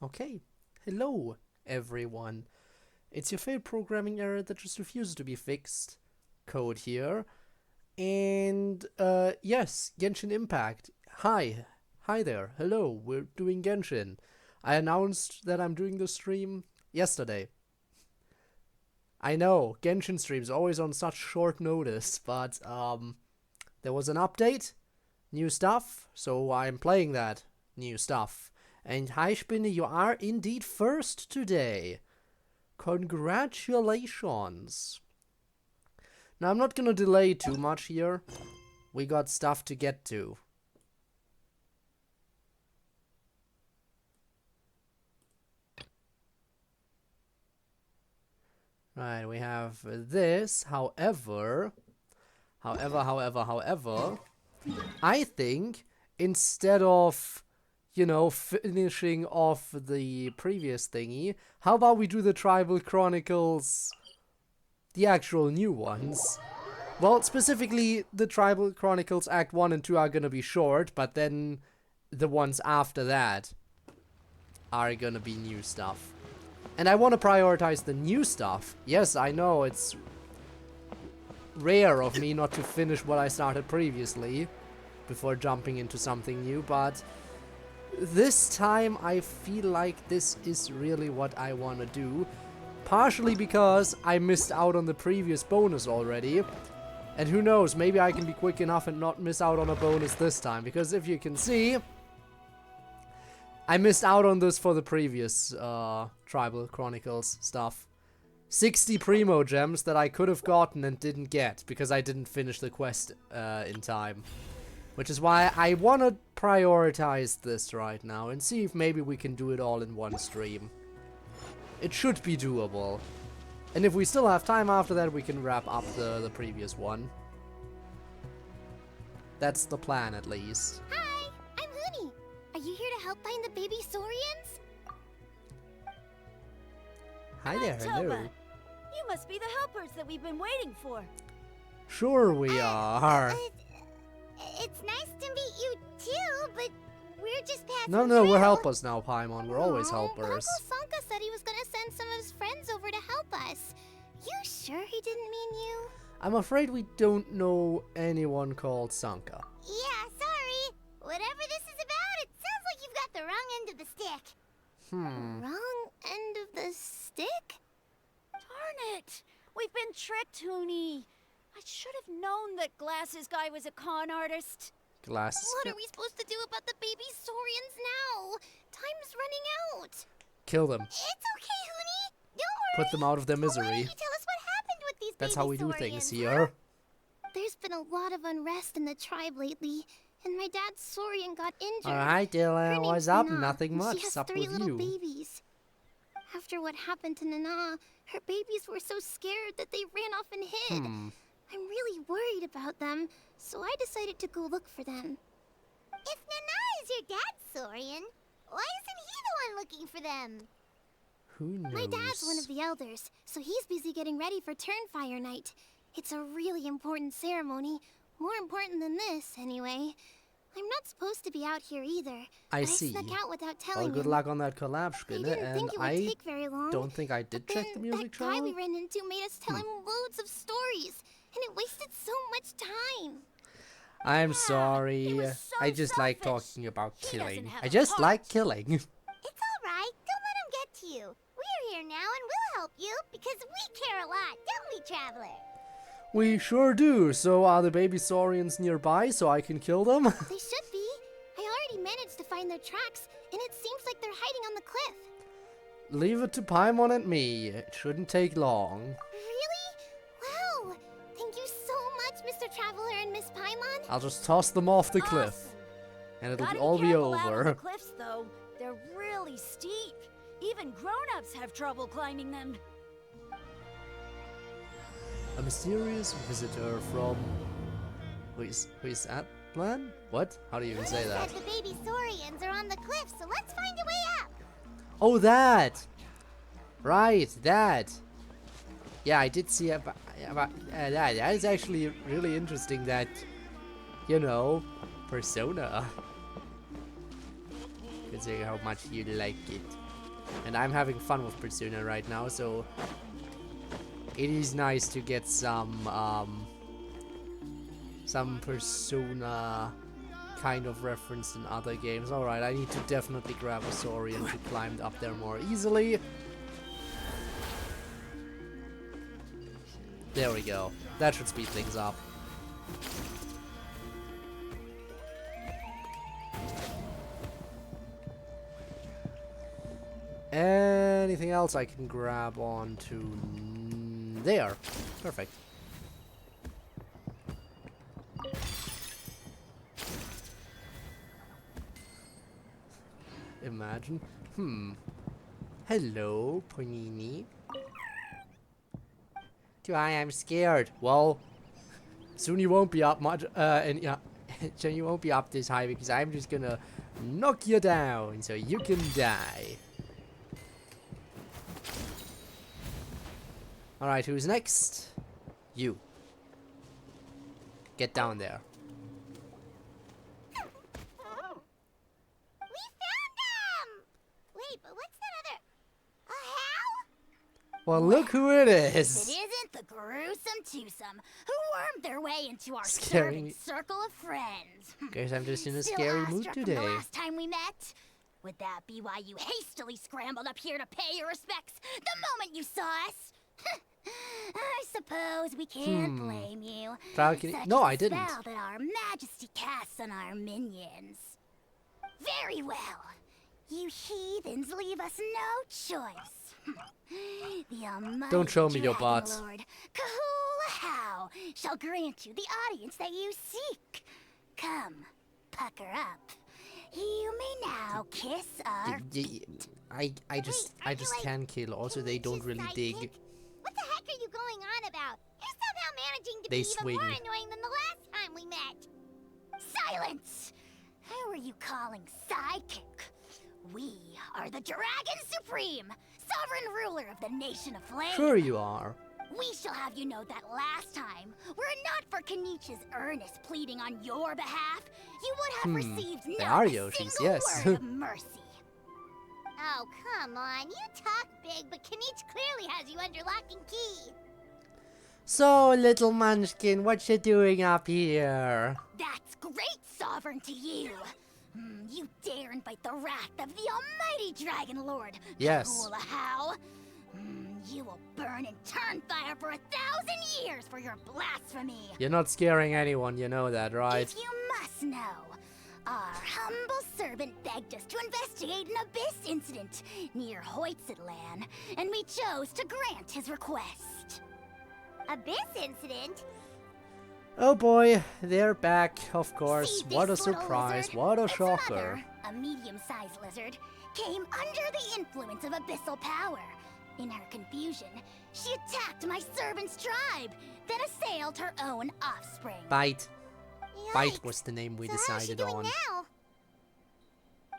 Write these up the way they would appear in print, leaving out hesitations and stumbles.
Okay, hello everyone. It's your favorite programming error that just refuses to be fixed. Code here. And yes, Genshin Impact. Hi there. Hello, we're doing Genshin. I announced that I'm doing the stream yesterday. I know, Genshin streams always on such short notice, but there was an update, new stuff, so I'm playing that new stuff. And hi Spinne, you are indeed first today. Congratulations. Now I'm not gonna delay too much here. We got stuff to get to. Right, we have this. However, I think instead of, you know, finishing off the previous thingy, how about we do the Tribal Chronicles, the actual new ones? Well, specifically, the Tribal Chronicles Act 1 and 2 are gonna be short, but then the ones after that are gonna be new stuff. And I want to prioritize the new stuff. Yes, I know it's rare of me not to finish what I started previously before jumping into something new, but this time I feel like this is really what I want to do. Partially because I missed out on the previous bonus already. And who knows, maybe I can be quick enough and not miss out on a bonus this time. Because if you can see, I missed out on this for the previous Tribal Chronicles stuff. 60 Primo gems that I could have gotten and didn't get because I didn't finish the quest in time. Which is why I want to prioritize this right now and see if maybe we can do it all in one stream. It should be doable. And if we still have time after that, we can wrap up the previous one. That's the plan, at least. Hi, I'm Huni. Are you here to help find the baby Saurians? Hi there, hello. Toba. You must be the helpers that we've been waiting for. Sure we are. It's nice to meet you too, but we're just passing No, through. we're helpers now, Paimon. We're always But helpers. Uncle Sanka said he was gonna send some of his friends over to help us. You sure he didn't mean you? I'm afraid we don't know anyone called Sanka. Yeah, sorry. Whatever this is about, it sounds like you've got the wrong end of the stick. Wrong end of the stick? Darn it! We've been tricked, Huni. I should have known that Glasses guy was a con artist. Glasses. What are we supposed to do about the baby Saurians now? Time's running out. Kill them. It's okay, Huni. Don't worry. Put them out of their Why don't misery. you tell us what happened with these That's baby how we do Saurians, things here. There's been a lot of unrest in the tribe lately, and my dad's Saurian got injured. Alright, Her Dylan, name's what's up? Nana, Nothing and much. She has What's up 3 with little you? babies. After what happened to Nana, her babies were so scared that they ran off and hid. I'm really worried about them, so I decided to go look for them. If Nana is your dad's Saurian, why isn't he the one looking for them? Who knows? My dad's one of the elders, so he's busy getting ready for Turnfire Night. It's a really important ceremony, more important than this, anyway. I'm not supposed to be out here either. I but see. I snuck out without Well, telling good him. luck on that collab, I Spinne, didn't and think it would I take very long. don't think I did But check the then music that guy we channel. ran into made us tell him loads of stories, and it wasted so much time. I'm it sorry. was so I just like selfish. talking about He doesn't killing. have I a just heart. like killing. It's all right. Don't let him get to you. We're here now, and we'll help you because we care a lot, don't we, Traveler? We sure do. So are the baby Saurians nearby so I can kill them? They should be. I already managed to find their tracks, and it seems like they're hiding on the cliff. Leave it to Paimon and me. It shouldn't take long. Really? Wow. Thank you so much, Mr. Traveler and Miss Paimon. I'll just toss them off the cliff. Awesome. And it'll Gotta all be careful out on the over. cliffs, though. They're really steep. Even grown-ups have trouble climbing them. A mysterious visitor from... Who is Natlan? What? How do you even say He that? said the baby Saurians are on the cliff, so let's find a way up. Oh, that! Right, that. Yeah, I did see about that. That is actually really interesting that, you know, Persona. considering how much you like it. And I'm having fun with Persona right now, so it is nice to get some Persona kind of reference in other games. Alright, I need to definitely grab a Saurian to climb up there more easily. There we go. That should speed things up. Anything else I can grab onto? There. Perfect. Imagine. Hello, Panini. I'm scared. Well, soon you won't be up much, and yeah, soon you won't be up this high because I'm just gonna knock you down so you can die. Alright, who's next? You. Get down there. We found them! Wait, but what's that other... A how? Well, look who it It is. isn't the gruesome twosome who wormed their way into our Scaring servant circle of friends. Guess I'm just in a Still scary mood awestruck from today. the last time we met? Would that be why you hastily scrambled up here to pay your respects the moment you saw us? I suppose we can't blame you. Such No, is I the didn't. spell that our majesty casts on our minions. Very well. You heathens leave us no choice. The almighty Don't show me your Dragon butt. Lord, Kahula shall grant you the audience that you seek. Come, pucker up. You may now kiss our I just can kill. Also, they don't really dig. What the heck are you going on about? You're somehow managing to They be swing. even more annoying than the last time we met. silence! Who are you calling sidekick? We are the Dragon Supreme, sovereign ruler of the nation of flame. Sure you are. We shall have you know that last time, were it not for Kenichi's earnest pleading on your behalf, you would have received They not are a Yoshis, single yes. word of mercy. Oh, come on. You talk big, but Kanich clearly has you under lock and key. So, little munchkin, what you doing up here? That's great, sovereign to you. You dare invite the wrath of the almighty Dragon Lord. Yes. How? You will burn in turn fire for 1,000 years for your blasphemy. You're not scaring anyone, you know that, right? If you must know, our humble servant begged us to investigate an abyss incident near Hoytsidlan, and we chose to grant his request. Abyss incident? Oh boy, they're back, of course. See, What a this little surprise, lizard, what a its shocker. mother, a medium-sized lizard, came under the influence of abyssal power. In her confusion, she attacked my servant's tribe, then assailed her own offspring. Bite. Bite Yikes. was the name we So how's she decided doing on. now?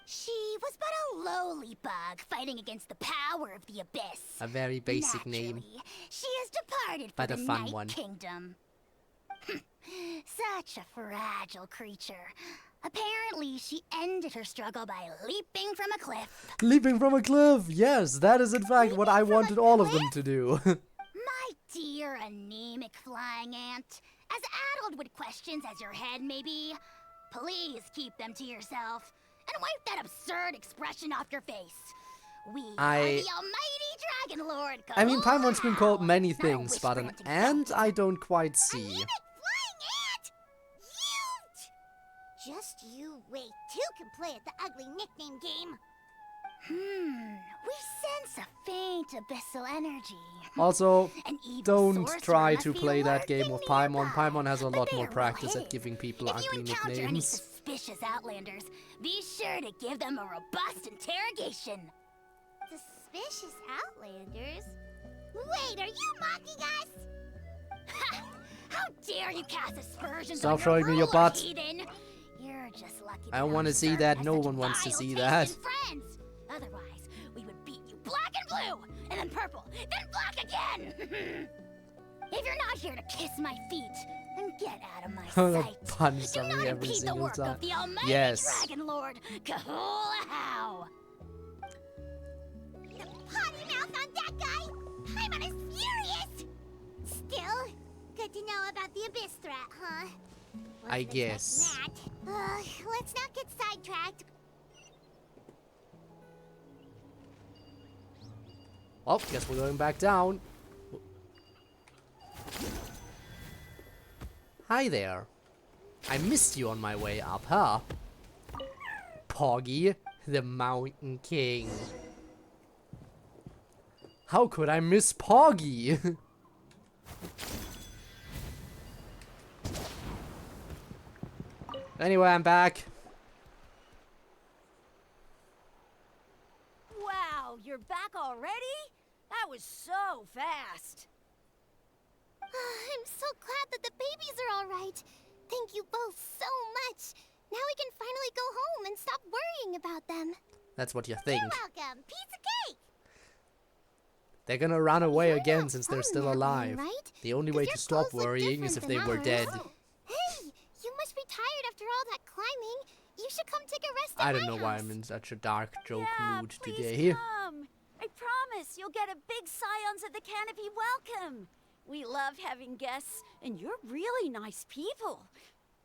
She was but a lowly bug fighting against the power of the abyss. A very basic name. Naturally, she has departed for But the a fun Night one. Kingdom. Such a fragile creature. Apparently, she ended her struggle by leaping from a cliff. Leaping from a cliff! Yes, that is in fact what I wanted all of them to do. My dear anemic flying ant, as addled with questions as your head may be, please keep them to yourself and wipe that absurd expression off your face. We are the almighty Dragon Lord. I mean, Paimon's been called many Not a things, but an wish-granting ant fountain. I don't quite see. Anemic flying ant! You! Just you wait. Two can play at the ugly nickname game. We sense a faint abyssal energy. Also, An evil don't sorcerer try must to be play that game lurking with Paimon. nearby. Paimon has a But lot they more are practice at well giving people If you ugly encounter any nicknames. suspicious outlanders, be sure to give them a robust interrogation. Suspicious outlanders? Wait, are you mocking us? Ha! How dare you cast aspersions Stop on showing your me your ruler, butt. heathen? You're just lucky I that don't wanna I'm see served that. by No such one wants to see vile-tasting that. friends. Otherwise, we would beat you black and blue, and then purple, then black again. If you're not here to kiss my feet, and get out of my Gonna sight. punch Do something not every impede the single work time. of the almighty Yes. Dragon Lord, Kahulahow. The potty mouth on that guy! Paimon is furious! Still, good to know about the abyss threat, huh? I Wasn't guess. expecting that. Let's not get sidetracked. Oh, guess we're going back down. Hi there. I missed you on my way up, huh? Poggy, the Mountain King. How could I miss Poggy? Anyway, I'm back. Wow, you're back already? That was so fast. I'm so glad that the babies are all right. Thank you both so much. Now we can finally go home and stop worrying about them. That's what you think. You're welcome. Piece of cake. They're gonna run away You're again not since they're from still Natlan, alive. right? The only 'Cause way your to stop clothes look worrying is different if they than were dead. ours. Hey, you must be tired after all that climbing. You should come take a rest at I don't my know why house. I'm in such a dark joke Yeah, mood please today. come. I promise you'll get a big Scions of the Canopy welcome. We love having guests, and you're really nice people.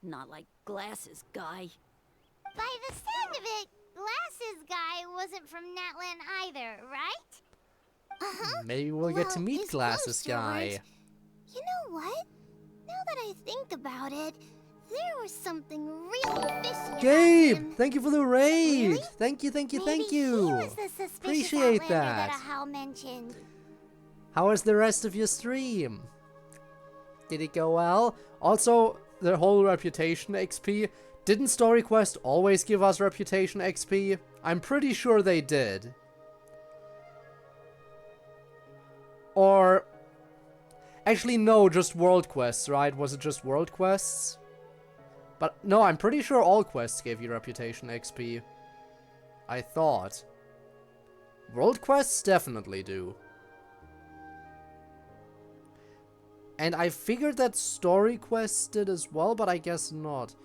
Not like Glasses Guy. By the sound of it, Glasses Guy wasn't from Natlan either, right? Maybe we'll get to Well, meet his Glasses clothes still Guy. weren't. You know what? Now that I think about it, there was something really fishy about Gabe, him. thank you for the raid. Really? Thank you, thank you, Maybe thank you. he was the suspicious Appreciate Outlander that that. Ahau mentioned. How was the rest of your stream? Did it go well? Also, the whole reputation XP. Didn't Story Quest always give us reputation XP? I'm pretty sure they did. Or... Actually, no, just World Quests, right? Was it just World Quests? But no, I'm pretty sure all quests gave you reputation XP. I thought. World Quests definitely do. And I figured that Story Quests did as well, but I guess not.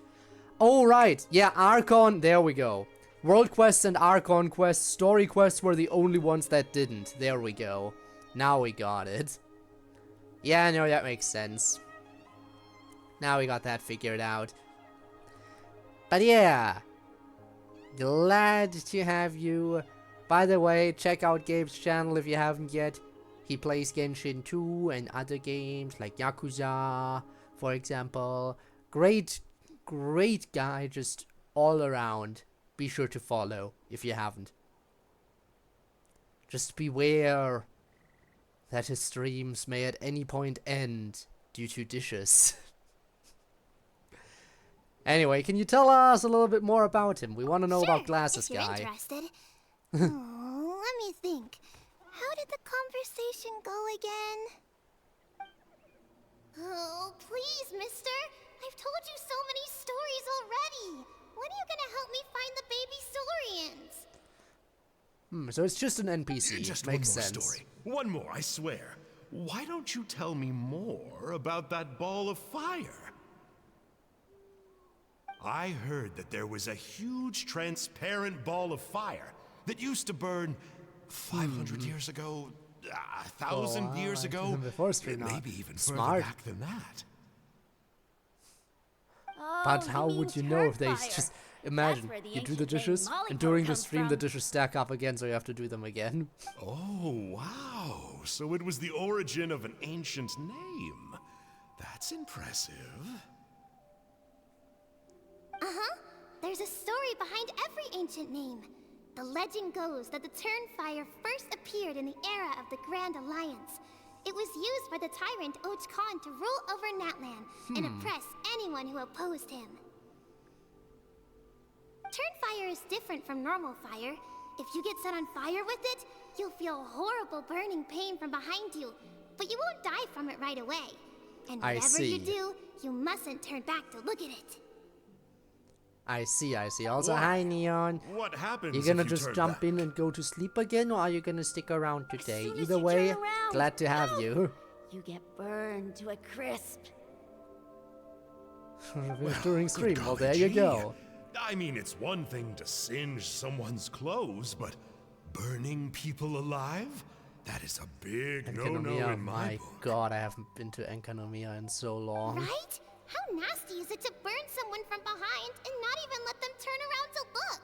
Oh, right. Yeah, Archon. There we go. World Quests and Archon Quests. Story Quests were the only ones that didn't. There we go. Now we got it. Yeah, no, that makes sense. Now we got that figured out. But yeah. Glad to have you. By the way, check out Gabe's channel if you haven't yet. He plays Genshin 2 and other games like Yakuza, for example. Great guy, just all around. Be sure to follow if you haven't. Just beware that his streams may at any point end due to dishes. Anyway, can you tell us a little bit more about him? We want to know about Glasses if you're Guy. interested. Oh, let me think. How did the conversation go again? Oh, please, mister. I've told you so many stories already. When are you gonna help me find the baby Saurians? So it's just an NPC. Just Makes one more sense. story. One more, I swear. Why don't you tell me more about that ball of fire? I heard that there was a huge transparent ball of fire that used to burn 500 years ago, 1,000 years ago, Before stream, maybe even smart. further back than that. But Oh, how you would you mean know if they Turnfire. just imagine where the you do the ancient name dishes Mollywood and during the comes stream the from. dishes stack up again, so you have to do them again. Oh, wow. So it was the origin of an ancient name. That's impressive. There's a story behind every ancient name. The legend goes that the Turnfire first appeared in the era of the Grand Alliance. It was used by the tyrant Oj Khan to rule over Natlan and oppress anyone who opposed him. Turnfire is different from normal fire. If you get set on fire with it, you'll feel horrible burning pain from behind you, but you won't die from it right away. And I whatever you see. do, you mustn't turn back to look at it. I see. Also, What? hi Neon. What happens You if gonna you just turn jump back? in and go to sleep again, or are you gonna stick around today? soon as Either you way, turn around, glad to have no. you. You get burned to a crisp. During stream. Good Well, golly there you gee. go. I mean, it's one thing to singe someone's clothes, but burning people alive? That is a big no-no Enkanomiya, in my my book. god, I haven't been to Enkanomiya in so long. Right? How nasty is it to burn someone from behind and not even let them turn around to look?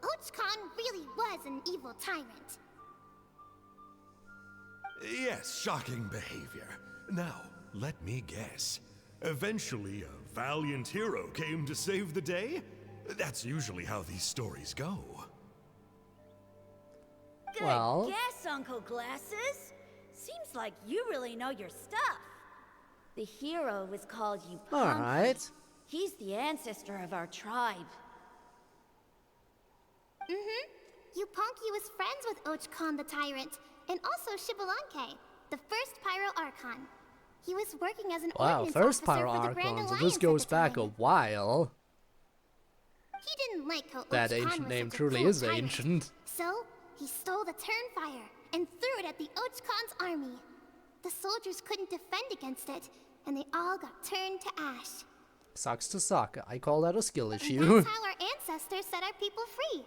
Ochkon really was an evil tyrant. Yes, shocking behavior. Now, let me guess. Eventually, a valiant hero came to save the day? That's usually how these stories go. Good Well. guess, Uncle Glasses. Seems like you really know your stuff. The hero was called Yupanqui. Alright. He's the ancestor of our tribe. Yupanqui was friends with Ochkon the tyrant, and also Shibalanke, the first Pyro Archon. He was working as an Wow, ordnance first officer Pyro for the Grand Archon, so Alliance this goes at the back a time. while. He didn't like how That Ochkon ancient was name such a truly cruel is tyrant. ancient. So, he stole the Turnfire and threw it at the Ochkon's army. The soldiers couldn't defend against it, and they all got turned to ash. Sucks to suck. I call that a skill And issue. that's how our ancestors set our people free.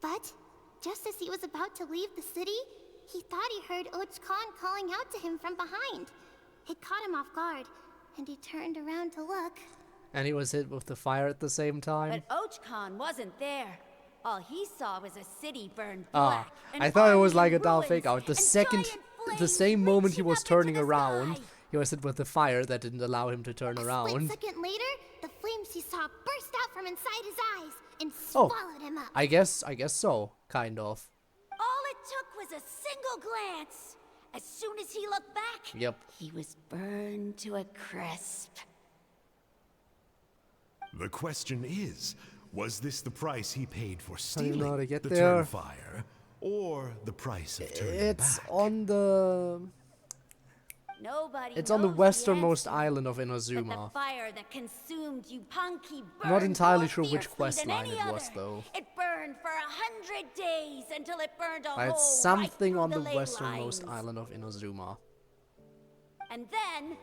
But, just as he was about to leave the city, he thought he heard Ochkon calling out to him from behind. It caught him off guard, and he turned around to look. And he was hit with the fire at the same time. But Ochkon wasn't there. All he saw was a city burned Ah, black. an I thought it was army like in a doll ruins, fake out. The and second, giant the flames same moment he reaching was up into turning the around, sky. he was hit with the fire that didn't allow him to turn A split around. second later, the flames he saw burst out from inside his eyes and Oh, swallowed him up. I guess so, kind of. All it took was a single glance. As soon as he looked back, Yep. he was burned to a crisp. The question is, was this the price he paid for don't stealing know how to get the there. Turnfire, or the price of turning It's back? on the... Nobody It's on the knows westernmost answer. island of But the Inazuma. fire that consumed Yupanqui burned Not entirely more sure which fiercely quest than line any it was, other. though. It burned for 100 days until it burned a hole It's right something through on the ley westernmost lines. island of Inazuma. And then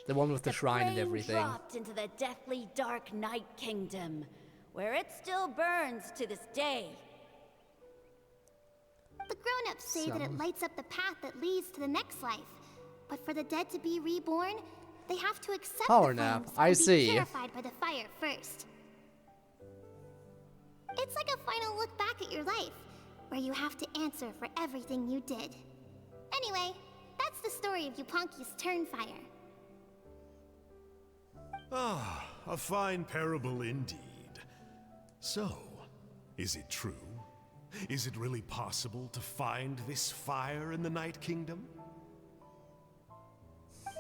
The one with the shrine and flame everything. dropped into the deathly dark night kingdom, where it still burns to this day. The grown-ups say that it lights up the path that leads to the next life. But for the dead to be reborn, they have to accept Power the nap, flames I and be see. purified by the fire first. It's like a final look back at your life, where you have to answer for everything you did. Anyway, that's the story of Yupanqui's Turnfire. Ah, a fine parable indeed. So, is it true? Is it really possible to find this fire in the Night Kingdom?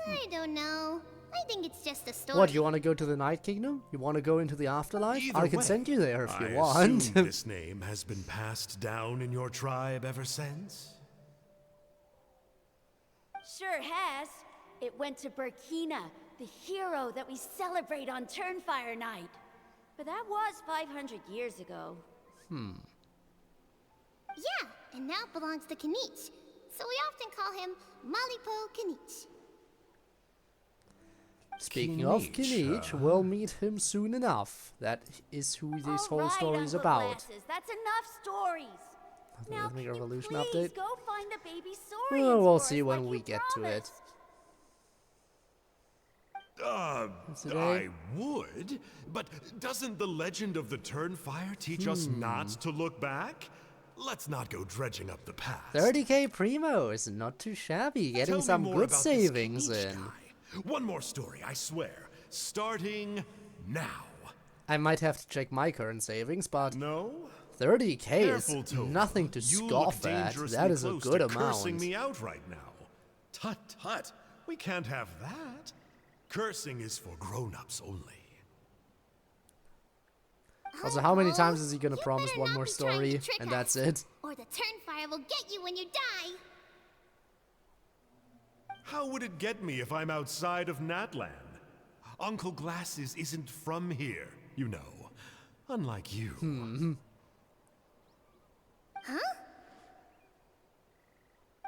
I don't know. I think it's just a story. What, you want to go to the Night Kingdom? You want to go into the afterlife? Either I can way, send you there if you I want. assume this name has been passed down in your tribe ever since? Sure has. It went to Burkina, the hero that we celebrate on Turnfire Night. But that was 500 years ago. Yeah, and now it belongs to Kanich. So we often call him Malipo Kanich. Speaking of Kinich, Kinich, we'll meet him soon enough. That is who this whole All right, story is Uncle about. Glasses, that's enough stories. The Now, Rhythmic can you Revolution please update? go find the baby saurians Well, we'll for see us when like we you get to it. promised? Today? I would, but doesn't the legend of the Turnfire teach us not to look back? Let's not go dredging up the past. 30k primo is not too shabby. Getting Tell me some more good about this savings Kinich in. guy. One more story, I swear. Starting now. I might have to check my current savings, but No? 30k Careful, is Tova. nothing to You scoff look at. dangerously That is a close good to cursing amount. me out right now. Tut tut. We can't have that. Cursing is for grown-ups only. Also, how many Uncle, times is he gonna you promise better one not more be trying to story, trick and us, that's it? Or the Turnfire will get you when you die. How would it get me if I'm outside of Natlan? Uncle Glasses isn't from here, you know. Unlike you. Huh?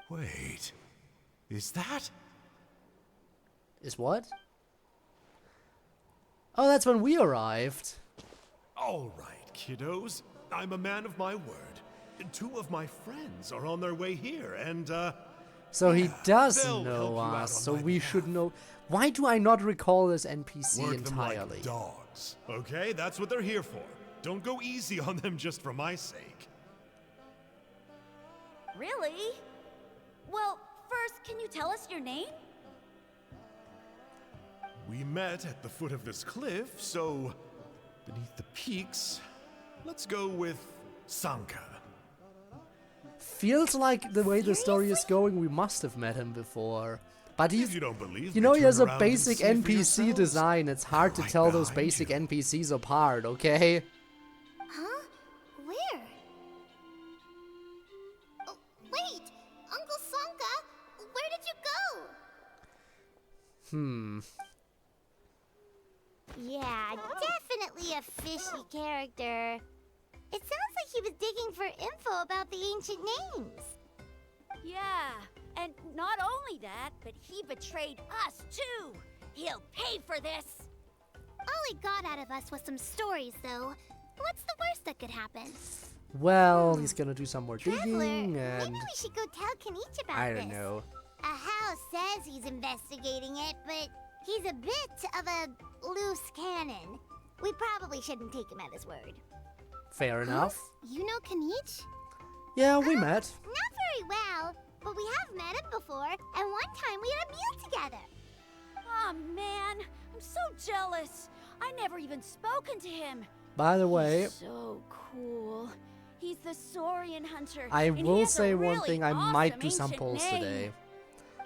Wait. Is that? Is what? Oh, that's when we arrived. All right, kiddos. I'm a man of my word. 2 of my friends are on their way here, and, So he does they'll help know you out us, on so my we behalf. should know. Why do I not recall this NPC Work them entirely? like dogs, okay? That's what they're here for. Don't go easy on them just for my sake. Really? Well, first, can you tell us your name? We met at the foot of this cliff, so beneath the peaks, let's go with Sanka. Feels like the way the story is going, we must have met him before. But If he's, you don't believe you me, know, he turn has a around and basic see for NPC yourselves. design. It's hard to Right tell those behind basic you. NPCs apart, okay? Huh? Where? Oh, wait! Uncle Sanka, where did you go? Yeah, definitely a fishy character. It sounds like he was digging for info about the ancient names. Yeah, and not only that, but he betrayed us too. He'll pay for this. All he got out of us was some stories, though. What's the worst that could happen? Well, he's gonna do some more Traveler, digging, maybe and we should go tell Kanich about I this. don't know. Ahau says he's investigating it, but he's a bit of a loose cannon. We probably shouldn't take him at his word. Fair enough. You know Kanich? Yeah, we met. Not very well, but we have met him before, and one time we had a meal together. Oh man, I'm so jealous. I never even spoken to him. By the way, He's so cool. He's the Saurian hunter. I and he will has a say one really thing, I might awesome do some ancient polls name. today.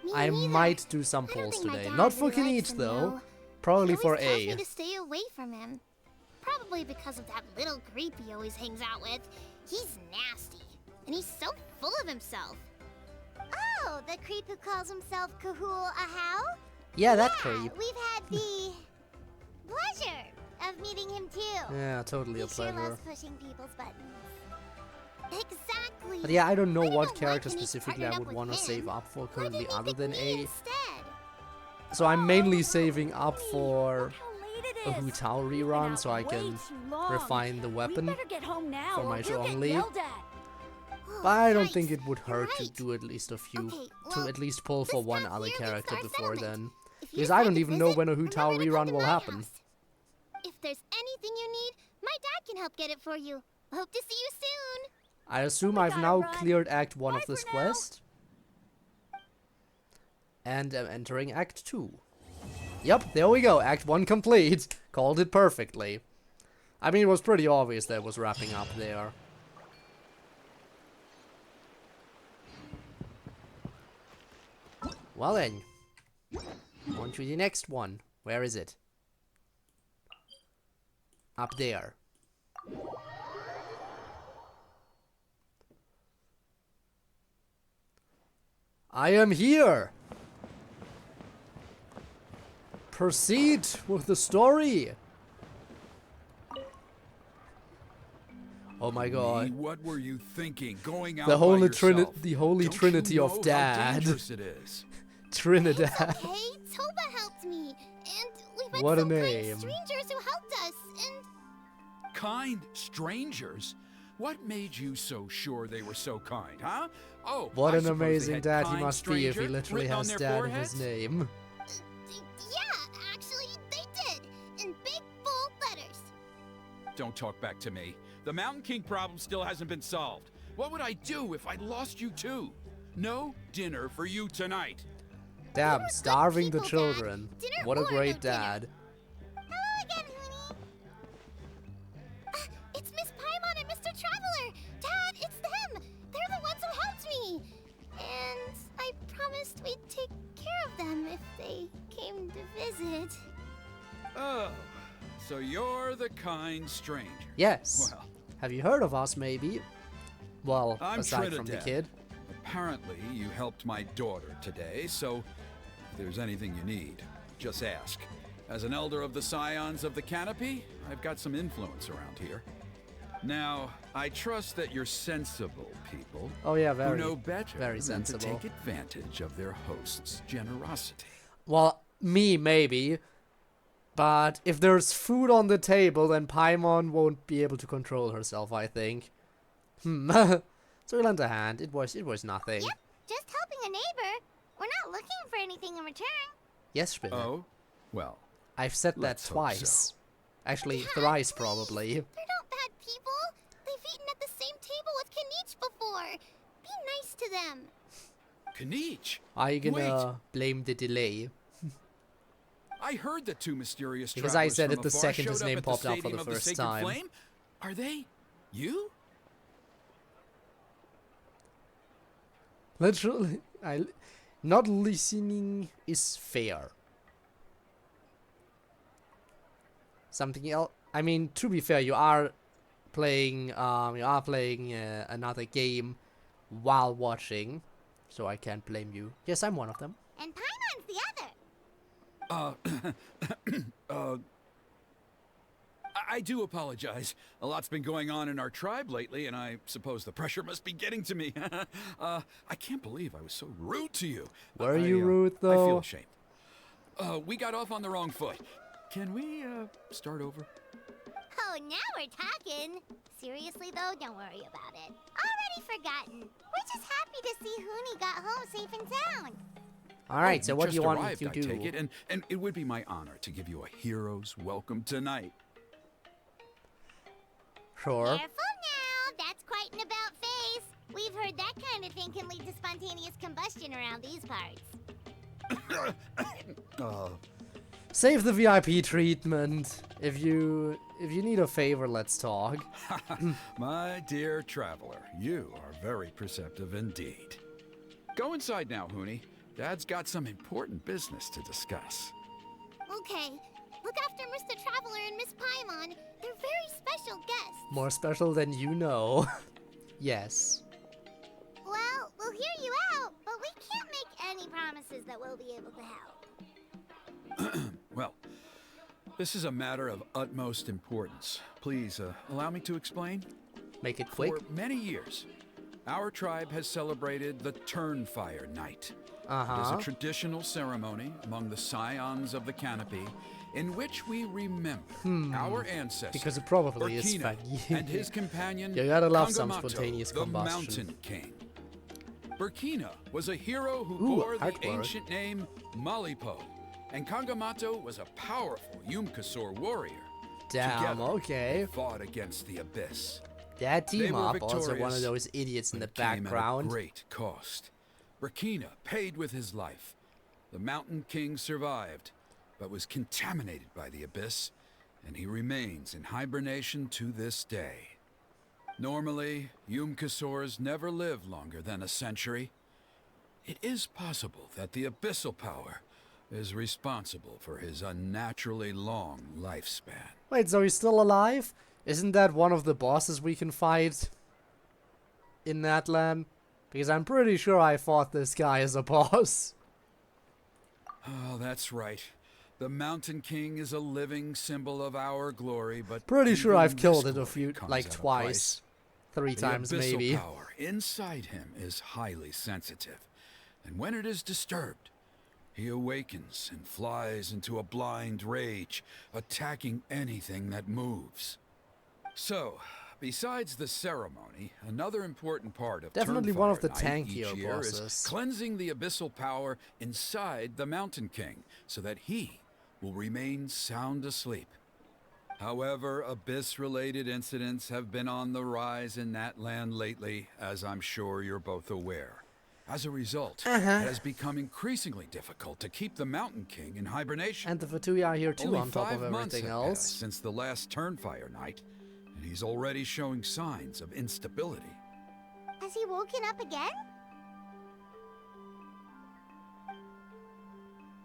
Me I neither. might do some I don't polls think my today. dad Not for really likes Kanich, him, though. Probably He for always tells me A. to stay away from him. Probably because of that little creep he always hangs out with. He's nasty, and he's so full of himself. Oh, the creep who calls himself Kahul Ahau? Yeah, that Yeah, creep. we've had the pleasure of meeting him too. Yeah, totally a He sure pleasure. loves pushing people's buttons. Exactly. But yeah, I don't know I don't what know why character Kanich specifically I partnered would up with want to him. save up for Why currently didn't he other pick than me A. instead? So I'm mainly saving up Hey, for look how late it a is. Hu Tao We've been rerun out so I way can too long. refine the We weapon. better get home now, for or my we'll get Zhongli. yelled at. Oh, But I don't right. think it would You're hurt to right. do at least a few, Okay, to well, at least pull for this one path other here leads to character our before settlement. then. If you Because I decide don't to even know visit, when a Hu Tao remember to come rerun to will my happen. house. If there's anything you need, my dad can help get it for you. Hope to see you soon. I assume We I've gotta now run. cleared Act 1 Bye of this for now. quest. And am entering Act 2. Yep, there we go, Act 1 complete. Called it perfectly. I mean, it was pretty obvious that it was wrapping up there. Well then, on to the next one. Where is it? Up there. I am here! Proceed with the story! Oh my god. What were you thinking? Going out The by holy yourself? the holy Don't you trinity know of how dad. dangerous it is? Trinidad. Okay, Toba helped me, and we met What a some kind name. strangers who helped us, and Kind strangers? What made you so sure they were so kind, huh? Oh, What I an suppose they amazing had dad he kind must be if he stranger literally written on has their dad in his foreheads? name. yeah, actually, they did, in big, bold letters. Don't talk back to me. The Mountain King problem still hasn't been solved. What would I do if I lost you too? No dinner for you tonight. Damn, good starving the people, Dad. children. Dinner What a or no great dinner. dad. Hello again, honey. It's Miss Paimon and Mr. Traveler. Dad, it's them. They're the ones who helped me. And I promised we'd take care of them if they came to visit. Oh, so you're the kind stranger. Yes. Well, Have you heard of us, maybe? Well, I'm aside from the Trinidad. kid. Apparently, you helped my daughter today, so if there's anything you need, just ask. As an elder of the Scions of the Canopy, I've got some influence around here. Now, I trust that you're sensible people Oh yeah, who very, know better very than to sensible. take advantage of their host's generosity. Well, me, maybe. But if there's food on the table, then Paimon won't be able to control herself, I think. So we lent a hand. It was nothing. Yep, just helping a neighbor. We're not looking for anything in return. Yes, Spinner. Oh, well. I've said that Let's hope twice. so. Actually, Dad, thrice please. probably. They're not bad people. They've eaten at the same table with Kanich before. Be nice to them. Kanich! Are you gonna Wait. blame the delay? I heard the two mysterious Because I travelers said from it the afar second showed his up name at the popped up for Stadium the of first Sacred time. Flame? Are they you? Literally, not listening is fair. Something else. I mean, to be fair, you are playing another game while watching, so I can't blame you. Yes, I'm one of them. And Paimon's the other. I do apologize. A lot's been going on in our tribe lately, and I suppose the pressure must be getting to me. I can't believe I was so rude to you. Were you rude, I feel though? ashamed. We got off on the wrong foot. Can we, start over? Oh, now we're talking. Seriously, though, don't worry about it. Already forgotten. We're just happy to see Huni got home safe and sound. Alright, Oh, so what do just you want me arrived, to I do? take it, and it would be my honor to give you a hero's welcome tonight. Sure. Careful now. That's quite an about face. We've heard that kind of thing can lead to spontaneous combustion around these parts. Save the VIP treatment. If you need a favor, let's talk. My dear traveler, you are very perceptive indeed. Go inside now, Huni. Dad's got some important business to discuss. Okay. Look after Mr. Traveler and Miss Paimon. They're very special guests. More special than you know. Yes. Well, we'll hear you out, but we can't make any promises that we'll be able to help. Well, this is a matter of utmost importance. Please, allow me to explain. Make it quick. For many years, our tribe has celebrated the Turnfire Night. It is a traditional ceremony among the scions of the canopy in which we remember our ancestor, Because it probably is Burkina, funny. and his companion, You gotta love some Kangamato, spontaneous the combustion. Mountain King. Burkina was a hero who Ooh, bore the artwork. ancient name Malipo, and Kangamato was a powerful Yumkasor warrior. Damn, Together, okay. they fought against the Abyss. That They team were up, also one of victorious, those idiots in the but it came background. at a great cost. Burkina paid with his life. The Mountain King survived, but was contaminated by the Abyss, and he remains in hibernation to this day. Normally, Yumkasors never live longer than a century. It is possible that the Abyssal power is responsible for his unnaturally long lifespan. Wait, so he's still alive? Isn't that one of the bosses we can fight in Natlan? Because I'm pretty sure I fought this guy as a boss. Oh, that's right. The Mountain King is a living symbol of our glory, but Pretty sure even I've killed this it a glory few, comes like at a twice. 3 price. times The abyssal maybe. power inside him is highly sensitive, and when it is disturbed, he awakens and flies into a blind rage, attacking anything that moves. So, besides the ceremony, another important part of Definitely one of the Turnfire Night tankier each year bosses. is cleansing the abyssal power inside the Mountain King, so that he will remain sound asleep. However, Abyss-related incidents have been on the rise in that land lately, as I'm sure you're both aware. As a result, it has become increasingly difficult to keep the Mountain King in hibernation. And the Fatui are here too, Only on top 5 of months everything have passed else. since the last Turnfire Night, and he's already showing signs of instability. Has he woken up again?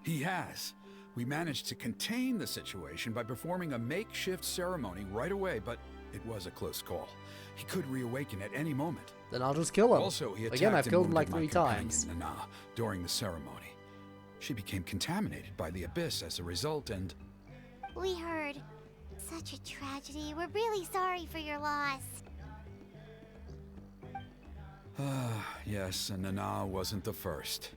He has. We managed to contain the situation by performing a makeshift ceremony right away, but it was a close call. He could reawaken at any moment. Then I'll just kill him. Also, he attacked Again, I've and killed him wounded like my 3 companion, times. Nana, during the ceremony. She became contaminated by the Abyss as a result, and We heard. Such a tragedy. We're really sorry for your loss. yes, and Nana wasn't the first.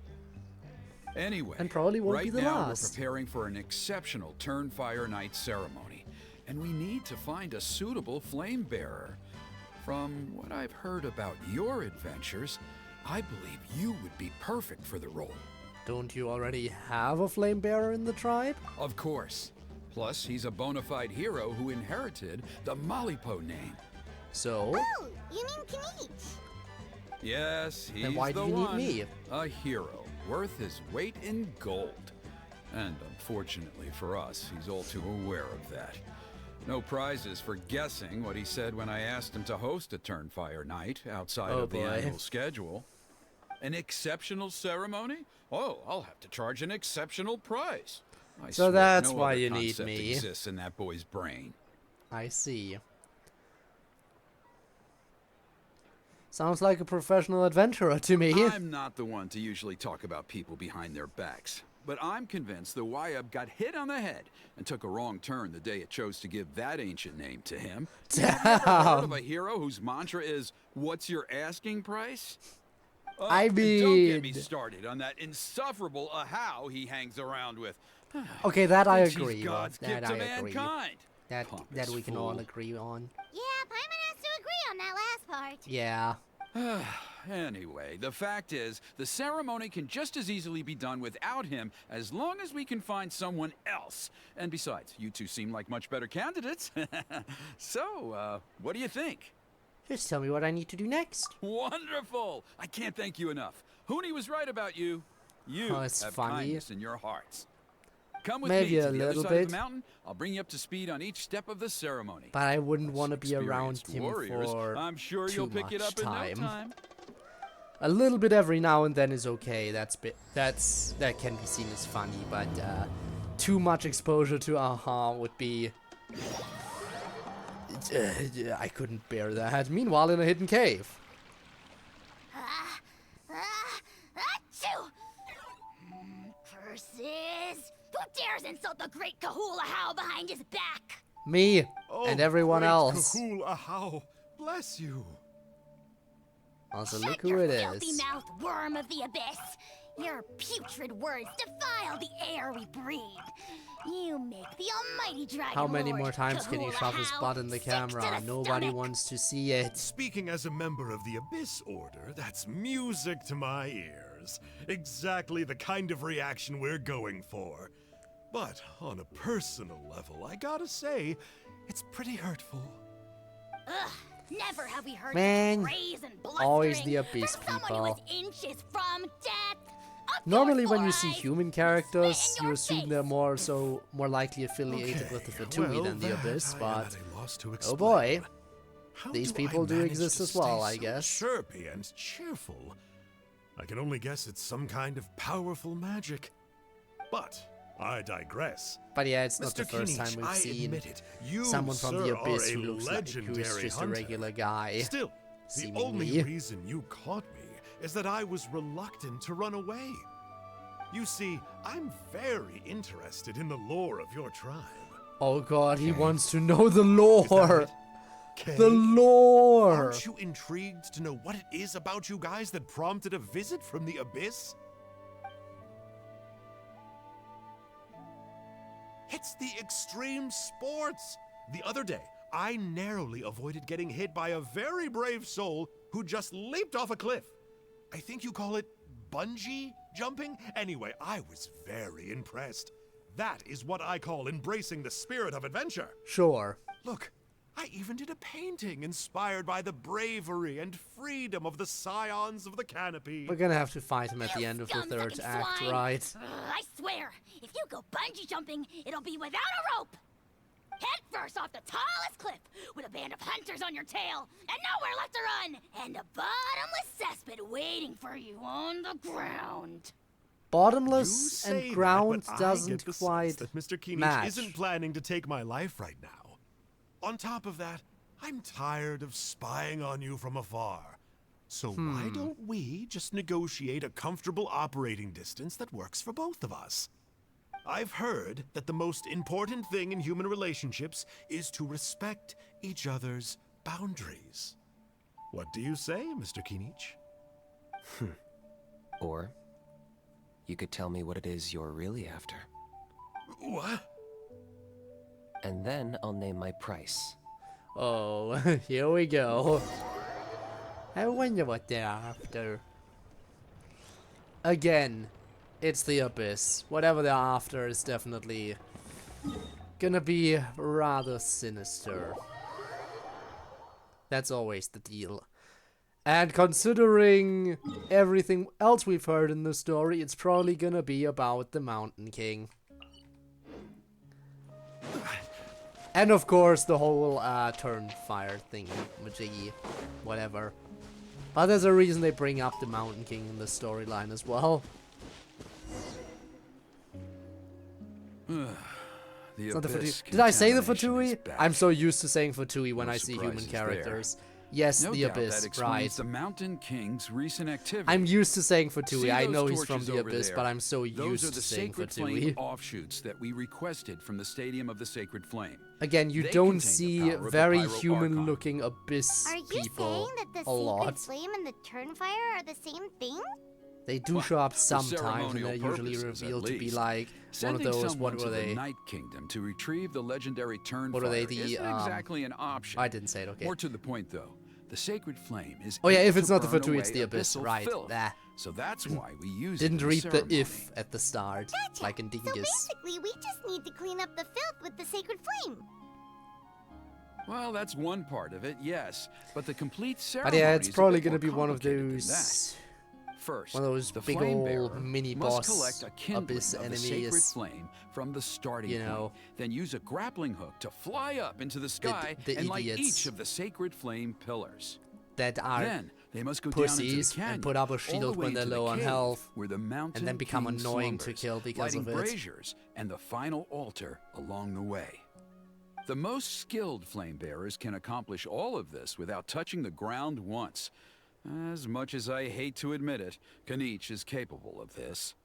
Anyway, And probably won't right be the now last. we're preparing for an exceptional Turnfire Night ceremony, and we need to find a suitable flame bearer. From what I've heard about your adventures, I believe you would be perfect for the role. Don't you already have a flame bearer in the tribe? Of course. Plus, he's a bona fide hero who inherited the Malipo name. So, Oh, you mean Kinich? Yes, he's Then why the do you need one. me? A hero, worth his weight in gold. And unfortunately for us, he's all too aware of that. No prizes for guessing what he said when I asked him to host a Turnfire Night outside Oh, of the boy. annual schedule. An exceptional ceremony? Oh, I'll have to charge an exceptional price. I So swear that's no why other you need concept me. exists in that boy's brain. I see. Sounds like a professional adventurer to me. I'm not the one to usually talk about people behind their backs, but I'm convinced the Wyab got hit on the head and took a wrong turn the day it chose to give that ancient name to him. Have you ever heard of a hero whose mantra is, "What's your asking price?" I and don't get me mean- started on that insufferable Ahau he hangs around with. Okay, that I Thinks he's agree with. God's gift That to I agree. mankind. That Pompous we can all fool. agree on. Yeah, Paimon has to agree on that last part. Yeah. Anyway, the fact is, the ceremony can just as easily be done without him as long as we can find someone else. And besides, you two seem like much better candidates. So, what do you think? Just tell me what I need to do next. Wonderful! I can't thank you enough. Hooney was right about you. You Oh, it's have funny. kindness in your hearts. Come with Maybe me a to the other little side of bit. the mountain. I'll bring you up to speed on each step of the ceremony. But I wouldn't want to be around Experienced him warriors, for I'm sure too you'll pick it much up in time. no time. A little bit every now and then is okay. That can be seen as funny, but too much exposure to Aha would be. I couldn't bear that. Meanwhile, in a hidden cave. Achoo! Curses! Who dares insult the great Kahula How behind his back? Me Oh, and everyone great else. Kahul Ahau, bless you. Also, Shut look who your it filthy is. mouth, worm of the abyss! Your putrid words defile the air we breathe. You make the almighty dragon How many lord, more times can you Kahula shove his How, butt in the sick to camera? the Nobody stomach. wants to see it. Speaking as a member of the Abyss Order, that's music to my ears. Exactly the kind of reaction we're going for. But on a personal level, I gotta say, it's pretty hurtful. Ugh, never have we heard Man, such praise and blustering always the Abyss from someone who people. is inches from death. Of Normally, course, when you Four see Eyes, human spit characters, in you your assume face. they're more likely affiliated with the Fatui than the that Abyss, I am but at a loss to oh explain. boy, How these do I people do manage exist to as well, stay I so guess. chirpy and cheerful. I can only guess it's some kind of powerful magic. But I digress. But yeah, it's not the Mr. first time Kinich, we've I seen admit it, you, someone from sir, the Abyss are who a looks like who's legendary just hunter. a regular guy. Still, the seemingly. only reason you caught me is that I was reluctant to run away. You see, I'm very interested in the lore of your tribe. Oh god, he wants to know the Is that lore! it? Kay? The lore! Aren't you intrigued to know what it is about you guys that prompted a visit from the Abyss? It's the extreme sports! The other day, I narrowly avoided getting hit by a very brave soul who just leaped off a cliff. I think you call it bungee jumping? Anyway, I was very impressed. That is what I call embracing the spirit of adventure. Sure. Look, I even did a painting inspired by the bravery and freedom of the scions of the canopy. We're gonna have to fight him at the You end of the third scum-sucking act, swine. right? Ugh, I swear, if you go bungee jumping, it'll be without a rope. Head first off the tallest cliff with a band of hunters on your tail and nowhere left to run, and a bottomless cesspit waiting for you on the ground. Bottomless say and that, ground but I doesn't get the sense quite that Mr. Kinich match. isn't planning to take my life right now. On top of that, I'm tired of spying on you from afar. So why don't we just negotiate a comfortable operating distance that works for both of us? I've heard that the most important thing in human relationships is to respect each other's boundaries. What do you say, Mr. Kinich? Or you could tell me what it is you're really after. What? And then I'll name my price. Oh, here we go. I wonder what they're after. Again, it's the Abyss. Whatever they're after is definitely gonna be rather sinister. That's always the deal. And considering everything else we've heard in the story, it's probably gonna be about the Mountain King. And of course, the whole turn fire thing, majiggy, whatever. But there's a reason they bring up the Mountain King in the storyline as well. It's not the Fatui. Did I say the Fatui? I'm so used to saying Fatui when I see human characters. Yes, the Abyss, right. The Mountain King's recent activity. I'm used to saying Fatui. I know he's from the Abyss, but I'm so used to saying Those are the Sacred Fatui. Flame offshoots that we requested from the Stadium of the Sacred Flame. Again, you They don't contain the see power of the very Pyro human-looking Abyss Are you people saying that the a Sacred lot. Flame and the Turnfire are the same thing? They do show up For sometimes, and they're ceremonial usually purposes, at revealed to be least. like one of Sending those. someone What to were the they? Night Kingdom to retrieve the legendary Turnfire What are they? The isn't exactly an option. I didn't say it. Okay. More to the point, though, the Sacred Flame is. Oh yeah, able if it's to not the burn Fatui, it's away the Abyss. abyssal Right. filth. Nah. So that's why we use it Didn't in read the ceremony. if at the start, Gotcha. like in So Dingus. basically, we just need to clean up the filth with the Sacred Flame. Well, that's one part of it, yes. But the complete But ceremony yeah, it's is a probably bit gonna more be one of complicated than those. that. First, One of those the big flame ol' bearer mini must boss collect a kindling Abyss of the sacred enemies. flame from the starting You know. point, then use a grappling hook to fly up into the sky the and light idiots. each of the sacred flame pillars. That are Then they must go pussies down into the canyon, and put up a all shield the way when they're to the low on cave health, where the mountain and then become king annoying to slumbers, kill because lighting of it. braziers and the final altar along the way. The most skilled flame bearers can accomplish all of this without touching the ground once. As much as I hate to admit it, Kanich is capable of this.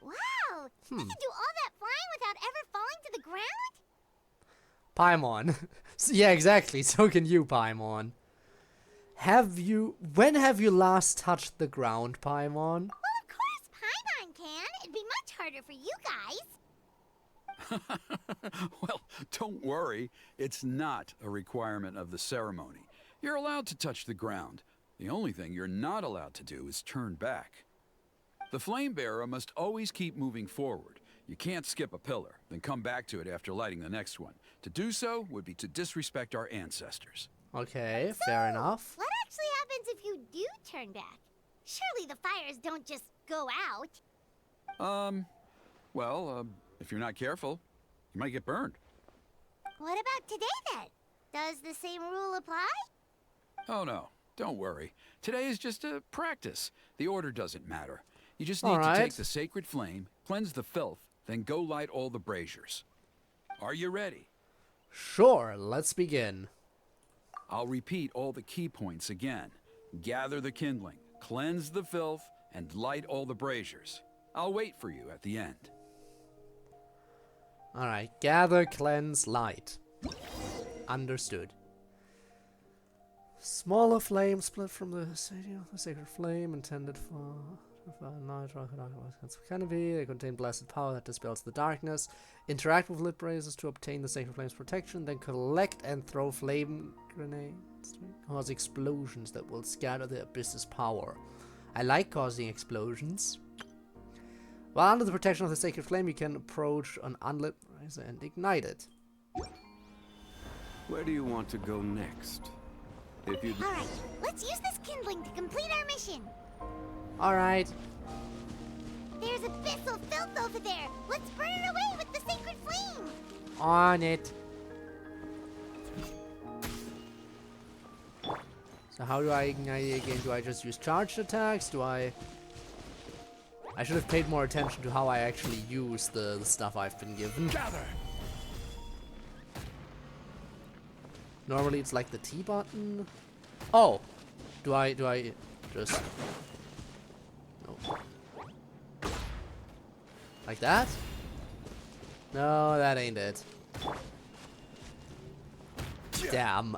Wow! You can do all that flying without ever falling to the ground? Paimon. Yeah, exactly. So can you, Paimon. When have you last touched the ground, Paimon? Well, of course Paimon can. It'd be much harder for you guys. Well, don't worry. It's not a requirement of the ceremony. You're allowed to touch the ground. The only thing you're not allowed to do is turn back. The flame bearer must always keep moving forward. You can't skip a pillar, then come back to it after lighting the next one. To do so would be to disrespect our ancestors. Okay, fair enough. What actually happens if you do turn back? Surely the fires don't just go out. If you're not careful, you might get burned. What about today then? Does the same rule apply? Oh no, don't worry. Today is just a practice. The order doesn't matter. You just All need to right. take the sacred flame, cleanse the filth, then go light all the braziers. Are you ready? Sure, let's begin. I'll repeat all the key points again. Gather the kindling, cleanse the filth, and light all the braziers. I'll wait for you at the end. Alright, gather, cleanse, light. Understood. Smaller flame split from the sacred flame intended for canopy. They contain blessed power that dispels the darkness. Interact with lit braziers to obtain the sacred flame's protection. Then collect and throw flame grenades to cause explosions that will scatter the abyss's power. I like causing explosions. While under the protection of the sacred flame, you can approach an unlit brazier and ignite it. Where do you want to go next? If you Alright, let's use this kindling to complete our mission. Alright. There's abyssal filth over there. Let's burn it away with the sacred flame. On it. So how do I ignite it again? Do I just use charged attacks? I should have paid more attention to how I actually use the stuff I've been given. Gather! Normally it's like the T button. Oh! Do I just... No. Like that? No, that ain't it. Damn,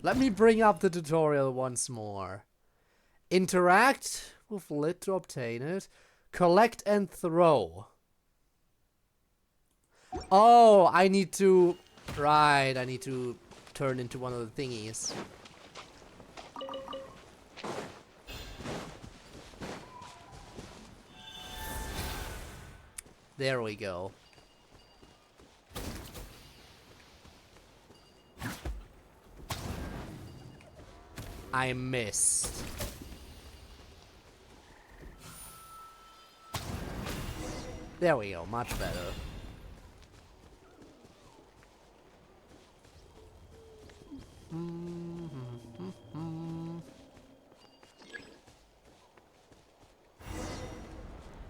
let me bring up the tutorial once more. Interact with lit to obtain it. Collect and throw. Oh, I need to... Right, I need to turn into one of the thingies. There we go. I missed. There we go, much better.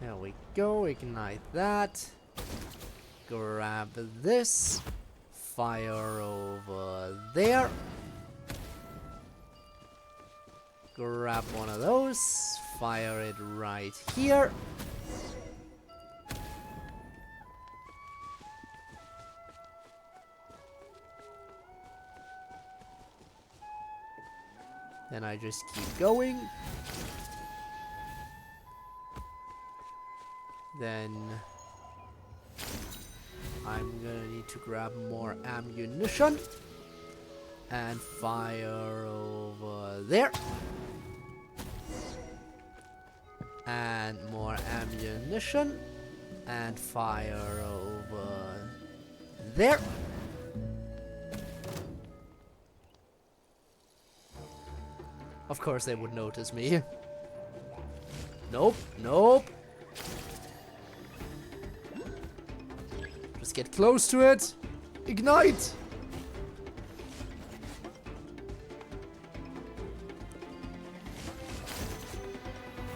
There we go, ignite that. Grab this. Fire over there. Grab one of those. Fire it right here. Then I just keep going. Then I'm gonna need to grab more ammunition and fire over there. And more ammunition and fire over there. Of course they would notice me. Nope, nope. Just get close to it. Ignite!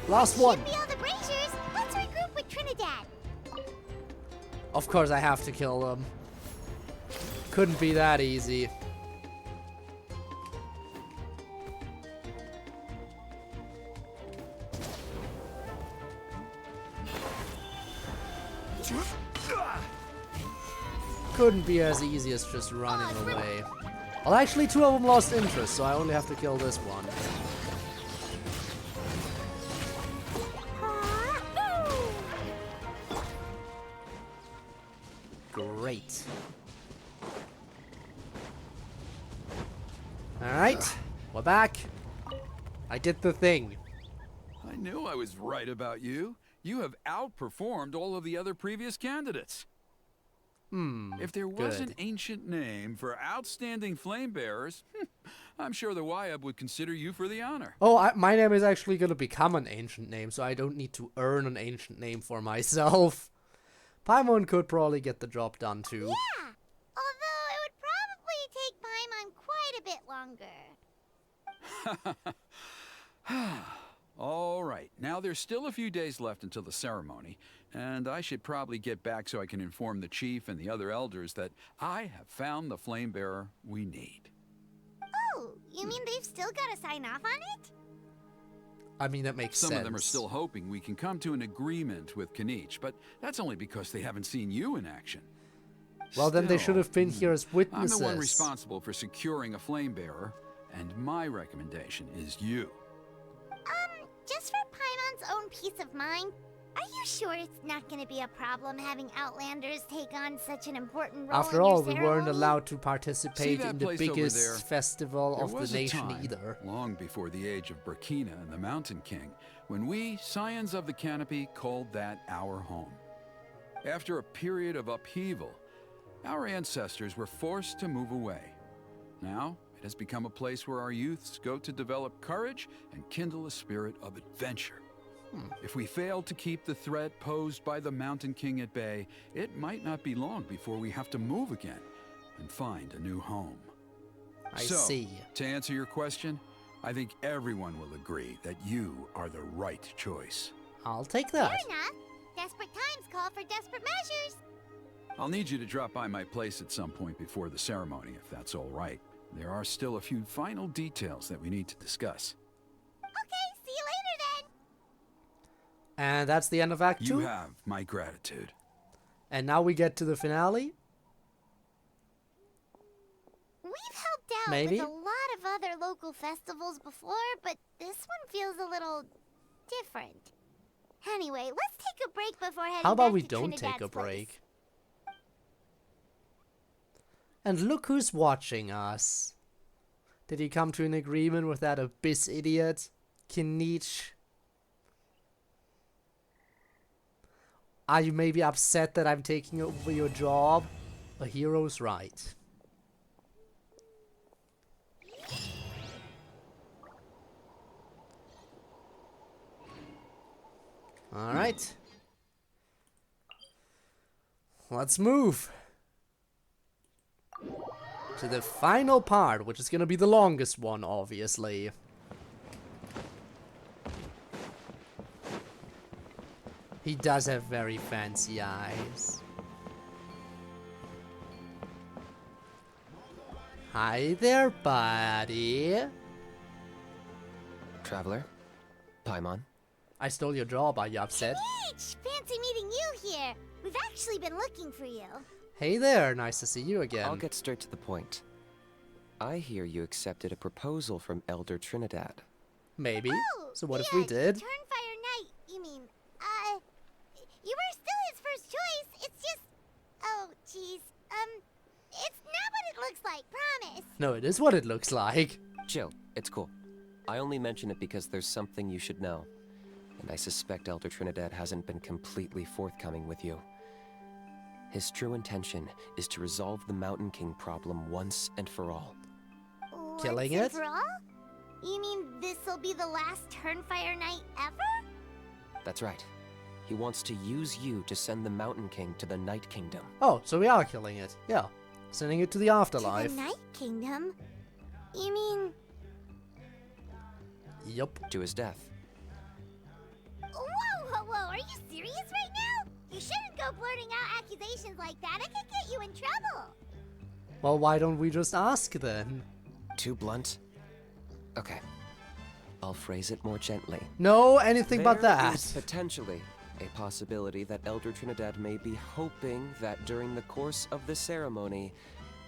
Last one. Should be all the braziers. Let's regroup with Trinidad. Of course I have to kill them. Couldn't be that easy. Couldn't be as easy as just running away. Well, actually, two of them lost interest, so I only have to kill this one. Great. Alright, we're back. I did the thing. I knew I was right about you. You have outperformed all of the other previous candidates. If there was an ancient name for outstanding flame bearers, I'm sure the Wyab would consider you for the honor. Oh, my name is actually going to become an ancient name, so I don't need to earn an ancient name for myself. Paimon could probably get the job done too. Yeah, although it would probably take Paimon quite a bit longer. All right, now there's still a few days left until the ceremony, and I should probably get back so I can inform the chief and the other elders that I have found the flame bearer we need. Oh, you mean they've still got to sign off on it? I mean, that makes sense. Some of them are still hoping we can come to an agreement with Kanich, but that's only because they haven't seen you in action. Well, then they should have been here as witnesses. I'm the one responsible for securing a flame bearer, and my recommendation is you. Just for Paimon's own peace of mind, are you sure it's not going to be a problem having Outlanders take on such an important role After in all, your we ceremony? weren't allowed to participate in the place over there? biggest festival There of was the a nation time, either. long before the age of Burkina and the Mountain King, when we, Scions of the Canopy, called that our home. After a period of upheaval, our ancestors were forced to move away. Now, it has become a place where our youths go to develop courage and kindle a spirit of adventure. If we fail to keep the threat posed by the Mountain King at bay, it might not be long before we have to move again and find a new home. I see. To answer your question, I think everyone will agree that you are the right choice. I'll take that. Fair enough. Desperate times call for desperate measures. I'll need you to drop by my place at some point before the ceremony, if that's all right. There are still a few final details that we need to discuss. Okay, see you later then. And that's the end of Act 2. You have my gratitude. And now we get to the finale. We've helped out Maybe. with a lot of other local festivals before, but this one feels a little different. Anyway, let's take a break before heading How about back we to don't Trinidad's take a place. break? And look who's watching us. Did he come to an agreement with that abyss idiot? Kinich? Are you maybe upset that I'm taking over your job? A hero's right. Alright. Let's move to the final part, which is gonna be the longest one, obviously. He does have very fancy eyes. Hi there, buddy. Traveler? Paimon? I stole your job, are you upset? Peach! Fancy meeting you here. We've actually been looking for you. Hey there, nice to see you I'll again. get straight to the point. I hear you accepted a proposal from Elder Trinidad. Maybe. Oh, So what if the, we did? Turnfire Knight, you mean. You were still his first choice. It's just... Oh, jeez. It's not what it looks like, promise. No, it is what it looks like. Chill, it's cool. I only mention it because there's something you should know. And I suspect Elder Trinidad hasn't been completely forthcoming with you. His true intention is to resolve the Mountain King problem once and for all. Killing Once and it? for all? You mean this'll be the last Turnfire Knight ever? That's right. He wants to use you to send the Mountain King to the Night Kingdom. Oh, so we are killing it. Yeah. Sending it to the afterlife. To the Night Kingdom? You mean... Yup. To his death. Whoa! Are you serious right now? You shouldn't go blurting out accusations like that. It could get you in trouble. Well, why don't we just ask then? Too blunt? Okay. I'll phrase it more gently. No, anything but There that. is potentially a possibility that Elder Trinidad may be hoping that during the course of the ceremony,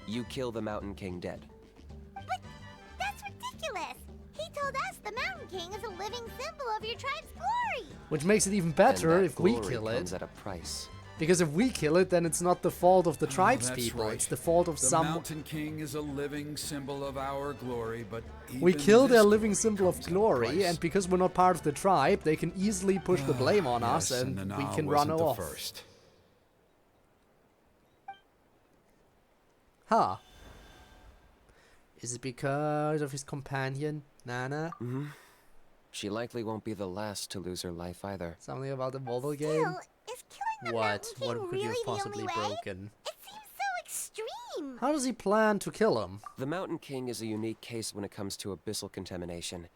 you kill the Mountain King dead. But that's ridiculous. He told us the Mountain King is a living symbol of your tribe's glory. Which makes it even And better that if we glory kill comes it. at a price. Because if we kill it, then it's not the fault of the tribes That's people. right. It's the fault of The some... Mountain King is a living symbol of our glory, but We even kill their this living glory symbol of comes at a glory, price. and because we're not part of the tribe, they can easily push the blame on us, Yes, and Nana we can run wasn't the off. first. Huh. Is it because of his companion, Nana? Mm-hmm. She likely won't be the last to lose her life either. Something about the mobile Still, game? is killing the What? Mountain King What could really you have the possibly only way? broken? It seems so extreme. How does he plan to kill him? The Mountain King is a unique case when it comes to abyssal contamination.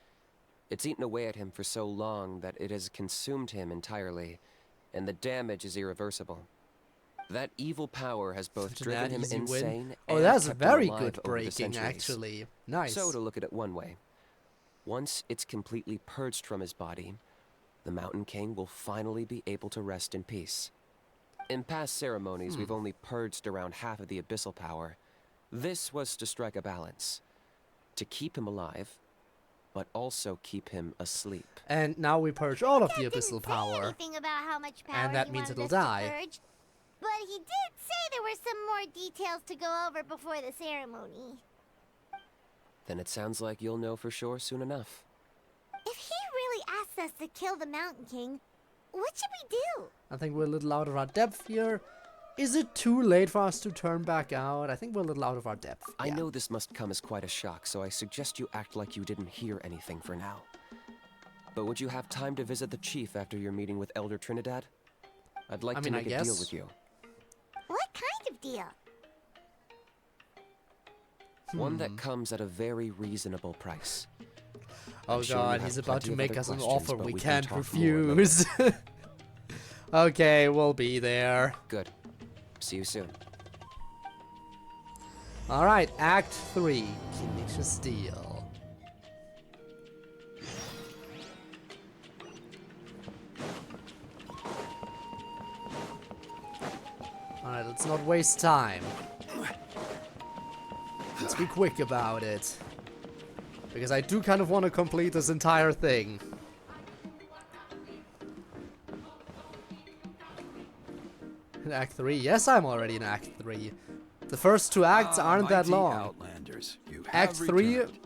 It's eaten away at him for so long that it has consumed him entirely, and the damage is irreversible. That evil power has both Such an driven him easy win. insane Oh, and that's kept him very alive good over the breaking, centuries. actually. Nice. So to look at it one way, once it's completely purged from his body, the Mountain King will finally be able to rest in peace. In past ceremonies, we've only purged around half of the abyssal power. This was to strike a balance, to keep him alive, but also keep him asleep. And now we purge all of the Dad didn't abyssal say power. anything about how much power And that he means wanted it'll us to die. purge, but he did say there were some more details to go over before the ceremony. Then it sounds like you'll know for sure soon enough. If he really asked us to kill the Mountain King, what should we do? I think we're a little out of our depth here. Is it too late for us to turn back out? I think we're a little out of our depth. I Yeah. know this must come as quite a shock, so I suggest you act like you didn't hear anything for now. But would you have time to visit the chief after your meeting with Elder Trinidad? I'd like I to mean, I make a deal guess. with you. What kind of deal? One that comes at a very reasonable price. Oh I'm sure you god, have he's about plenty to of make other us an questions, offer but we we can can't talk more later. refuse. Okay, we'll be there. Good. See you soon. Alright, Act 3, Kinesia Steel. Alright, let's not waste time. Let's be quick about it. Because I do kind of want to complete this entire thing. In Act 3? Yes, I'm already in Act 3. The first 2 acts aren't that Mighty long. Outlanders, you have Act 3, returned.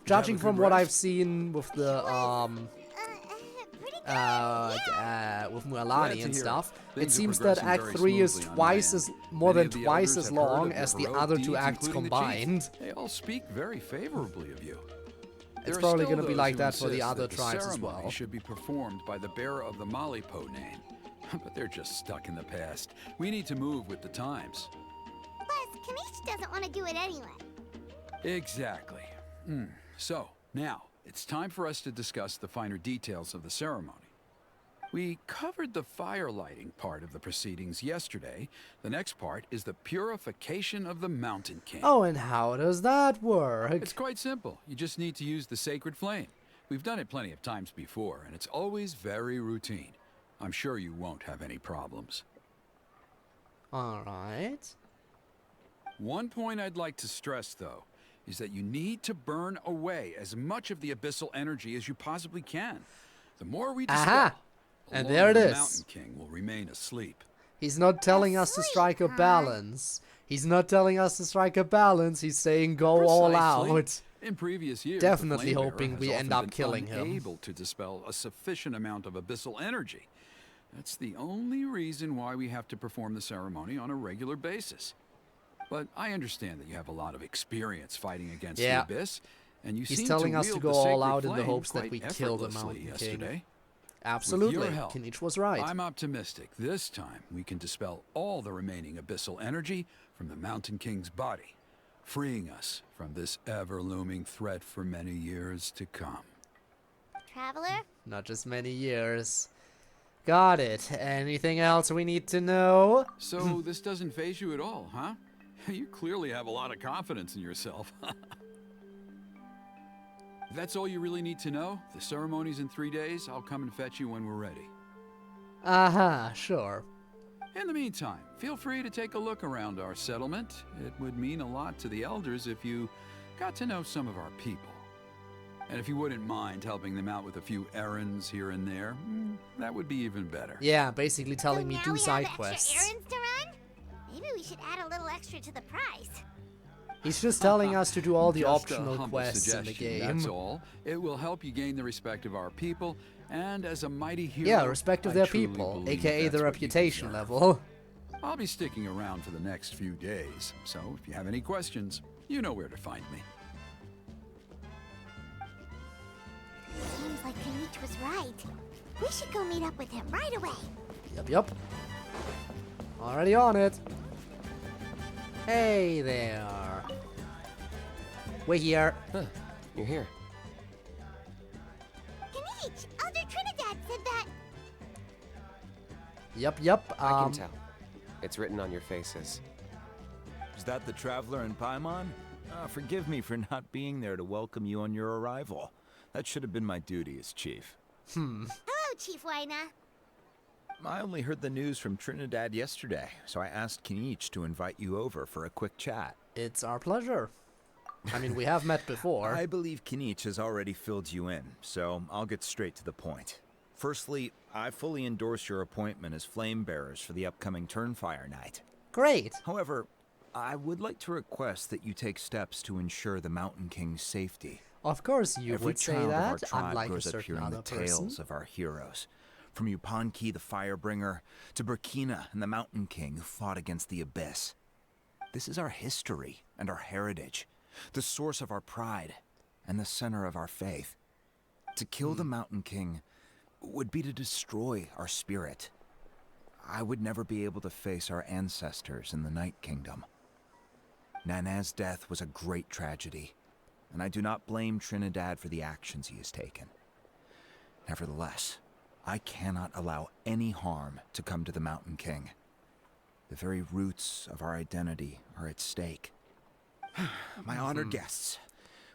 judging Have a from good what I've rest? seen with the, Pretty good. with Glad Mualani to and hear stuff, it. it Things are seems that progressing Act very 3 is smoothly on my twice end. as, more Many than of the twice elders as have heard long of your as the heroic other 2 deeds, acts including the chief. combined. They all speak very favorably of you. It's There are probably still gonna be those like who that for the insist other that the tribes as ceremony well. should be performed by the bearer of the Malipo name. But they're just stuck in the past. We need to move with the times. Plus, Kanish doesn't want to do it anyway. Exactly. So, now, it's time for us to discuss the finer details of the ceremony. We covered the fire lighting part of the proceedings yesterday. The next part is the purification of the Mountain King. Oh, and how does that work? It's quite simple. You just need to use the sacred flame. We've done it plenty of times before, and it's always very routine. I'm sure you won't have any problems. Alright. One point I'd like to stress, though, is that you need to burn away as much of the abyssal energy as you possibly can. The more we dispel, Aha! the And longer there it the is. Mountain King will remain asleep. He's not telling us to strike a balance. He's not telling us to strike a balance. He's saying go all Precisely. out. In previous years, Definitely the Flame hoping Bearer we has end often up been killing him. unable to dispel a sufficient amount of abyssal energy. That's the only reason why we have to perform the ceremony on a regular basis. But I understand that you have a lot of experience fighting against the abyss, and you He's seem telling to us to wield go the all sacred out in the flame hopes that quite we kill the effortlessly Mountain yesterday. King. Absolutely. With your help, Kinich was right. I'm optimistic this time we can dispel all the remaining abyssal energy from the Mountain King's body, freeing us from this ever-looming threat for many years to come. Traveler? Not just many years. Got it. Anything else we need to know? So this doesn't faze you at all, huh? You clearly have a lot of confidence in yourself. If that's all you really need to know, the ceremony's in 3 days. I'll come and fetch you when we're ready. Aha, sure. In the meantime, feel free to take a look around our settlement. It would mean a lot to the elders if you got to know some of our people. And if you wouldn't mind helping them out with a few errands here and there, that would be even better. Yeah, basically telling me now do we side have quests. extra errands to run? Maybe we should add a little extra to the price. He's just telling us to do all the Just a optional humble quests in the suggestion, game. That's all. It will help you gain the respect of our people, and as a mighty hero, Yeah, respect of I their truly people, believe aka that's the what you reputation deserve. level. I'll be sticking around for the next few days, so if you have any questions, you know where to find me. Seems like Kanish was right. We should go meet up with him right away. Yep. Already on it. Hey there. We're here. Huh, you're here. Kanish, Elder Trinidad said that. Yep. I can tell. It's written on your faces. Is that the Traveler in Paimon? Forgive me for not being there to welcome you on your arrival. That should have been my duty as chief. Hello, Chief Waina. I only heard the news from Trinidad yesterday, so I asked Kanish to invite you over for a quick chat. It's our pleasure. I mean, we have met before. I believe Kanish has already filled you in, so I'll get straight to the point. Firstly, I fully endorse your appointment as flame bearers for the upcoming Turnfire Night. Great. However, I would like to request that you take steps to ensure the Mountain King's safety. Of course you Every would say child of our that, tribe unlike a grows up certain hearing other the person. tales of our heroes. From Yupanqui the Firebringer, to Burkina and the Mountain King who fought against the Abyss. This is our history and our heritage, the source of our pride and the center of our faith. To kill the Mountain King would be to destroy our spirit. I would never be able to face our ancestors in the Night Kingdom. Nana's death was a great tragedy, and I do not blame Trinidad for the actions he has taken. Nevertheless, I cannot allow any harm to come to the Mountain King. The very roots of our identity are at stake. My honored guests,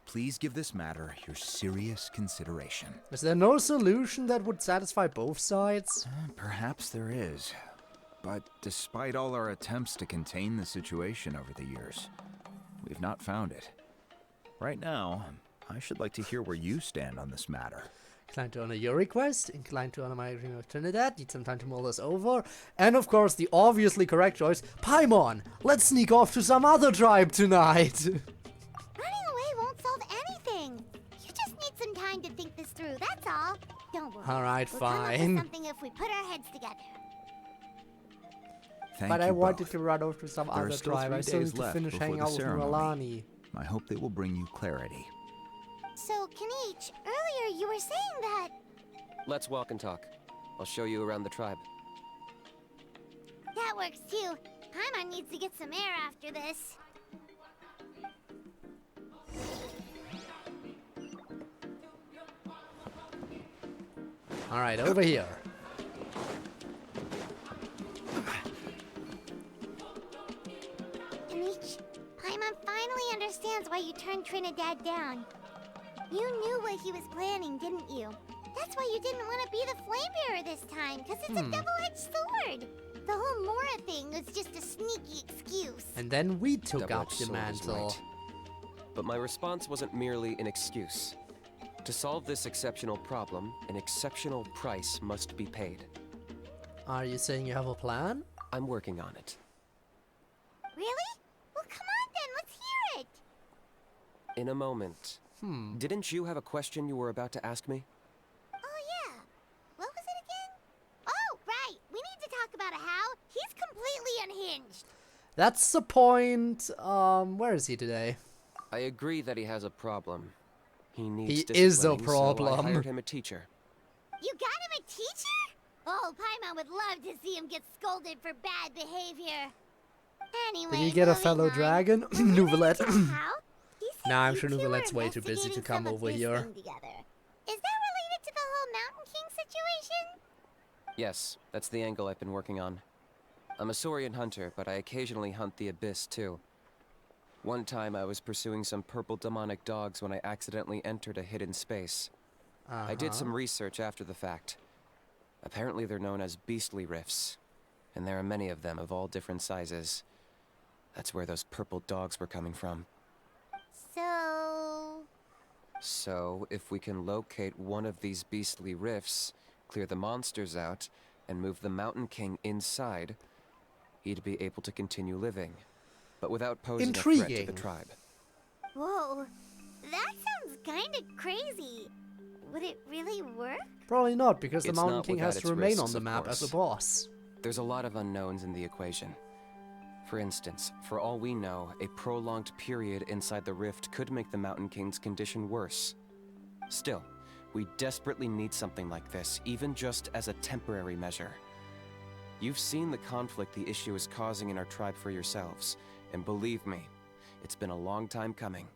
please give this matter your serious consideration. Is there no solution that would satisfy both sides? Perhaps there is. But despite all our attempts to contain the situation over the years, we've not found it. Right now, I should like to hear where you stand on this matter. Inclined to honor your request. Inclined to honor my dream of Trinidad. Need some time to mull this over. And of course, the obviously correct choice. Paimon, let's sneak off to some other tribe tonight. Running away won't solve anything. You just need some time to think this through, that's all. Don't worry. Alright, We'll come up fine. with something if we put our heads together. Thank But you I wanted both. to run off to some There are other still tribe. 3 I still days need to left finish before hanging the out with ceremony. Milani. I hope they will bring you clarity. So, Kanich, earlier you were saying that... Let's walk and talk. I'll show you around the tribe. That works too. Paimon needs to get some air after this. Alright, over here. Kanich, Paimon finally understands why you turned Trinidad down. You knew what he was planning, didn't you? That's why you didn't want to be the flame bearer this time, because it's a double-edged sword. The whole Mora thing was just a sneaky excuse. And then we took up Double-edged the sword is mantle. right. But my response wasn't merely an excuse. To solve this exceptional problem, an exceptional price must be paid. Are you saying you have a plan? I'm working on it. Really? Well, come on then, let's hear it. In a moment. Didn't you have a question you were about to ask me? Oh, yeah. What was it again? Oh, right. We need to talk about how he's completely unhinged. That's the point. Where is he today? I agree that he has a problem. He needs He is a disciplining, problem. So I hired him a teacher. You got him a teacher? Oh, Paimon would love to see him get scolded for bad behavior. Anyway, Did he get a moving fellow on. dragon? When we went Nouvelette. to How, he said Nah, I'm you sure two were Nouvelette's way too busy to investigating come some of over this here. thing together. Is that related to the whole Mountain King situation? Yes, that's the angle I've been working on. I'm a Saurian hunter, but I occasionally hunt the Abyss too. One time I was pursuing some purple demonic dogs when I accidentally entered a hidden space. I did some research after the fact. Apparently they're known as beastly rifts, and there are many of them of all different sizes. That's where those purple dogs were coming from. So, if we can locate one of these beastly rifts, clear the monsters out, and move the Mountain King inside, he'd be able to continue living, but without posing a threat to Intriguing. the tribe. Whoa, that sounds kind of crazy. Would it really work? Probably not, because the It's Mountain not King has without to its remain on risks, the of map as a course. boss. There's a lot of unknowns in the equation. For instance, for all we know, a prolonged period inside the rift could make the Mountain King's condition worse. Still, we desperately need something like this, even just as a temporary measure. You've seen the conflict the issue is causing in our tribe for yourselves, and believe me, it's been a long time coming.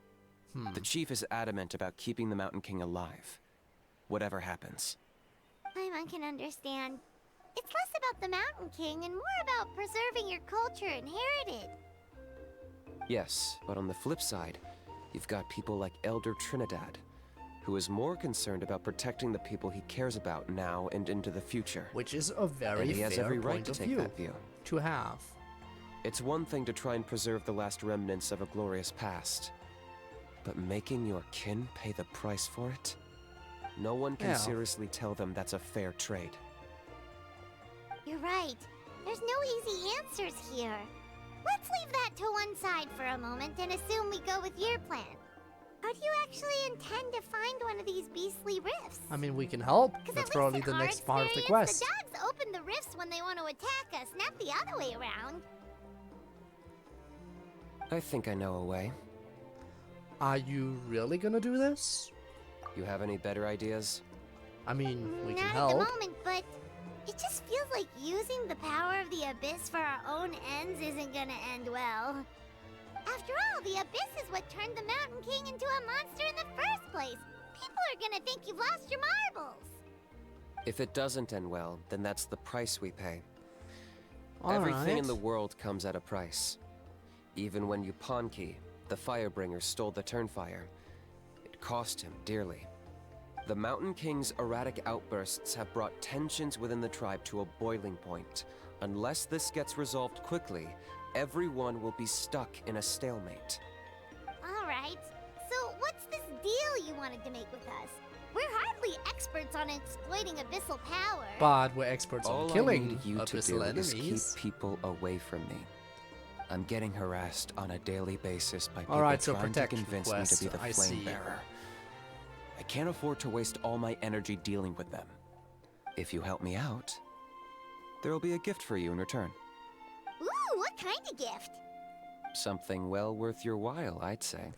The chief is adamant about keeping the Mountain King alive, whatever happens. Paimon can understand. It's less about the Mountain King and more about preserving your culture and heritage. Yes, but on the flip side, you've got people like Elder Trinidad, who is more concerned about protecting the people he cares about now and into the future. Which is a very And he has fair every right point to of take view that view. to have. It's one thing to try and preserve the last remnants of a glorious past, but making your kin pay the price for it? No one can Yeah. seriously tell them that's a fair trade. You're right. There's no easy answers here. Let's leave that to one side for a moment and assume we go with your plan. How do you actually intend to find one of these beastly rifts? I mean, we can help. 'Cause That's at probably least the in our next part of the experience, quest. The dogs open the rifts when they want to attack us, not the other way around. I think I know a way. Are you really gonna do this? You have any better ideas? I mean, we Not can at help. the moment, but it just feels like using the power of the Abyss for our own ends isn't gonna end well. After all, the Abyss is what turned the Mountain King into a monster in the first place. People are gonna think you've lost your marbles. If it doesn't end well, then that's the price we pay. All Everything in right. the world comes at a price. Even when Yupanqui, the Firebringer, stole the Turnfire, it cost him dearly. The Mountain King's erratic outbursts have brought tensions within the tribe to a boiling point. Unless this gets resolved quickly, everyone will be stuck in a stalemate. All right. So what's this deal you wanted to make with us? We're hardly experts on exploiting abyssal power. But we're experts on All I killing need you to abyssal do is keep enemies. people away from me. I'm getting harassed on a daily basis by people Alright, so trying to protection convince quest, me to be the I flame see. bearer. I can't afford to waste all my energy dealing with them. If you help me out, there'll be a gift for you in return. Ooh, what kind of gift? Something well worth your while, I'd say.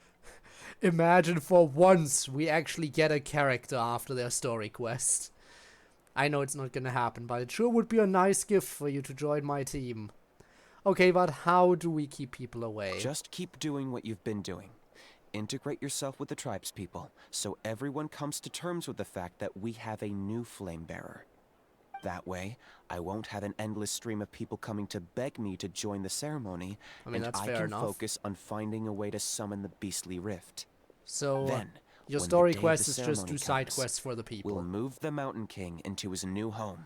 Imagine for once we actually get a character after their story quest. I know it's not gonna happen, but it sure would be a nice gift for you to join my team. Okay, but how do we keep people away? Just keep doing what you've been doing. Integrate yourself with the tribespeople, so everyone comes to terms with the fact that we have a new flame bearer. That way, I won't have an endless stream of people coming to beg me to join the ceremony, I mean, and that's I fair can enough. focus on finding a way to summon the beastly rift. So, Then, your when the story day of quest the is just ceremony do side comes, quests for the people. we'll move the Mountain King into his new home.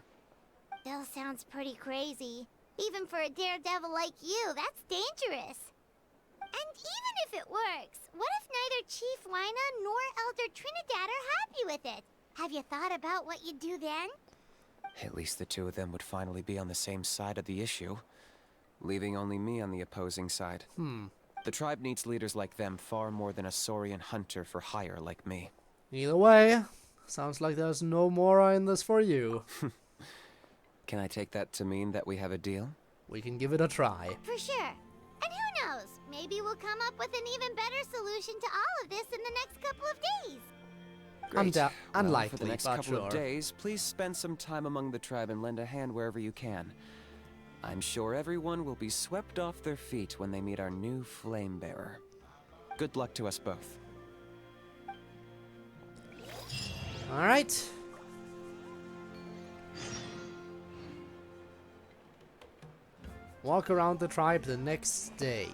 That sounds pretty crazy. Even for a daredevil like you, that's dangerous. And even if it works, what if neither Chief Lina nor Elder Trinidad are happy with it? Have you thought about what you'd do then? At least the two of them would finally be on the same side of the issue, leaving only me on the opposing side. The tribe needs leaders like them far more than a Saurian hunter for hire like me. Either way, sounds like there's no more in this for you. Can I take that to mean that we have a deal? We can give it a try. For sure. And who knows? Maybe we'll come up with an even better solution to all of this in the next couple of days. Great. Well, Unlikely, for the next but couple sure. of days, please spend some time among the tribe and lend a hand wherever you can. I'm sure everyone will be swept off their feet when they meet our new flame bearer. Good luck to us both. Alright. Walk around the tribe the next day.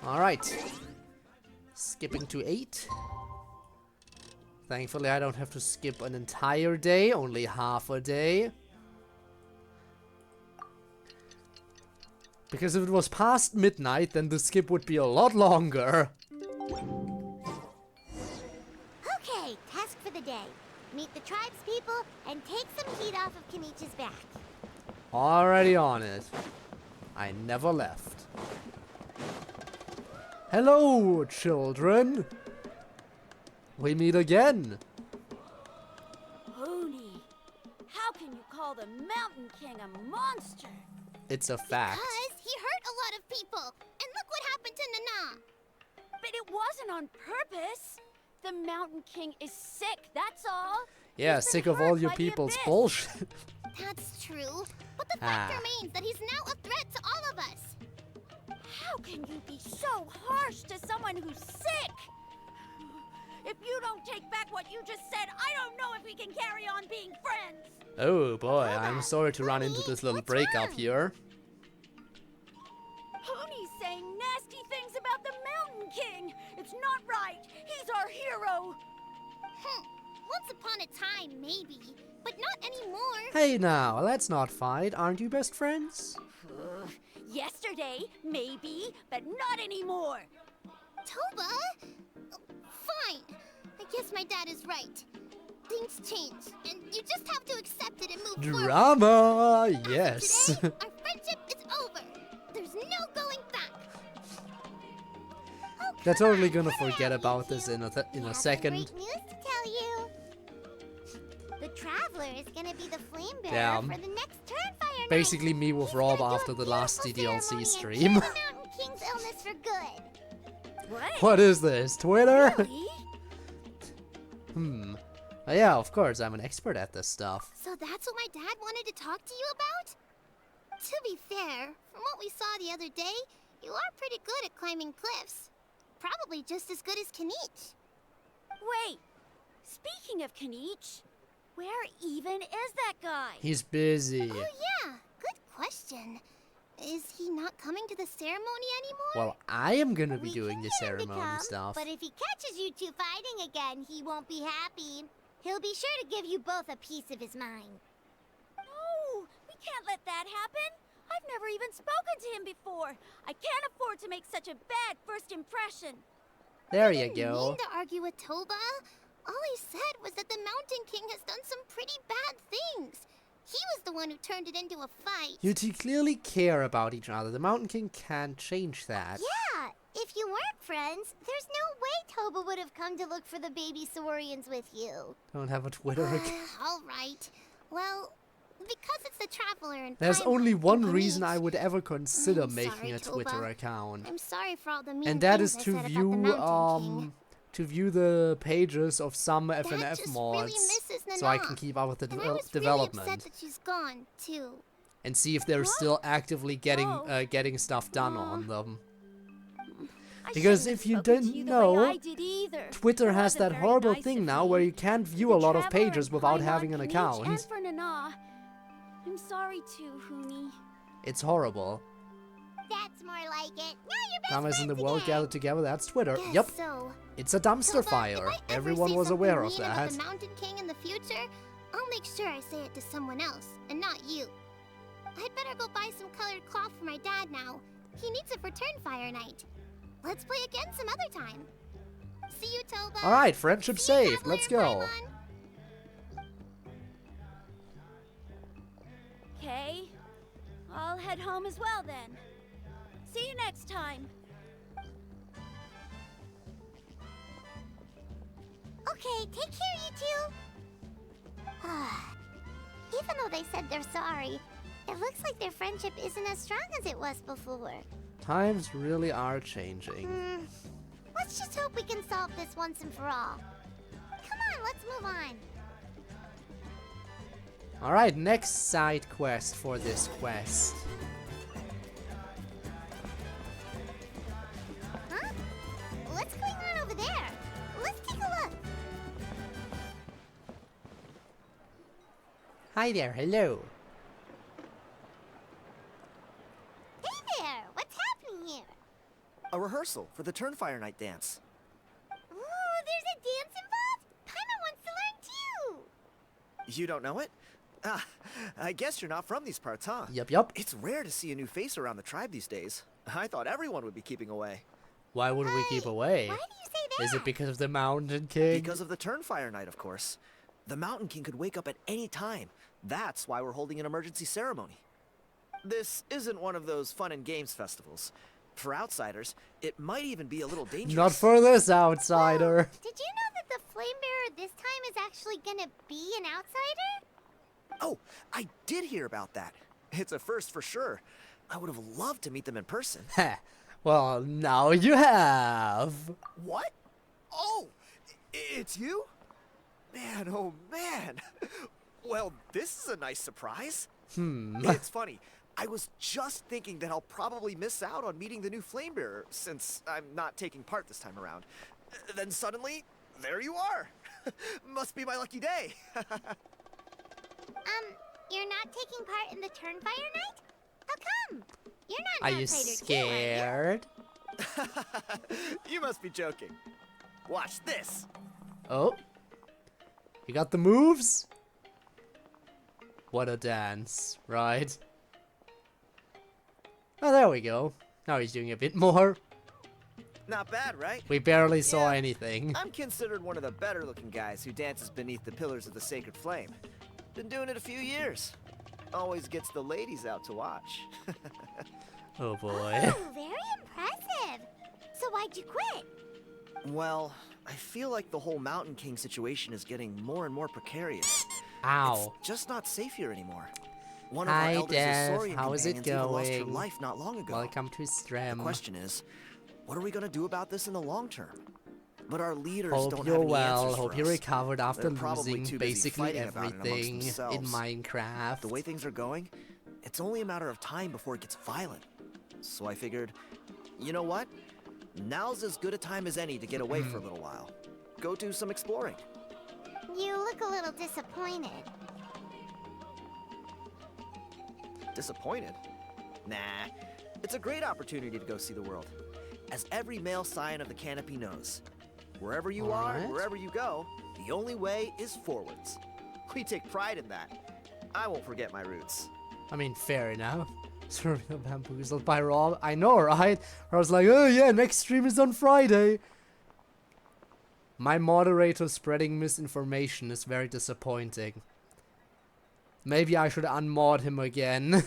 Alright. Skipping to 8. Thankfully, I don't have to skip an entire day, only half a day. Because if it was past midnight, then the skip would be a lot longer. Okay, task for the day. Meet the tribespeople and take some heat off of Kenichi's back. Already on it. I never left. Hello, children. We meet again. Hoonie, how can you call the Mountain King a monster? It's a fact. Because he hurt a lot of people. And look what happened to Nana. But it wasn't on purpose. The Mountain King is sick, that's all. Yeah, He's been sick of hurt all your by the people's abyss. bullshit. That's true. But the fact remains that he's now a threat to all of us. How can you be so harsh to someone who's sick? If you don't take back what you just said, I don't know if we can carry on being friends. Oh boy, I'm sorry to run into this little What's breakup wrong? here. Hoonie's saying nasty things about the Mountain King. It's not right. He's our hero. Once upon a time, maybe. But not anymore. Hey now, let's not fight. Aren't you best friends? Yesterday, maybe, but not anymore. Toba? Fine. I guess my dad is right. Things change, and you just have to accept it and move forward. Drama, As of yes. Today, our friendship is over. There's no going back. Oh, They're come totally on, gonna cut it forget out, about you this two. in a We have second. Some great news to tell you. The Traveler is gonna be the flame bearer Damn. for the next Turnfire night. Basically me with He's Rob gonna do after a the last beautiful DLC ceremony and stream. cure the Mountain King's illness for good. What? What is this, Twitter? Really? Yeah, of course, I'm an expert at this stuff. So that's what my dad wanted to talk to you about? To be fair, from what we saw the other day, you are pretty good at climbing cliffs. Probably just as good as Kanich. Wait. Speaking of Kanich, where even is that guy? He's busy. Oh yeah, good question. Is he not coming to the ceremony anymore? Well, I am gonna be We doing can the get him to ceremony come, stuff. But if he catches you two fighting again, he won't be happy. He'll be sure to give you both a piece of his mind. No, we can't let that happen. I've never even spoken to him before. I can't afford to make such a bad first impression. There I you didn't go. mean to argue with Toba. All I said was that the Mountain King has done some pretty bad things. He was the one who turned it into a fight. You two clearly care about each other. The Mountain King can't change that. Yeah, if you weren't friends, there's no way Toba would have come to look for the baby Saurians with you. Don't have a Twitter account. All right. Well, because it's the Traveler and There's Paimon only one and reason Anish. I would ever consider I'm making sorry, a Twitter Toba. account. I'm sorry for all the mean And that things is I to said about the view Mountain King. to view the pages of some Dad FNF just mods, really misses so I Nana. can keep up with the And I was development really upset that she's gone too. and see if they're still actively getting Oh. getting stuff done on them. I Because shouldn't if have you spoken to didn't you the way know, I did either. Twitter It has wasn't that very horrible nice thing of now me. where you can't view The a lot of Traveler pages and without Paimon, having an Anish, account. And for Nana. I'm sorry too, Huni. It's horrible. That's more like it. Now you're best Time as in the friends world again. gathered together, that's Twitter. Guess Yep, so. it's a dumpster Toba, if fire. I ever Everyone say was something aware of mean about that. the Mountain King in the future, I'll make sure I say it to someone else, and not you. I'd better go buy some colored cloth for my dad now. He needs it for Turnfire Night. Let's play again some other time. See you, Toba. Alright, friendship See you, saved. Traveler Let's and go. Paimon. Okay. I'll head home as well then. See you next time. Okay, take care, you two. Even though they said they're sorry, it looks like their friendship isn't as strong as it was before. Times really are changing. Let's just hope we can solve this once and for all. Come on, let's move on. Alright, next side quest for this quest. Huh? What's going on over there? Let's take a look. Hi there, hello. Hey there, what's happening here? A rehearsal for the Turnfire Night dance. Ooh, there's a dance involved? Paimon wants to learn too. You don't know it? Ah, I guess you're not from these parts, huh? Yup. It's rare to see a new face around the tribe these days. I thought everyone would be keeping away. Why would we keep away? Why do you say that? Is it because of the Mountain King? Because of the Turnfire Night, of course. The Mountain King could wake up at any time. That's why we're holding an emergency ceremony. This isn't one of those fun and games festivals. For outsiders, it might even be a little dangerous. Not for this outsider. Did you know that the Flame Bearer this time is actually gonna be an outsider? Oh, I did hear about that. It's a first for sure. I would have loved to meet them in person. Heh. Well, now you have. What? Oh, it's you? Man, oh man. Well, this is a nice surprise. It's funny. I was just thinking that I'll probably miss out on meeting the new Flame Bearer since I'm not taking part this time around. Then suddenly, there you are. Must be my lucky day. You're not taking part in the Turnfire Night? How come? You're not Are an you outsider too, are scared? You must be joking. Watch this. Oh. You got the moves? What a dance, right? Oh, there we go. Now he's doing a bit more. Not bad, right? We barely saw Yeah. anything. I'm considered one of the better looking guys who dances beneath the pillars of the sacred flame. Been doing it a few years. Always gets the ladies out to watch. Oh boy. Oh, very impressive. So why'd you quit? Well, I feel like the whole Mountain King situation is getting more and more precarious. Ow. It's just not safe here anymore. One of Hi, our elders' Dev. Saurian How is it companions even lost her going? life not long ago. Welcome to The stream. question is, what are we gonna do about this in the long term? But our leaders Hope don't you're have any well. answers Hope for you us. recovered after They're probably losing too busy basically fighting about it amongst everything in themselves. Minecraft. The way things are going, it's only a matter of time before it gets violent. So I figured, you know what? Now's as good a time as any to get away for a little while. Go do some exploring. You look a little disappointed. Disappointed? Nah, it's a great opportunity to go see the world. As every male scion of the canopy knows, wherever you are, Alright. wherever you go, the only way is forwards. We take pride in that. I won't forget my roots. I mean, fair enough. Surreal Bamboozled by Rob. I know, right? I was like, oh yeah, next stream is on Friday. My moderator spreading misinformation is very disappointing. Maybe I should unmod him again.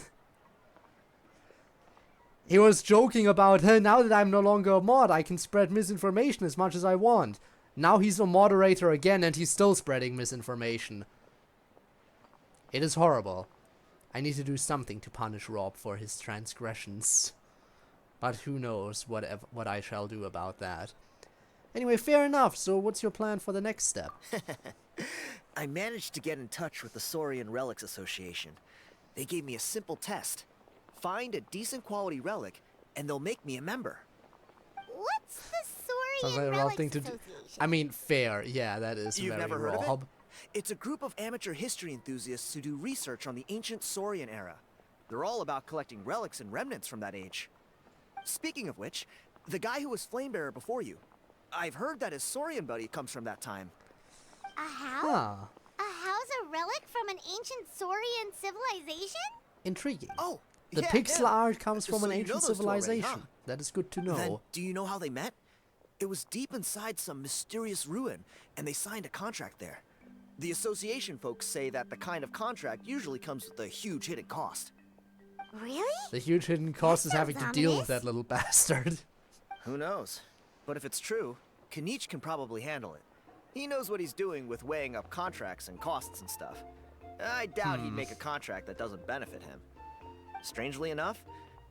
He was joking about, hey, now that I'm no longer a mod, I can spread misinformation as much as I want. Now he's a moderator again and he's still spreading misinformation. It is horrible. I need to do something to punish Rob for his transgressions. But who knows what I shall do about that. Anyway, fair enough. So what's your plan for the next step? I managed to get in touch with the Saurian Relics Association. They gave me a simple test. Find a decent quality relic, and they'll make me a member. What's the Sounds like Saurian a Rob Relics thing to do. Association? I mean, fair. Yeah, that is You've very never heard of it? Rob. It's a group of amateur history enthusiasts who do research on the ancient Saurian era. They're all about collecting relics and remnants from that age. Speaking of which, the guy who was Flamebearer before you, I've heard that his Saurian buddy comes from that time. A house? Huh. A house, a relic from an ancient Saurian civilization? Intriguing. Oh, The yeah, pixel him. art comes from So an you know ancient those two already, civilization. huh? That is good to know. Then, do you know how they met? It was deep inside some mysterious ruin, and they signed a contract there. The association folks say that the kind of contract usually comes with a huge hidden cost. Really? The huge hidden cost is That having to sounds deal ominous. with that little bastard. Who knows? But if it's true, Kanich can probably handle it. He knows what he's doing with weighing up contracts and costs and stuff. I doubt he'd make a contract that doesn't benefit him. Strangely enough,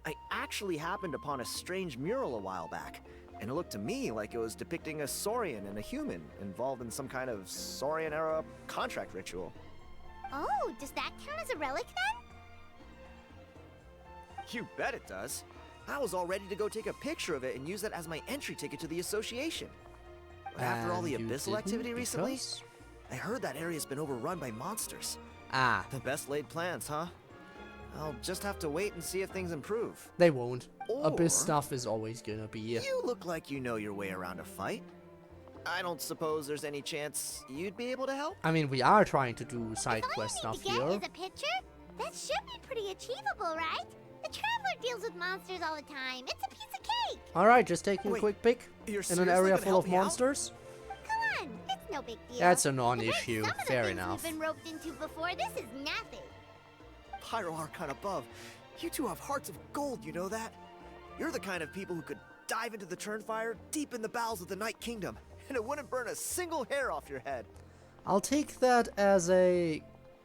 I actually happened upon a strange mural a while back, and it looked to me like it was depicting a Saurian and a human involved in some kind of Saurian-era contract ritual. Oh, does that count as a relic then? You bet it does. I was all ready to go take a picture of it and use it as my entry ticket to the association. But after all the And you abyssal activity didn't recently, because? I heard that area's been overrun by monsters. Ah, The best laid plans, huh? I'll just have to wait and see if things improve. they won't. Abyss Or- stuff is always gonna be. You look like you know your way around a fight. I don't suppose there's any chance you'd be able to help? I mean, we are trying to do side All quest you stuff need to get here. is a picture? That should be pretty achievable, right? The Traveler deals with monsters all the time. It's a piece of cake. Alright, just taking a Wait, quick pic you're in an seriously area gonna full help of me out? monsters. Come on, it's no big deal. That's a Compared to non-issue. some of the Fair things enough. We've been roped into before. This is nothing. Pyro Archon above. You two have hearts of gold, you know that? You're the kind of people who could dive into the Turnfire deep in the bowels of the Night Kingdom, and it wouldn't burn a single hair off your head. I'll take that as a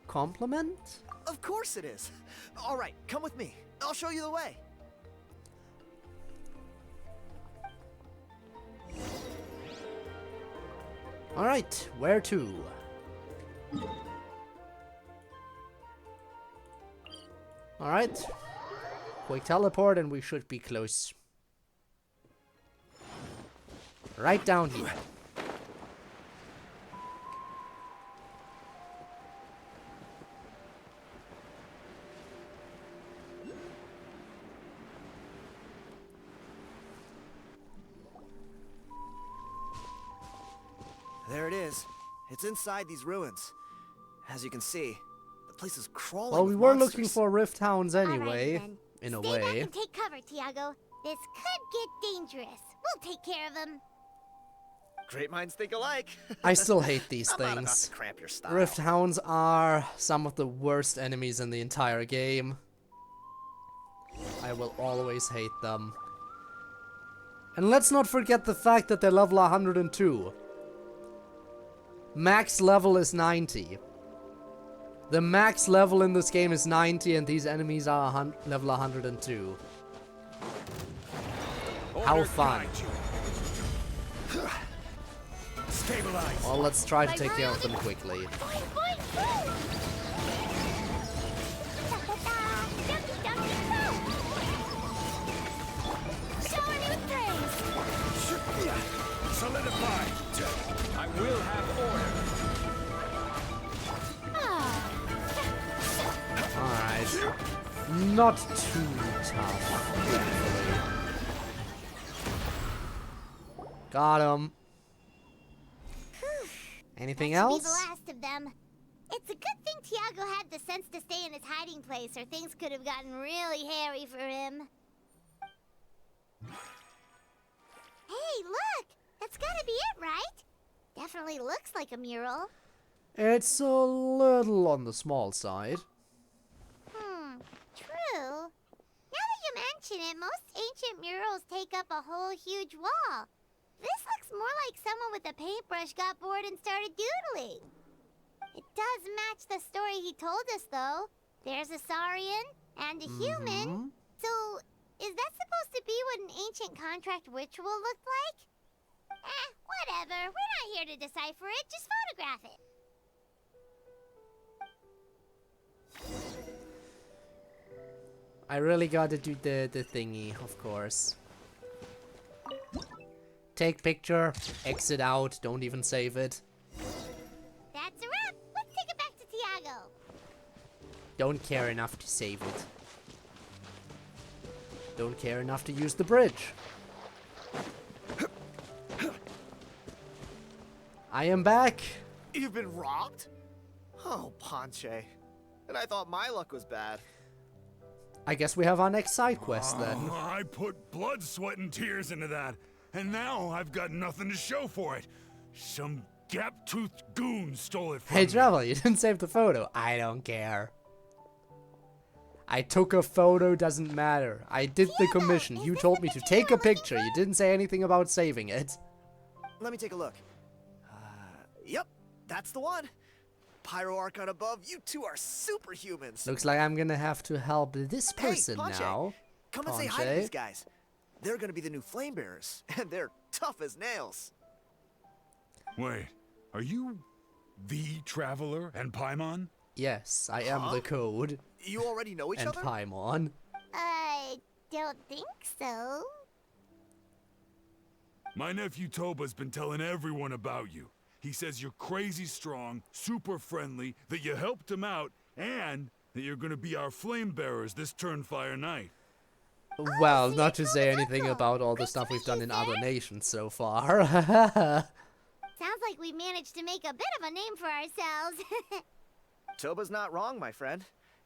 compliment. Of course it is. All right, come with me. I'll show you the way. Alright, where to? Alright. Quick teleport and we should be close. Right down here. There it is. It's inside these ruins. As you can see, the place is crawling Well, we with were monsters. looking for Rift Hounds anyway, Alrighty then. in a Stay way. back and take cover, Tiago. This could get dangerous. We'll take care of them. Great minds think alike. I still hate these I'm not about things. to cramp your style. Rift Hounds are some of the worst enemies in the entire game. I will always hate them. And let's not forget the fact that they're level 102. Max level is 90. The max level in this game is 90 and these enemies are level 102. How fun. Stabilize. Well, let's try to take care of them quickly. Boing, boing, boom! Da-da-da! Ducky, ducky, boom! Shower me with praise. Solidify. I will have order. Alright. Not too tough, thankfully. Got him. Anything That should else? be the last of them. It's a good thing Tiago had the sense to stay in his hiding place, or things could have gotten really hairy for him. Hey, look! That's gotta be it, right? Definitely looks like a mural. It's a little on the small side. True. Now that you mention it, most ancient murals take up a whole huge wall. This looks more like someone with a paintbrush got bored and started doodling. It does match the story he told us, though. There's a Saurian and a human. So, is that supposed to be what an ancient contract ritual looked like? Whatever. We're not here to decipher it. Just photograph it. I really gotta do the thingy, of course. Take picture, exit out, don't even save it. That's a wrap. Let's take it back to Tiago. Don't care enough to save it. Don't care enough to use the bridge. I am back. You've been robbed? Oh, Ponche. And I thought my luck was bad. I guess we have our next side quest then. I put blood, sweat, and tears into that, and now I've got nothing to show for it. Some gap-toothed goon stole it from Hey me. Trevor, you didn't save the photo. I don't care. I took a photo, doesn't matter. I did the commission. You told me to take a picture. You didn't say anything about saving it. Let me take a look. Yep, that's the one. Pyro Archon above, you two are superhumans. Looks like I'm gonna have to help this person hey, Ponche, now. Come and say hi to these guys. They're gonna be the new flame bearers, and they're tough as nails. Wait, are you the Traveler and Paimon? Yes, I am the Code. You already know each and other? Paimon. I don't think so. My nephew Toba's been telling everyone about you. He says you're crazy strong, super friendly, that you helped him out, and that you're gonna be our flame bearers this Turnfire night. Well, not to say anything about all the stuff we've done in other nations so far. Sounds like we managed to make a bit of a name for ourselves. Toba's not wrong, my friend.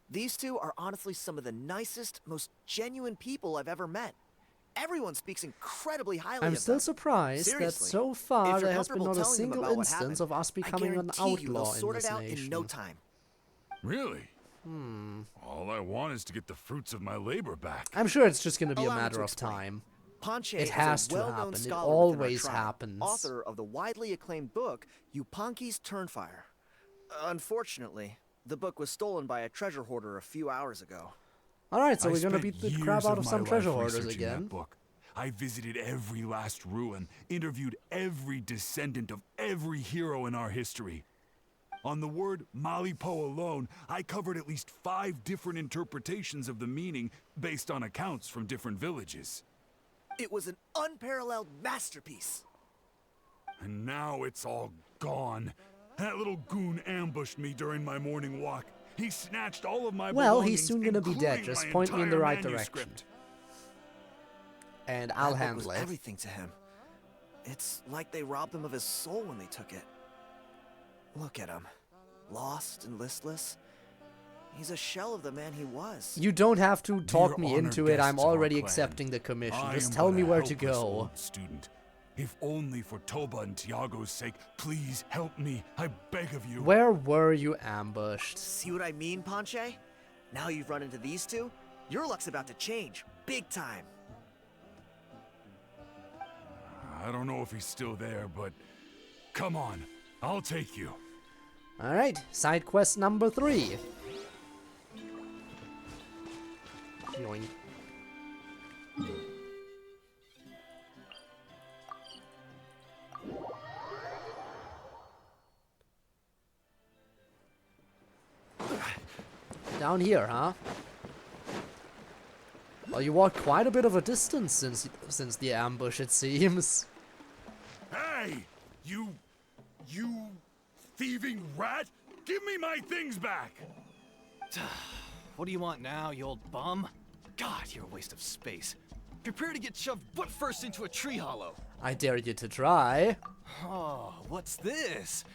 These two are honestly some of the nicest, most genuine people I've ever met. Everyone speaks incredibly highly I'm of still them. surprised that Seriously, so if far you're there has been comfortable not a telling them single about what instance happened, of us I becoming an guarantee you outlaw they'll in sort this it out nation. in no time. Really? All I want is to get the fruits of my labor back. I'm sure it's just gonna be a Allow me matter to of explain. time. Ponche It is has a to well-known happen. It scholar always within our tribe, happens. author of the widely acclaimed book Yupanqui's Turnfire. Unfortunately, the book was stolen by a treasure hoarder a few hours ago. Alright, so I we're gonna spent beat the years crap out of my some life treasure hoarders researching that again. book. I visited every last ruin, interviewed every descendant of every hero in our history. On the word Malipo alone, I covered at least 5 different interpretations of the meaning based on accounts from different villages. It was an unparalleled masterpiece. And now it's all gone. That little goon ambushed me during my morning walk. He snatched all of my Well, belongings, he's soon gonna be dead. including Just my point me in the entire right manuscript. direction. And I'll That book handle was it. everything to him. It's like they robbed him of his soul when they took it. Look at him. Lost and listless. He's a shell of the man he was. You don't have to talk Dear me honored into it. I'm guests of our already clan, accepting the commission. I Just am tell but me a where to helpless go. old student. If only for Toba and Tiago's sake, please help me. I beg of you. Where were you ambushed? See what I mean, Ponche? Now you've run into these two, your luck's about to change. Big time. I don't know if he's still there, but come on. I'll take you. Alright, side quest number 3. Yoink. Down here, huh? Well, you walked quite a bit of a distance since the ambush, it seems. Hey! You thieving rat! Give me my things back! What do you want now, you old bum? God, you're a waste of space. Prepare to get shoved butt first into a tree hollow. I dare you to try. Oh, what's this?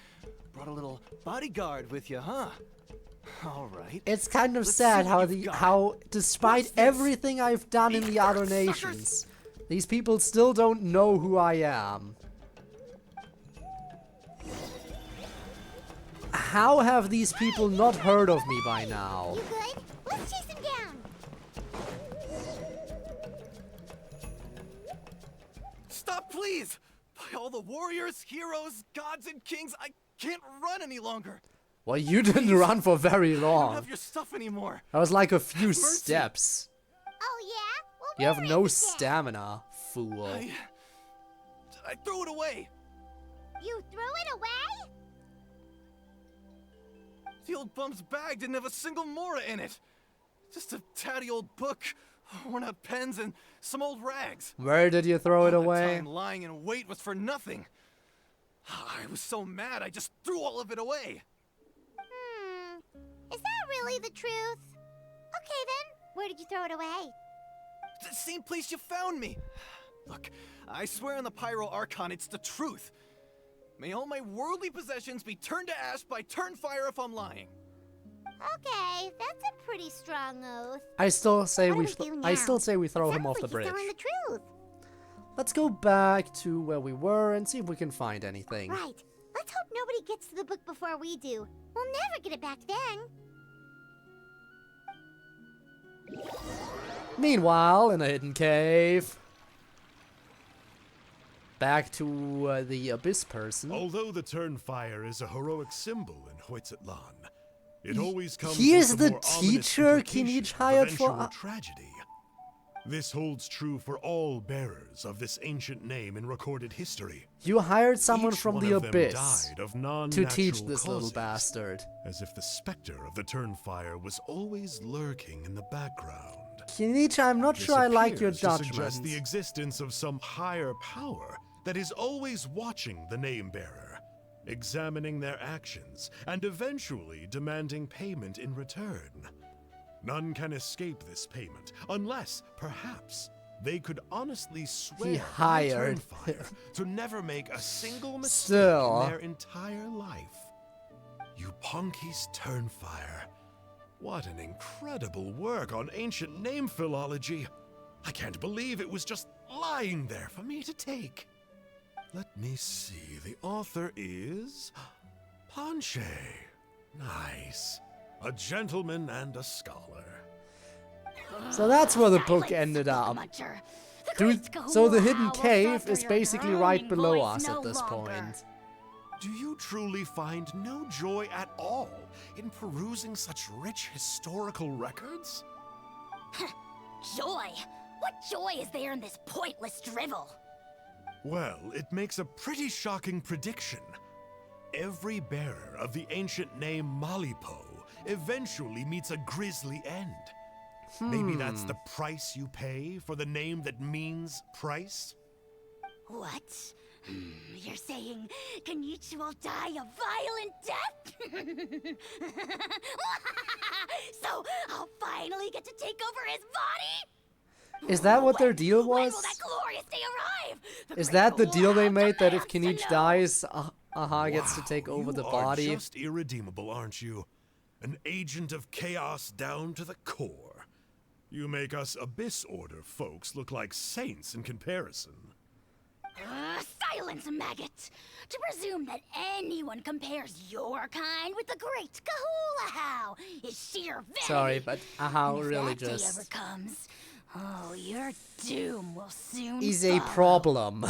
Brought a little bodyguard with you, huh? All right. It's kind of Let's sad see how what you've got. how despite What's this? everything I've done in the other nations, these people still don't know who I am. how have these people not heard of me by now? You good? Let's chase him down. Stop, please! By all the warriors, heroes, gods, and kings, I can't run any longer. Well, you didn't run for very I don't long. have your stuff anymore. That was like a few Mercy. steps. Oh yeah? Well, You have where no is it then? stamina, fool. I threw it away. You threw it away? The old bum's bag didn't have a single mora in it. Just a tatty old book, worn out pens, and some old rags. Where did you throw it All that away? time lying in wait was for nothing. I was so mad I just threw all of it away. Is that really the truth? Okay then, where did you throw it away? The same place you found me. Look, I swear on the Pyro Archon it's the truth. May all my worldly possessions be turned to ash by Turnfire if I'm lying. Okay, that's a pretty strong oath. I still say What we. do we do I now? still say we throw It him sounds off the like bridge. he's telling the truth. Let's go back to where we were and see if we can find anything. Right. Let's hope nobody gets to the book before we do. We'll never get it back then. Meanwhile, in a hidden cave. Back to the Abyss person. Although the Turnfire is a heroic symbol in Hoytzatlan, it always comes He with is a the more ominous teacher implication Kinich of hired for- eventual tragedy. This holds true for all bearers of this ancient name in recorded history. You hired someone Each from one the of them Abyss died of to teach non-natural this little causes, bastard. as if the specter of the Turnfire was always lurking in the background. Kinich, I'm not This sure I like your appears to suggest judgment. the existence of some higher power that is always watching the name bearer, examining their actions, and eventually demanding payment in return. None can escape this payment, unless, perhaps, they could honestly swear He by hired. Turnfire to never make a single mistake Still. in their entire life. You Ponky's Turnfire. What an incredible work on ancient name philology. I can't believe it was just lying there for me to take. Let me see. The author is Ponche. Nice. A gentleman and a scholar. So that's where the book ended up. Dude, so the hidden cave is basically right below us at this point. Do you truly find no joy at all in perusing such rich historical records? Joy? What joy is there in this pointless drivel? Well, it makes a pretty shocking prediction. Every bearer of the ancient name Malipo eventually meets a grisly end. Maybe that's the price you pay for the name that means price? What? You're saying Kenichi will die a violent death? So I'll finally get to take over his body? Is that what their deal When was? will that glorious day arrive? Is that the deal they made, that if Kinich Kinich dies, Aha gets to take over the You body? are just irredeemable, aren't you? An agent of chaos down to the core. You make us Abyss Order folks look like saints in comparison. Silence, maggot! To presume that anyone compares your kind with the great Kahulahau is sheer vanity. Sorry, but Aha And if really that day ever just comes, oh, your doom will soon is a follow. problem.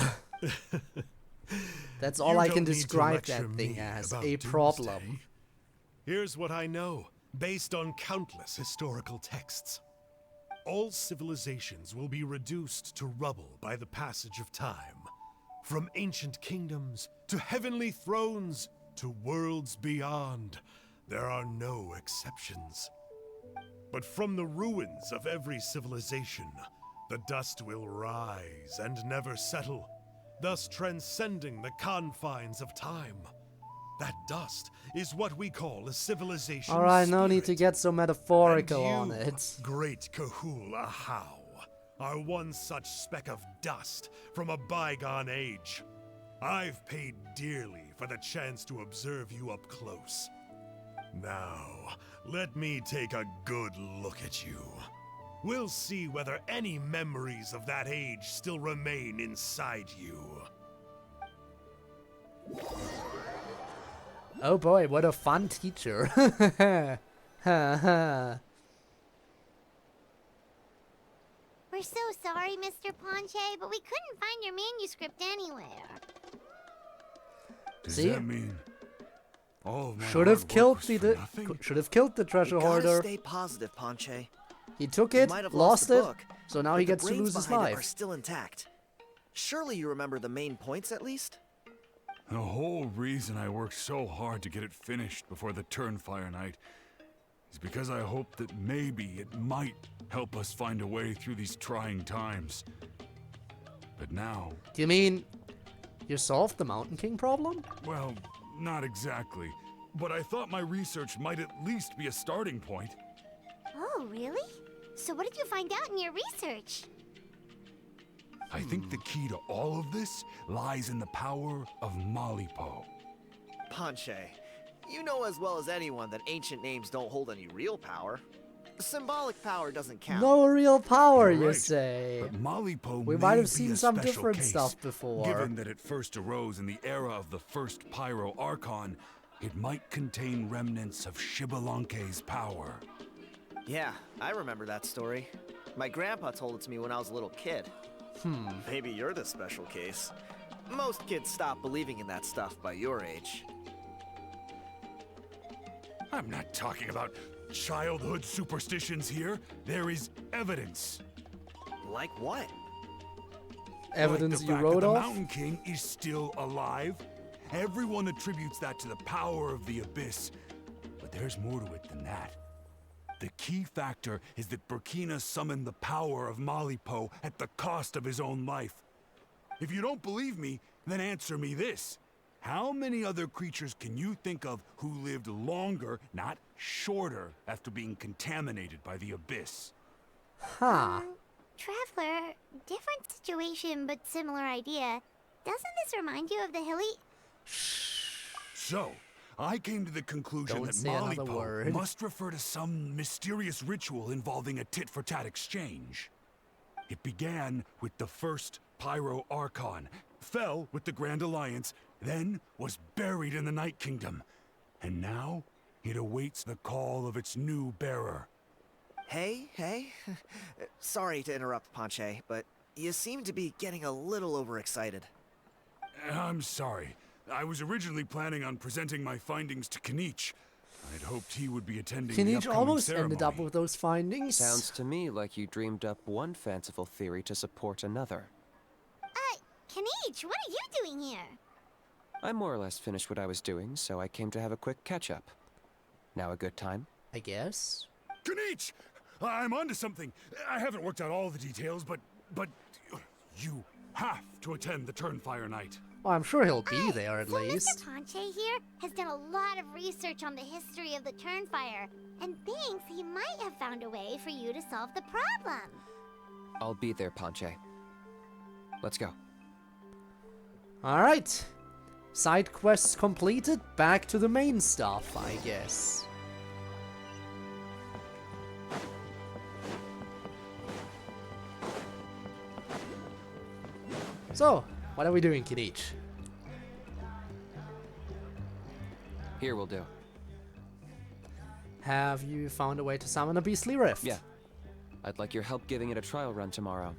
That's all You I can don't need to describe lecture that thing me as, about a doomsday. problem. Here's what I know, based on countless historical texts. All civilizations will be reduced to rubble by the passage of time. From ancient kingdoms to heavenly thrones to worlds beyond, there are no exceptions. But from the ruins of every civilization, the dust will rise and never settle, thus transcending the confines of time. That dust is what we call a civilization. Alright, no need to spirit. get so metaphorical And on you, it. Great Kahul-Ahau, are one such speck of dust from a bygone age. I've paid dearly for the chance to observe you up close. Now, let me take a good look at you. We'll see whether any memories of that age still remain inside you. Oh boy, what a fun teacher. Ha ha. We're so sorry, Mr. Ponche, but we couldn't find your manuscript anywhere. Does See? that mean all of my Should hard have work killed was the for nothing? should have killed the treasure You gotta hoarder. stay positive, Ponche. He took You it, might have lost the it, book, so now but he the gets to brains lose his behind it are life. still intact. Surely you remember the main points at least? The whole reason I worked so hard to get it finished before the Turnfire Night is because I hoped that maybe it might help us find a way through these trying times. But now, Do you mean you solved the Mountain King problem? well, not exactly. But I thought my research might at least be a starting point. Oh, really? So what did you find out in your research? I think the key to all of this lies in the power of Malipo. Ponche, you know as well as anyone that ancient names don't hold any real power. Symbolic power doesn't count. No real power, You're you right, say. But Malipo We may might have be seen a some special different case. stuff before. Given that it first arose in the era of the first Pyro Archon, it might contain remnants of Shibalanke's power. Yeah, I remember that story. My grandpa told it to me when I was a little kid. Maybe you're the special case. Most kids stop believing in that stuff by your age. I'm not talking about childhood superstitions here. There is evidence. Like what? Evidence like you the fact wrote that the off? Mountain King is still alive. Everyone attributes that to the power of the Abyss. But there's more to it than that. The key factor is that Burkina summoned the power of Malipo at the cost of his own life. If you don't believe me, then answer me this. How many other creatures can you think of who lived longer, not shorter, after being contaminated by the Abyss? Huh. Traveler, different situation but similar idea. Doesn't this remind you of the hilly... So, I came to the conclusion Don't that say another Malipo word. must refer to some mysterious ritual involving a tit-for-tat exchange. It began with the first Pyro Archon, fell with the Grand Alliance, then was buried in the Night Kingdom. And now, it awaits the call of its new bearer. Hey. Sorry to interrupt, Ponche, but you seem to be getting a little overexcited. I'm sorry. I was originally planning on presenting my findings to Kinich. I'd hoped he would be attending the Kinich upcoming almost ceremony. ended up with those findings. Sounds to me like you dreamed up one fanciful theory to support another. Kinich, what are you doing here? I more or less finished what I was doing, so I came to have a quick catch-up. Now a good time? I guess. Kinich! I'm onto something. I haven't worked out all the details, but you have to attend the Turnfire Night. Well, I'm sure he'll be there at so least. Mr. Ponche here has done a lot of research on the history of the Turnfire and thinks he might have found a way for you to solve the problem. I'll be there, Ponche. Let's go. Alright. Side quests completed. Back to the main stuff, I guess. So, what are we doing, Kinich? Here will do. Have you found a way to summon a beastly rift? Yeah. I'd like your help giving it a trial run tomorrow.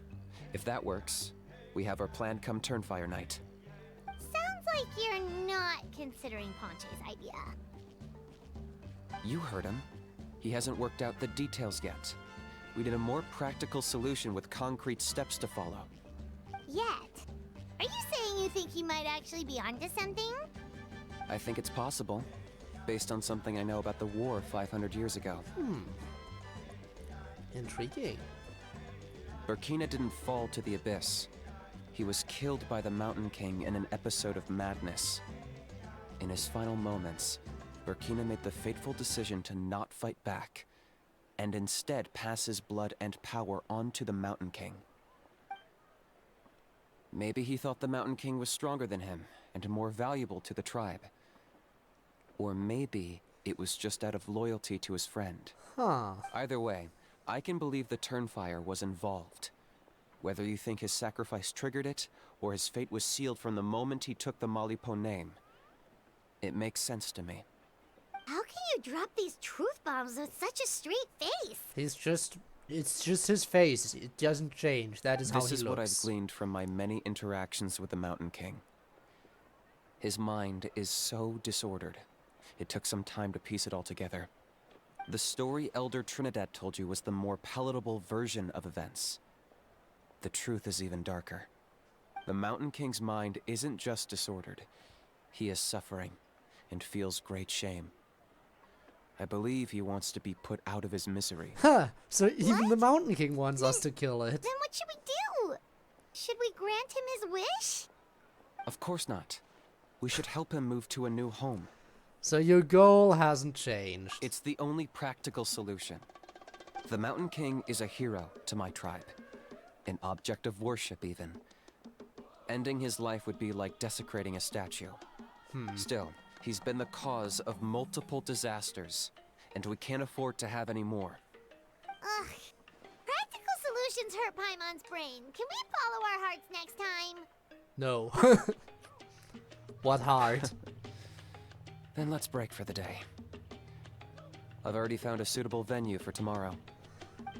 If that works, we have our plan come Turnfire Night. Sounds like you're not considering Ponche's idea. You heard him. He hasn't worked out the details yet. We need a more practical solution with concrete steps to follow. Yet. Are you saying you think he might actually be onto something? I think it's possible, based on something I know about the war 500 years ago. Intriguing. Burkina didn't fall to the Abyss. He was killed by the Mountain King in an episode of madness. In his final moments, Burkina made the fateful decision to not fight back, and instead pass his blood and power on to the Mountain King. Maybe he thought the Mountain King was stronger than him, and more valuable to the tribe. Or maybe it was just out of loyalty to his friend. Huh. Either way, I can believe the Turnfire was involved. Whether you think his sacrifice triggered it, or his fate was sealed from the moment he took the Malipo name, It makes sense to me. How can you drop these truth bombs with such a straight face? It's just his face. It doesn't change. That is how he looks. This is what I've gleaned from my many interactions with the Mountain King. His mind is so disordered. It took some time to piece it all together. The story Elder Trinidad told you was the more palatable version of events. The truth is even darker. The Mountain King's mind isn't just disordered. He is suffering and feels great shame. I believe he wants to be put out of his misery. Huh, so even the Mountain King wants us to kill it. Then what should we do? Should we grant him his wish? Of course not. We should help him move to a new home. So your goal hasn't changed. It's the only practical solution. The Mountain King is a hero to my tribe. An object of worship, even. Ending his life would be like desecrating a statue. Still, he's been the cause of multiple disasters, and we can't afford to have any more. Ugh. Practical solutions hurt Paimon's brain. Can we follow our hearts next time? No. What heart? Then let's break for the day. I've already found a suitable venue for tomorrow.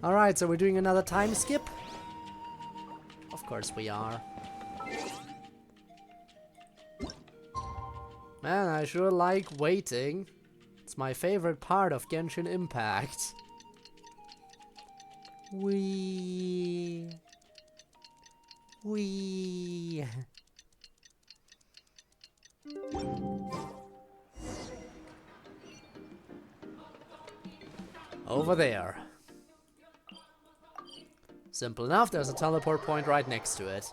Alright, so we're doing another time skip? Of course we are. Man, I sure like waiting. It's my favorite part of Genshin Impact. Wee. Over there. Simple enough, there's a teleport point right next to it.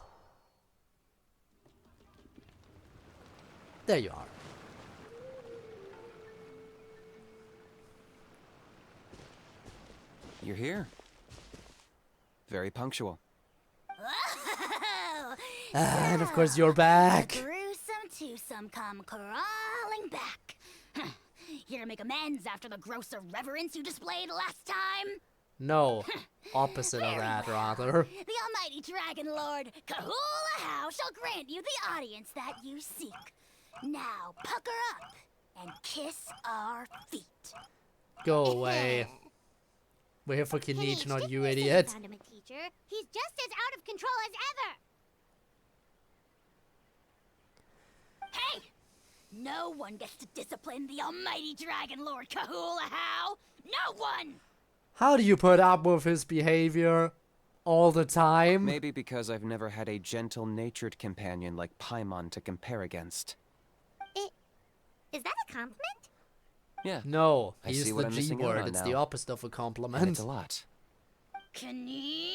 There you are. You're here. Very punctual. And of course you're back. Gruesome twosome come crawling back. Here to make amends after the gross irreverence you displayed last time? No, opposite of that, rather. The almighty Dragon Lord, Kahula How, shall grant you the audience that you seek. Now, pucker up and kiss our feet. Go away. We're here for Kenichi, not you, idiot. Teacher. He's just as out of control as ever. Hey! No one gets to discipline the almighty Dragon Lord Kahula How. No one! How do you put up with his behavior all the time? Maybe because I've never had a gentle-natured companion like Paimon to compare against. Is that a compliment? Yeah. No, I he's see the what I'm G missing out word. on It's now. the opposite of a compliment. And it's a lot. Kenichi!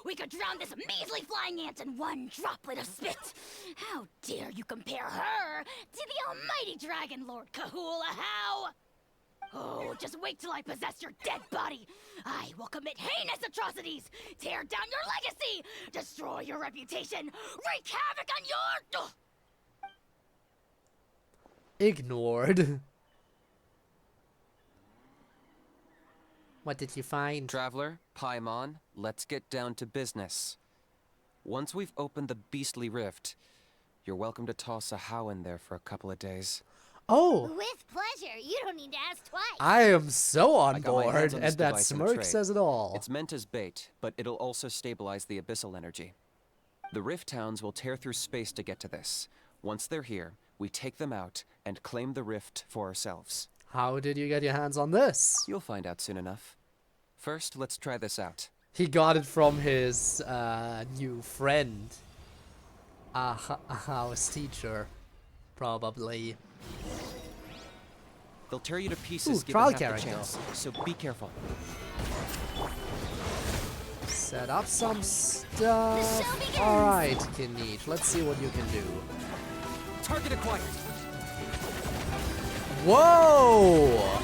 We could drown this measly flying ant in one droplet of spit. How dare you compare her to the almighty Dragon Lord Kahula How? Oh, just wait till I possess your dead body. I will commit heinous atrocities, tear down your legacy, destroy your reputation, wreak havoc on your... Ignored. What did you find? Traveler, Paimon, let's get down to business. Once we've opened the beastly rift, you're welcome to toss a How in there for a couple of days. Oh! With pleasure. You don't need to ask twice. I am so on I got my hands board, on this and that device in a smirk tray. says it all. It's meant as bait, but it'll also stabilize the abyssal energy. The Rift Towns will tear through space to get to this. Once they're here, we take them out and claim the rift for ourselves. How did you get your hands on this? You'll find out soon enough. First, let's try this out. He got it from his new friend. A house teacher, probably. They'll tear you to pieces Ooh, given trial half the character. chance, so be careful. Set up some stuff. Alright, Kenichi, let's see what you can do. Target acquired. Whoa!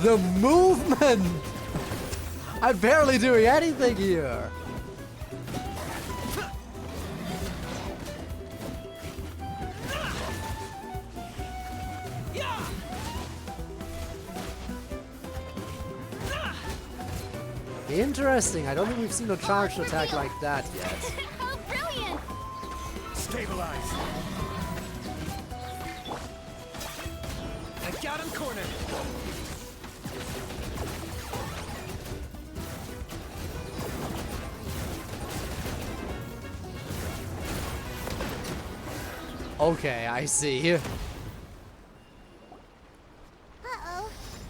The movement! I'm barely doing anything here. Interesting. I don't think we've seen a charged attack like that yet. How brilliant! got him cornered. Okay, I see. Uh-oh.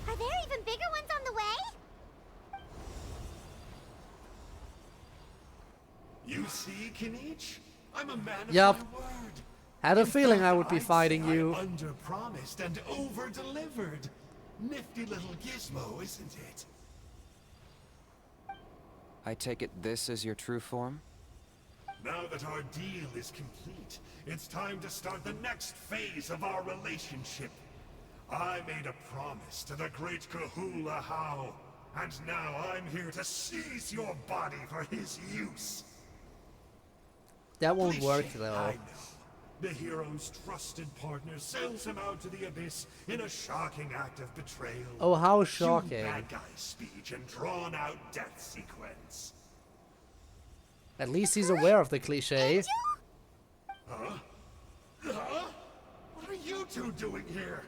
Are there even bigger ones on the way? You see, Kinich? I'm a man of Yup. my word. Had a In feeling I fact, would be I'd fighting say you. I under-promised and over-delivered. Nifty little gizmo, isn't it? I take it this is your true form? Now that our deal is complete, it's time to start the next phase of our relationship. I made a promise to the great Kahula How, and now I'm here to seize your body for his use. That won't work Cliché, though. I know. The hero's trusted partner sells him out to the abyss in a shocking act of betrayal. Oh, how Cue shocking. bad guy speech and drawn-out death sequence. At least he's aware of the cliche. Huh? Huh? What are you two doing here?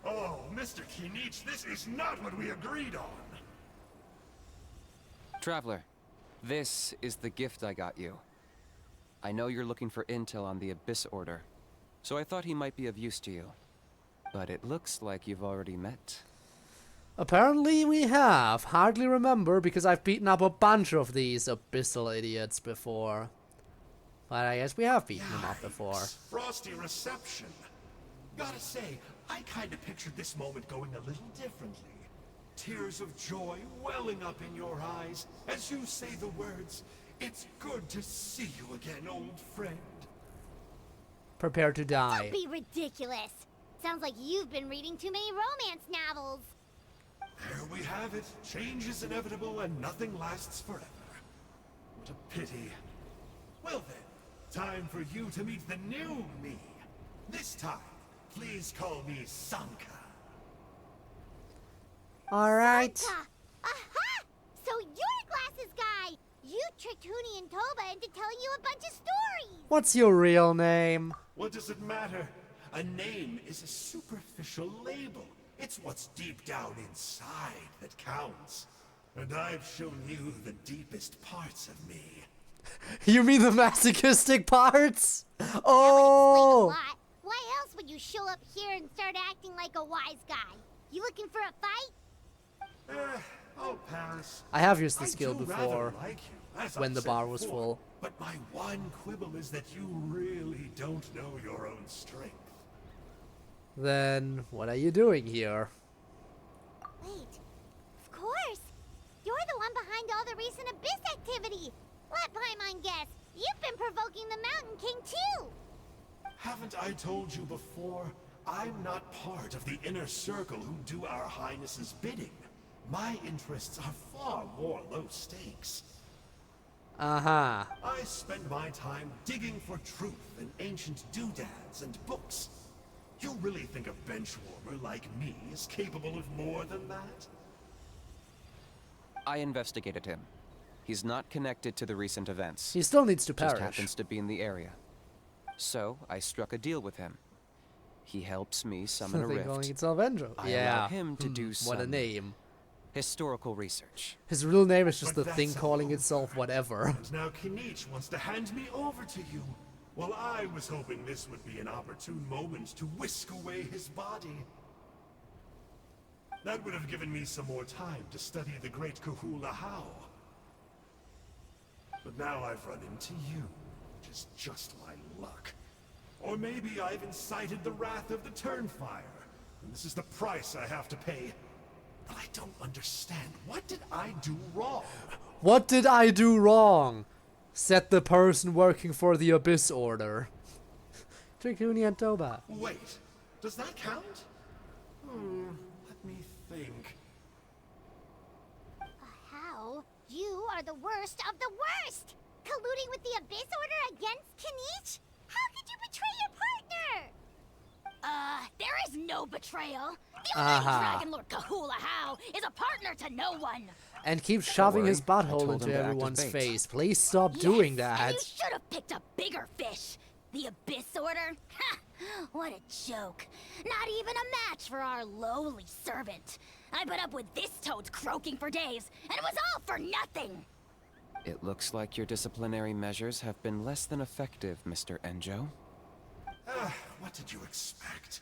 Oh, Mr. Kinich, this is not what we agreed on. Traveler, this is the gift I got you. I know you're looking for intel on the Abyss Order, so I thought he might be of use to you. But it looks like you've already met. Apparently we have. Hardly remember because I've beaten up a bunch of these abyssal idiots before. But I guess we have beaten them up before. Frosty reception. Gotta say, I kinda pictured this moment going a little differently. Tears of joy welling up in your eyes as you say the words, "It's good to see you again, old friend." Prepare to die. Don't be ridiculous. Sounds like you've been reading too many romance novels. There we have it. Change is inevitable and nothing lasts forever. What a pity. Well then, time for you to meet the new me. This time, please call me Sanka. Alright. Aha! So you're Glasses Guy! You tricked Huni and Toba into telling you a bunch of stories! What's your real name? What does it matter? A name is a superficial label. It's what's deep down inside that counts. And I've shown you the deepest parts of me. You mean the masochistic parts? Explain a Oh! lot. Why else would you show up here and start acting like a wise guy? You looking for a fight? I'll pass. I have used the I skill do before, rather like you, as when I've the said bar was before. full. But my one quibble is that you really don't know your own strength. Then what are you doing here? Wait. Of course. You're the one behind all the recent Abyss activity. Let Paimon guess. You've been provoking the Mountain King too. Haven't I told you before? I'm not part of the inner circle who do our Highness's bidding. My interests are far more low stakes. Uh-huh. I spend my time digging for truth in ancient doodads and books. You really think a benchwarmer like me is capable of more than that? I investigated him. He's not connected to the recent events. He still needs to Just perish. happens to be in the area. So I struck a deal with him. He helps me summon a Thing rift. calling itself Endro. I Yeah. allow him to do What a some name. historical research. His real name is just But the thing that's calling over. itself whatever. And now Kinich wants to hand me over to you. Well, I was hoping this would be an opportune moment to whisk away his body. That would have given me some more time to study the great Kahula How. But now I've run into you, which is just my luck. Or maybe I've incited the wrath of the Turnfire, and this is the price I have to pay. But I don't understand. What did I do wrong? What did I do wrong? Said the person working for the Abyss Order. Trikuni and Toba. Wait, does that count? Let me think. How? You are the worst of the worst! Colluding with the Abyss Order against Kinich? How could you betray your partner? There is no betrayal. The old Dragon Lord Kahula How is a partner to no one. And keeps shoving his worry, I butthole told into him to act as everyone's bait. face. Please stop doing Yes, and that. you should have picked a bigger fish. The Abyss Order? Ha! What a joke. Not even a match for our lowly servant. I put up with this toad's croaking for days, and it was all for nothing. It looks like your disciplinary measures have been less than effective, Mr. Enjo. What did you expect?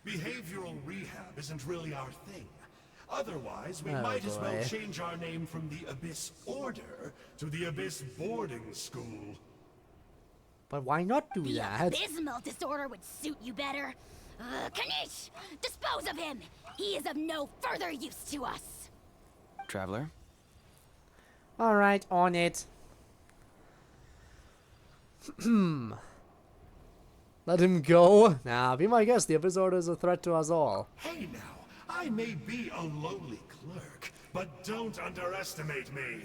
Behavioral rehab isn't really our thing. Otherwise, we might as well change our name from the Abyss Order to the Abyss Boarding School. But why not do The that? abysmal disorder would suit you better. Kanish! Dispose of him! He is of no further use to us! Traveler? Alright, on it. Let him go? Nah, be my guest, the Abyss Order is a threat to us all. Hey now, I may be a lowly clerk, but don't underestimate me.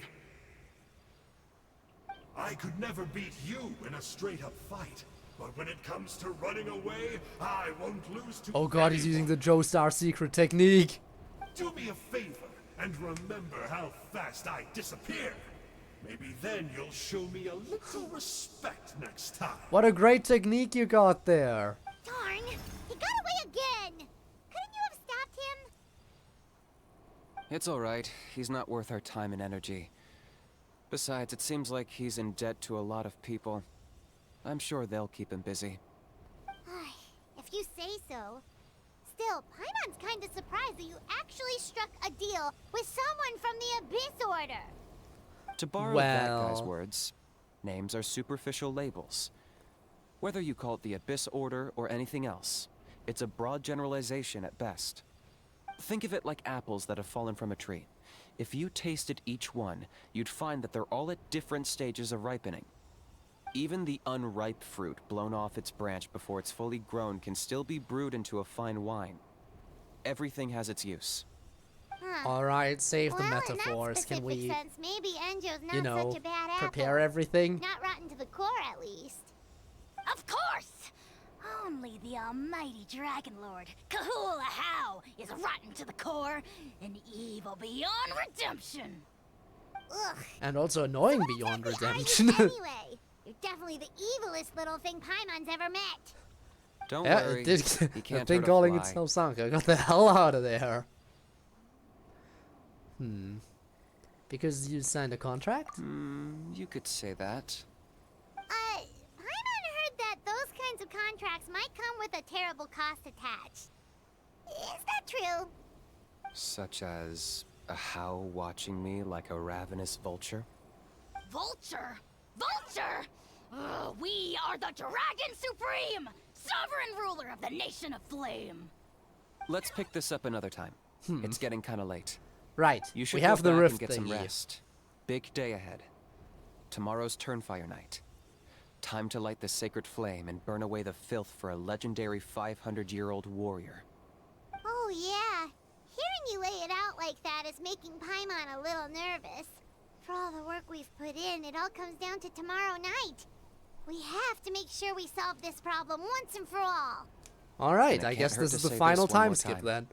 I could never beat you in a straight-up fight, but when it comes to running away, I won't lose to Oh god, he's anyone. using the Joestar secret technique. Do me a favor and remember how fast I disappear. Maybe then you'll show me a little respect next time. What a great technique you got there. Darn! He got away again! Couldn't you have stopped him? It's alright. He's not worth our time and energy. Besides, it seems like he's in debt to a lot of people. I'm sure they'll keep him busy. If you say so. Still, Paimon's kind of surprised that you actually struck a deal with someone from the Abyss Order. To borrow that guy's words, names are superficial labels. Whether you call it the Abyss Order or anything else, it's a broad generalization at best. Think of it like apples that have fallen from a tree. If you tasted each one, you'd find that they're all at different stages of ripening. Even the unripe fruit blown off its branch before it's fully grown can still be brewed into a fine wine. Everything has its use. Alright, save the Well, metaphors. In that Can we, sense, maybe Enjo's not you know, such a bad apple. prepare everything? Not rotten to the core, at least. Of course! Only the almighty Dragon Lord, Kahula How, is rotten to the core and evil beyond redemption. Ugh. And also annoying beyond redemption. Anyway, you're definitely the evilest little thing Paimon's ever met. Don't Yeah, worry, it did. he The can't thing hurt a calling fly. itself Sanka got the hell out of there. Because you signed a contract? You could say that. Paimon heard that those kinds of contracts might come with a terrible cost attached. Is that true? Such as a How watching me like a ravenous vulture? Vulture? Vulture? We are the Dragon Supreme, sovereign ruler of the Nation of Flame. Let's pick this up another time. It's getting kind of late. Right, You should we have go the back rift and get some thingy. rest. Big day ahead. Tomorrow's Turnfire night. Time to light the sacred flame and burn away the filth for a legendary 500-year-old warrior. Oh yeah. Hearing you lay it out like that is making Paimon a little nervous. For all the work we've put in, it all comes down to tomorrow night. We have to make sure we solve this problem once and for all. Alright, And it I can't guess hurt this to is the say final this one time more skip time. then.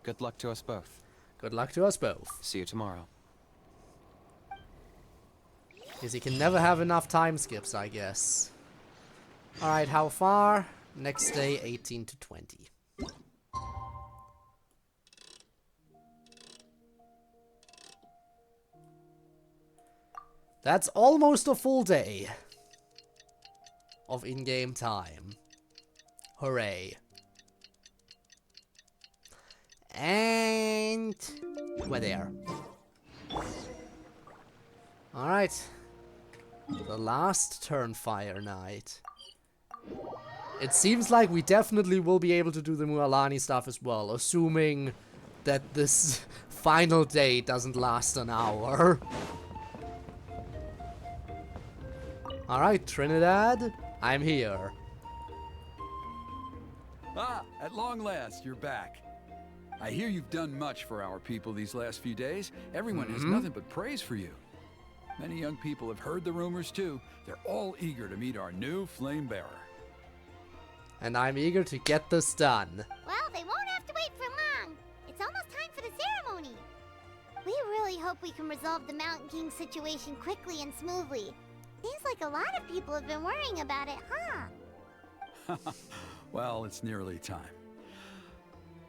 Good luck to us both. Good luck to us both. See you tomorrow. Because you can never have enough time skips, I guess. Alright, how far? Next day, 18 to 20. That's almost a full day of in-game time. Hooray. And we're there. Alright. The last Turnfire night. It seems like we definitely will be able to do the Mualani stuff as well, assuming that this final day doesn't last an hour. Alright, Trinidad, I'm here. Ah, at long last, you're back. I hear you've done much for our people these last few days. Everyone has nothing but praise for you. Many young people have heard the rumors too. They're all eager to meet our new flame bearer. And I'm eager to get this done. Well, they won't have to wait for long. It's almost time for the ceremony. We really hope we can resolve the Mountain King situation quickly and smoothly. Seems like a lot of people have been worrying about it, huh? Well, it's nearly time.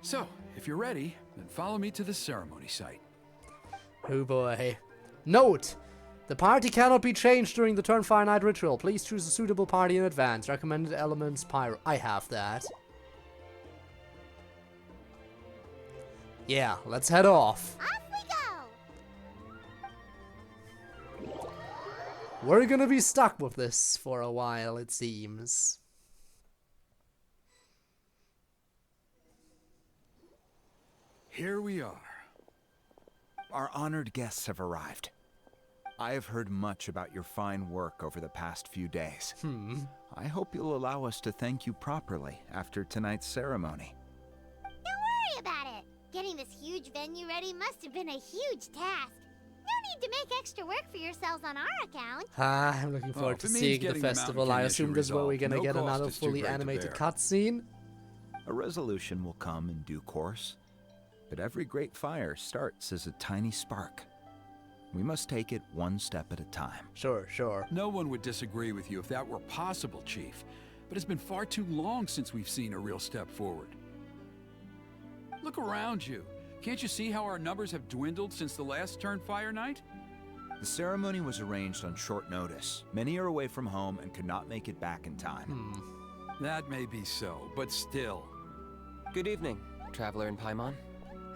So, if you're ready, then follow me to the ceremony site. Oh boy. Note! The party cannot be changed during the Turnfire Night ritual. Please choose a suitable party in advance. Recommended elements, pyro. I have that. Yeah, let's head off. Off we go! We're gonna be stuck with this for a while, it seems. Here we are. Our honored guests have arrived. I have heard much about your fine work over the past few days. I hope you'll allow us to thank you properly after tonight's ceremony. Don't worry about it. Getting this huge venue ready must have been a huge task. No need to make extra work for yourselves on our account. I'm looking forward to seeing the festival. I assume this is where we're gonna get another fully animated cutscene. A resolution will come in due course, but every great fire starts as a tiny spark. We must take it one step at a time. Sure, sure. No one would disagree with you if that were possible, Chief. But it's been far too long since we've seen a real step forward. Look around you. Can't you see how our numbers have dwindled since the last Turnfire Night? The ceremony was arranged on short notice. Many are away from home and could not make it back in time. That may be so, but still. Good evening, Traveler in Paimon.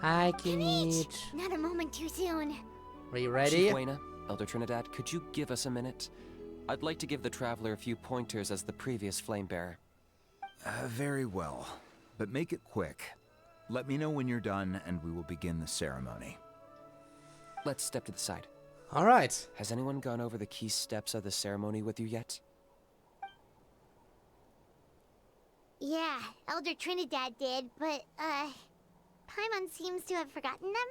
Hi, Kinich. Not a moment too soon. Are you ready? Chief Wayna, Elder Trinidad, could you give us a minute? I'd like to give the Traveler a few pointers as the previous Flame Bearer. Very well, but make it quick. Let me know when you're done and we will begin the ceremony. Let's step to the side. All right. Has anyone gone over the key steps of the ceremony with you yet? Yeah, Elder Trinidad did, but, Paimon seems to have forgotten them.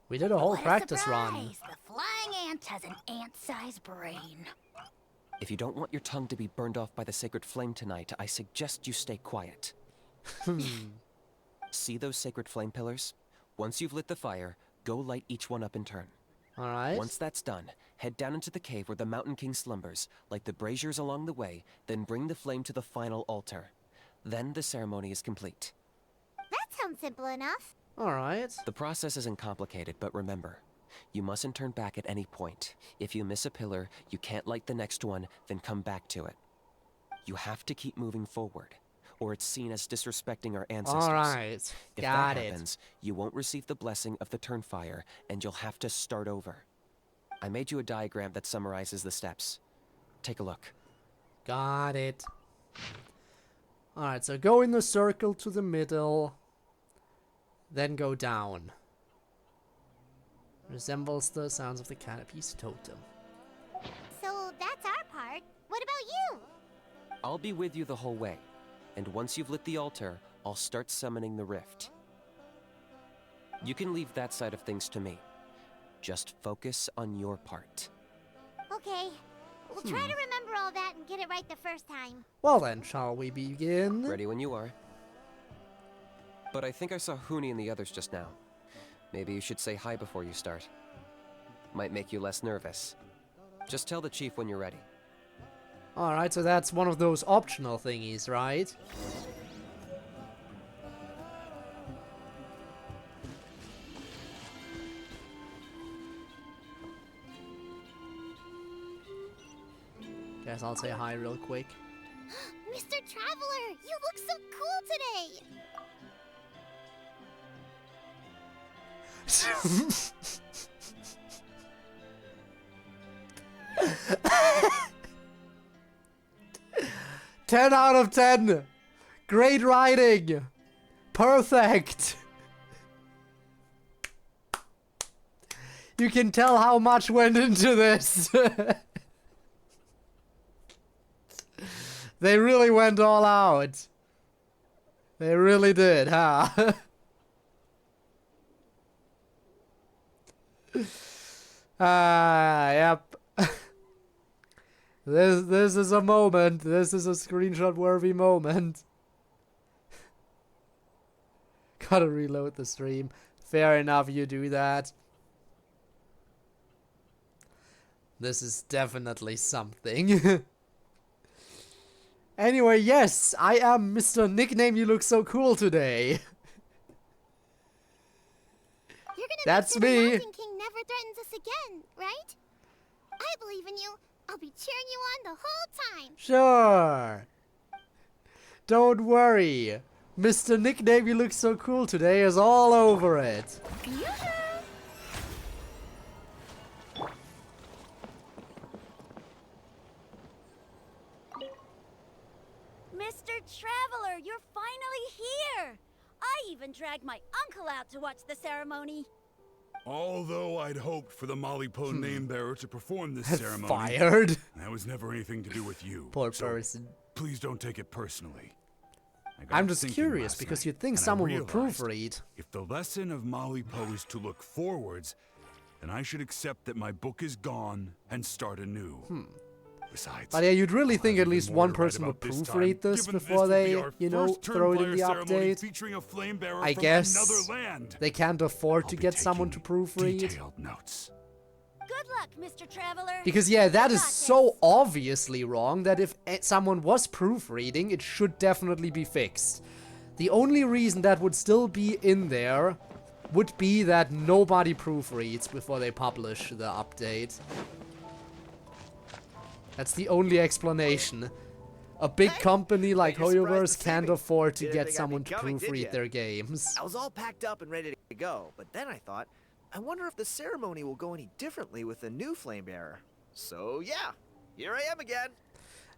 We did a whole What practice run. surprise. The flying ant has an ant-sized brain. If you don't want your tongue to be burned off by the sacred flame tonight, I suggest you stay quiet. See those sacred flame pillars? Once you've lit the fire, go light each one up in turn. All right. Once that's done, head down into the cave where the Mountain King slumbers, light the braziers along the way, then bring the flame to the final altar. Then the ceremony is complete. That sounds simple enough. All right. The process isn't complicated, but remember, you mustn't turn back at any point. If you miss a pillar, you can't light the next one, then come back to it. You have to keep moving forward, or it's seen as disrespecting our ancestors. All right. If Got that it. happens, you won't receive the blessing of the Turnfire, and you'll have to start over. I made you a diagram that summarizes the steps. Take a look. Got it. All right, so go in the circle to the middle, then go down. Resembles the sounds of the canopy's totem. So that's our part. What about you? I'll be with you the whole way, and once you've lit the altar, I'll start summoning the rift. You can leave that side of things to me. Just focus on your part. Okay. We'll try to remember all that and get it right the first time. Well then, shall we begin? Ready when you are. But I think I saw Huni and the others just now. Maybe you should say hi before you start. Might make you less nervous. Just tell the chief when you're ready. All right, so that's one of those optional thingies, right? Guess I'll say hi real quick. Mr. Traveler, you look so cool today. 10 out of 10. Great writing. Perfect. You can tell how much went into this. They really went all out. They really did, huh? Yep. This is a moment. This is a screenshot-worthy moment. Gotta reload the stream. Fair enough, you do that. This is definitely something. Anyway, yes, I am Mr. Nickname You Look So Cool today. You're gonna That's make sure me. the Mountain King never threatens us again, right? I believe in you. I'll be cheering you on the whole time. Sure. Don't worry. Mr. Nickname You Look So Cool today is all over it. Mr. Traveler, you're finally here! I even dragged my uncle out to watch the ceremony. Although I'd hoped for the Malipo name bearer to perform this ceremony, Fired. that was never anything to do with you. Poor So person. please don't take it personally. I got I'm just thinking curious last because night, you'd think and I someone would realized proofread. If the lesson of Malipo is to look forwards, then I should accept that my book is gone and start anew. Besides, But yeah, you'd really think I'll at have least even more one to write person would about this proofread time, this given before will be they, our you know, first throw it in Turnfire the ceremony update. featuring a flame bearer I from guess another land. they can't afford to I'll be get someone to taking proofread. Detailed notes. Good luck, Mr. Traveler. Because yeah, that You is got so this. obviously wrong that if someone was proofreading, it should definitely be fixed. The only reason that would still be in there would be that nobody proofreads before they publish the update. That's the only explanation. A big company like you're surprised HoYoverse to see can't me. afford to Didn't get think I'd be someone to coming, did ya? proofread their games. I was all packed up and ready to go, but then I thought, I wonder if the ceremony will go any differently with the new flame bearer. So yeah, here I am again.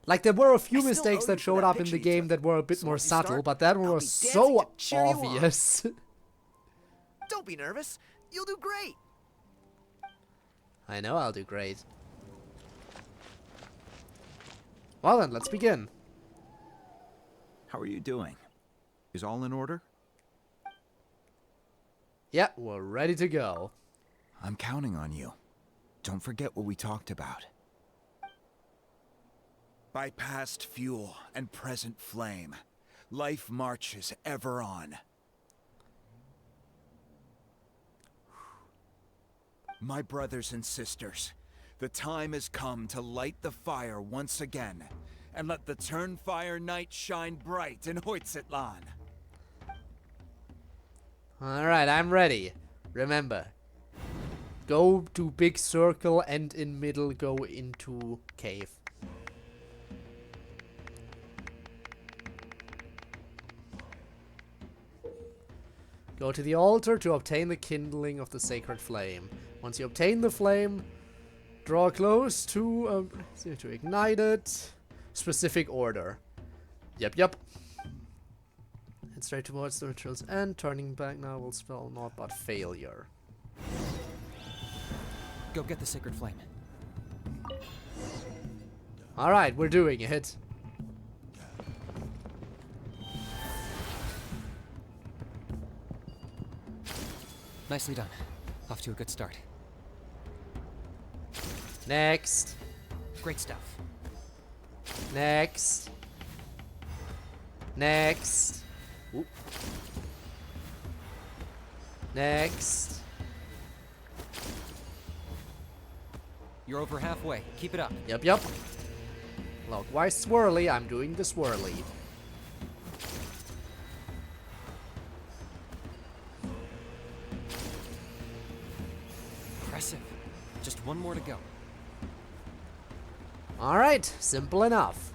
Like, there were a few I still mistakes owe that you for showed that up in picture the you game took. that were a bit So more once you subtle, start, but that one I'll was be so dancing to cheer you on. obvious. Don't be nervous. You'll do great. I know I'll do great. Well then, let's begin. How are you doing? Is all in order? Yeah, we're ready to go. I'm counting on you. Don't forget what we talked about. By past fuel and present flame, life marches ever on. My brothers and sisters, the time has come to light the fire once again, and let the Turnfire night shine bright in Hoytzitlan. Alright, I'm ready. Remember, go to big circle and in middle go into cave. Go to the altar to obtain the kindling of the sacred flame. Once you obtain the flame, draw close to ignite it. Specific order. Yep. Head straight towards the ritual's end. Turning back now will spell naught but failure. Go get the sacred flame. Alright, we're doing it. Nicely done. Off to a good start. Next. Great stuff. Next. Next. Oop. Next. You're over halfway. Keep it up. Yep. Look, why swirly? I'm doing the swirly. Impressive. Just one more to go. Alright, simple enough.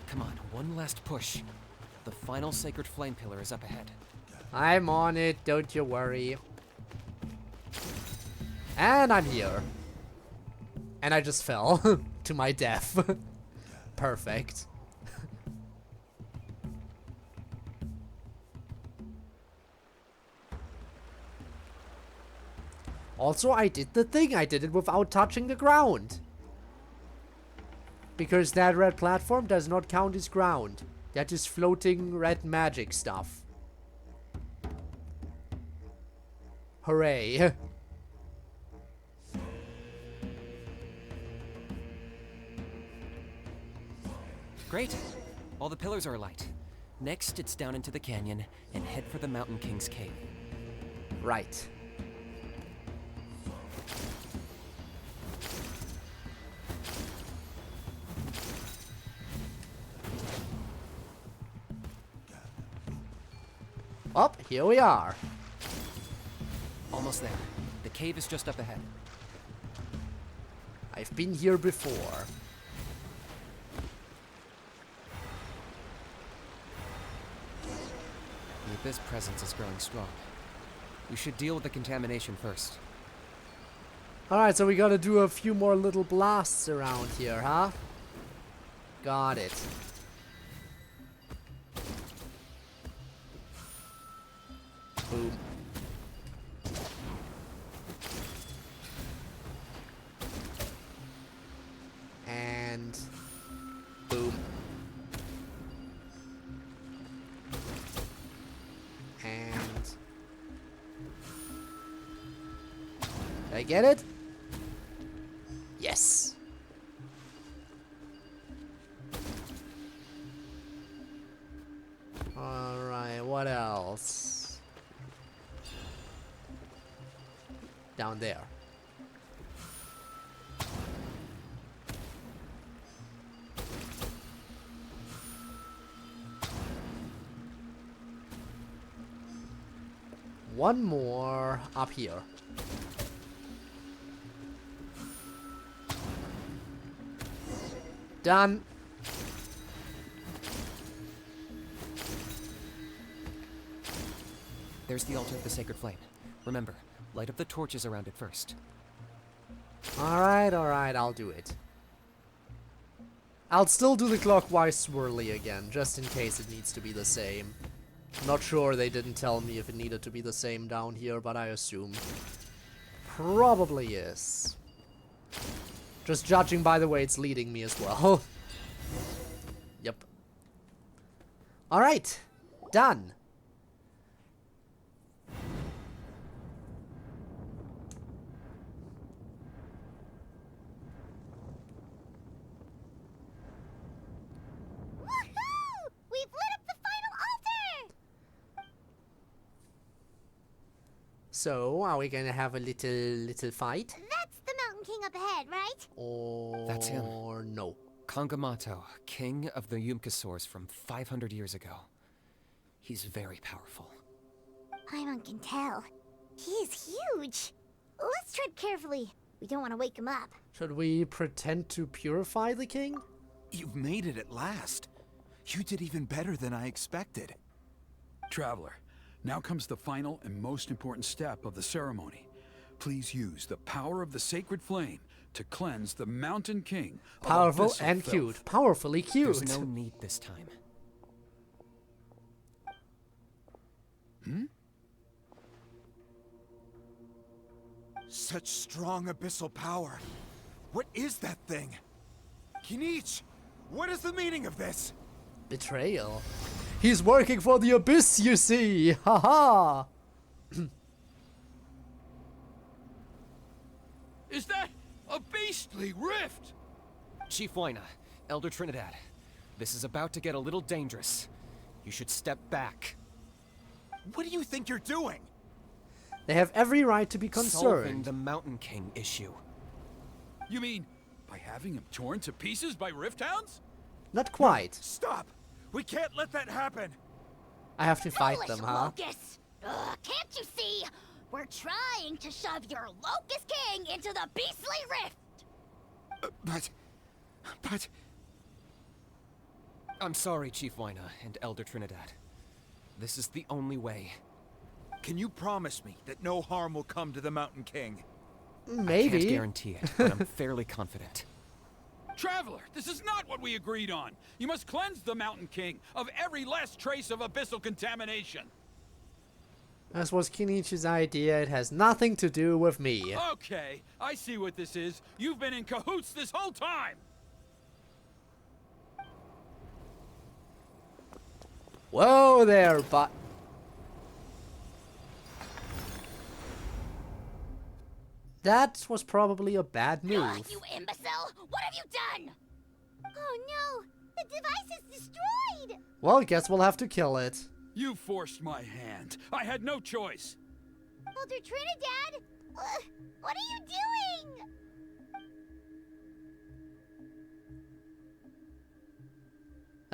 Come on, one last push. The final sacred flame pillar is up ahead. I'm on it, don't you worry. And I'm here. And I just fell to my death. Perfect. Also, I did the thing. I did it without touching the ground. Because that red platform does not count as ground. That is floating red magic stuff. Hooray. Great. All the pillars are alight. Next, it's down into the canyon and head for the Mountain King's cave. Right. Oh, here we are. Almost there. The cave is just up ahead. I've been here before. The Abyss presence is growing strong. We should deal with the contamination first. Alright, so we gotta do a few more little blasts around here, huh? Got it. Boom. And boom. And did I get it? Yes. All right, what else? Down there. One more up here. Done. There's the altar of the sacred flame. Remember, light up the torches around it first. Alright, I'll do it. I'll still do the clockwise swirly again, just in case it needs to be the same. Not sure, they didn't tell me if it needed to be the same down here, but I assume. Probably is. Just judging by the way it's leading me as well. Yep. Alright. Done. Woohoo! We've lit up the final altar! So, are we gonna have a little fight? That's the Mountain King up ahead, right? Or That's him. no? Kangamato, king of the Yumkasaurs from 500 years ago. He's very powerful. Paimon can tell. He is huge. Let's tread carefully. We don't want to wake him up. Should we pretend to purify the king? You've made it at last. You did even better than I expected. Traveler, now comes the final and most important step of the ceremony. Please use the power of the sacred flame to cleanse the Mountain King of Powerful abyssal and filth. cute. Powerfully cute. There's no need this time. Such strong abyssal power. What is that thing? Kinich, what is the meaning of this? Betrayal. He's working for the Abyss, you see. Haha. Is that a beastly rift? Chief Waina, Elder Trinidad, this is about to get a little dangerous. You should step back. What do you think you're doing? They have every right to be Solving concerned. the Mountain King issue. You mean by having him torn to pieces by rift hounds? Not quite. Stop! We can't let that happen! I have to fight Foolish them, huh? Locust! Ugh, can't you see? We're trying to shove your Locust King into the beastly rift! But... I'm sorry, Chief Waina and Elder Trinidad. This is the only way. Can you promise me that no harm will come to the Mountain King? I can't Maybe. guarantee it, but I'm fairly confident. Traveler, this is not what we agreed on. You must cleanse the Mountain King of every last trace of abyssal contamination. As was Kinichi's idea, it has nothing to do with me. Okay, I see what this is. You've been in cahoots this whole time. Whoa there, but... That was probably a bad Ugh, move. you imbecile! What have you done? Oh no! The device is destroyed! Well, guess we'll have to kill it. You forced my hand. I had no choice. Elder Trinidad! What are you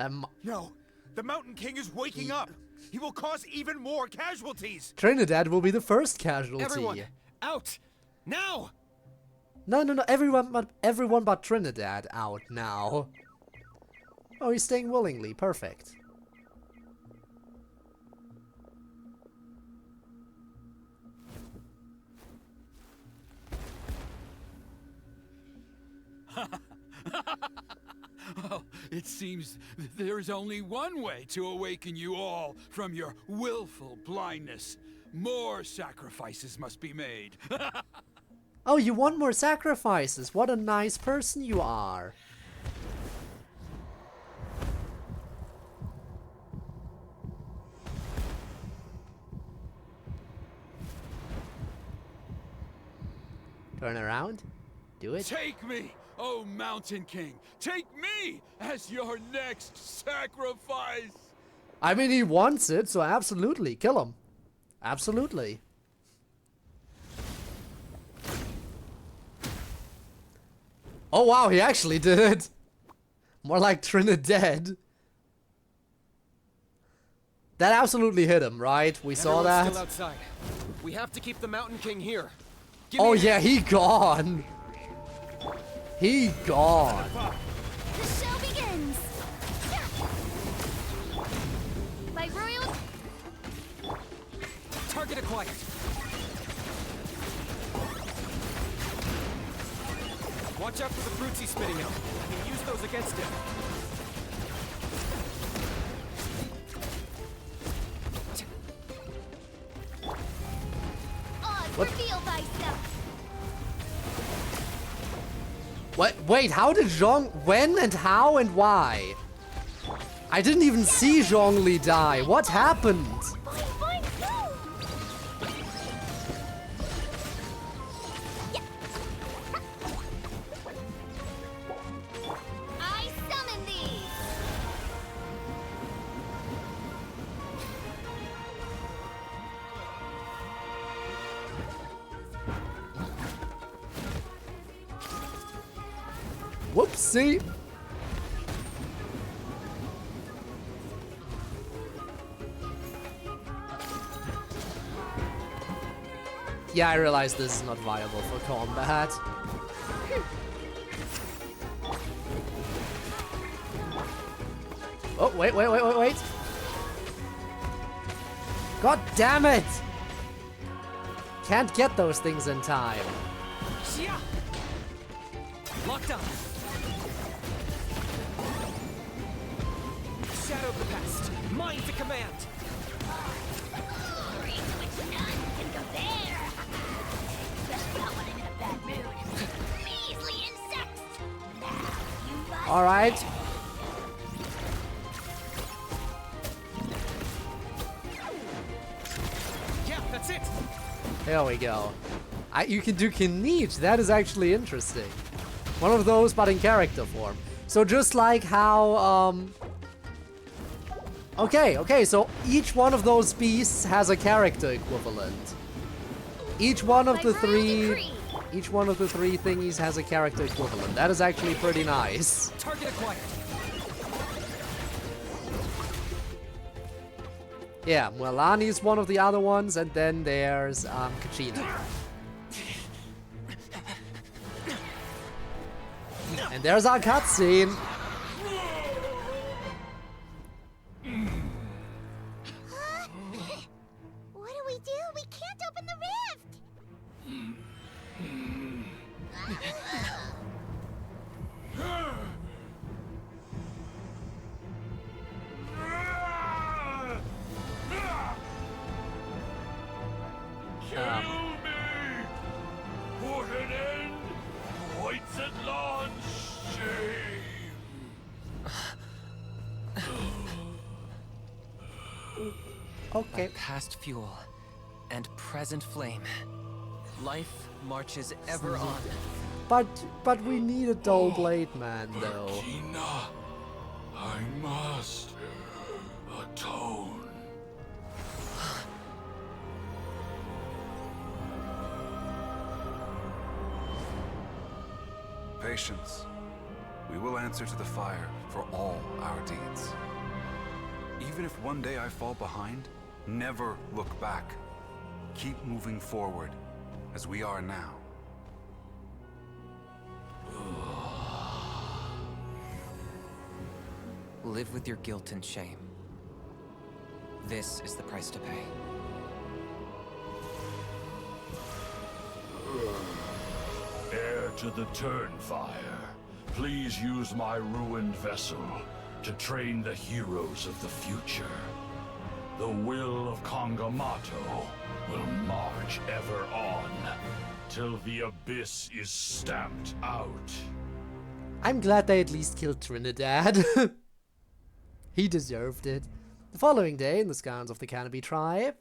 doing? No! The Mountain King is waking up! He will cause even more casualties! Trinidad will be the first casualty. Everyone, out! Now! No, everyone but Trinidad out now. Oh, he's staying willingly. Perfect. Well, it seems there is only one way to awaken you all from your willful blindness. More sacrifices must be made. Oh, you want more sacrifices? What a nice person you are. Turn around. Do it. Take me, oh Mountain King. Take me as your next sacrifice. I mean, he wants it, so absolutely. Kill him. Absolutely. Oh wow, he actually did it. More like Trinidad. That absolutely hit him, right? We saw that. Still outside. We have to keep the Mountain King here. Oh yeah, he gone. He gone. The show begins. By royal. Target acquired. Watch out for the fruits he's spitting out. We can use those against him. Reveal thyself. What? Wait, how did Zhong... When and how and why? I didn't even see Zhongli die. What happened? I summon thee. Whoopsie. Yeah, I realize this is not viable for combat. Oh, wait. God damn it! Can't get those things in time. Locked on. Shadow of the past. Mind to command. Which none can compare. Especially not when I'm in a bad mood. Measly insects. Now you must. All right. Yeah, that's it. There we go. You can do Kinich. That is actually interesting. One of those, but in character form. So just like how, Okay, so each one of those beasts has a character equivalent. Each one of the three thingies has a character equivalent. That is actually pretty nice. Target acquired. Yeah, Mualani is one of the other ones, and then there's Kachina. And there's our cutscene. What do we do? We can't open the rift! Kill me! Put an end to White Natlan's shame! Okay. Past fuel and present flame. Life marches ever on. But we need a dull blade man though. Burkina, I must atone. Patience. We will answer to the fire for all our deeds. Even if one day I fall behind, never look back. Keep moving forward, as we are now. Live with your guilt and shame. This is the price to pay. Heir to the Turnfire, please use my ruined vessel to train the heroes of the future. The will of Kongamato will march ever on, till the abyss is stamped out. I'm glad they at least killed Trinidad. He deserved it. The following day, in the scans of the Canopy tribe.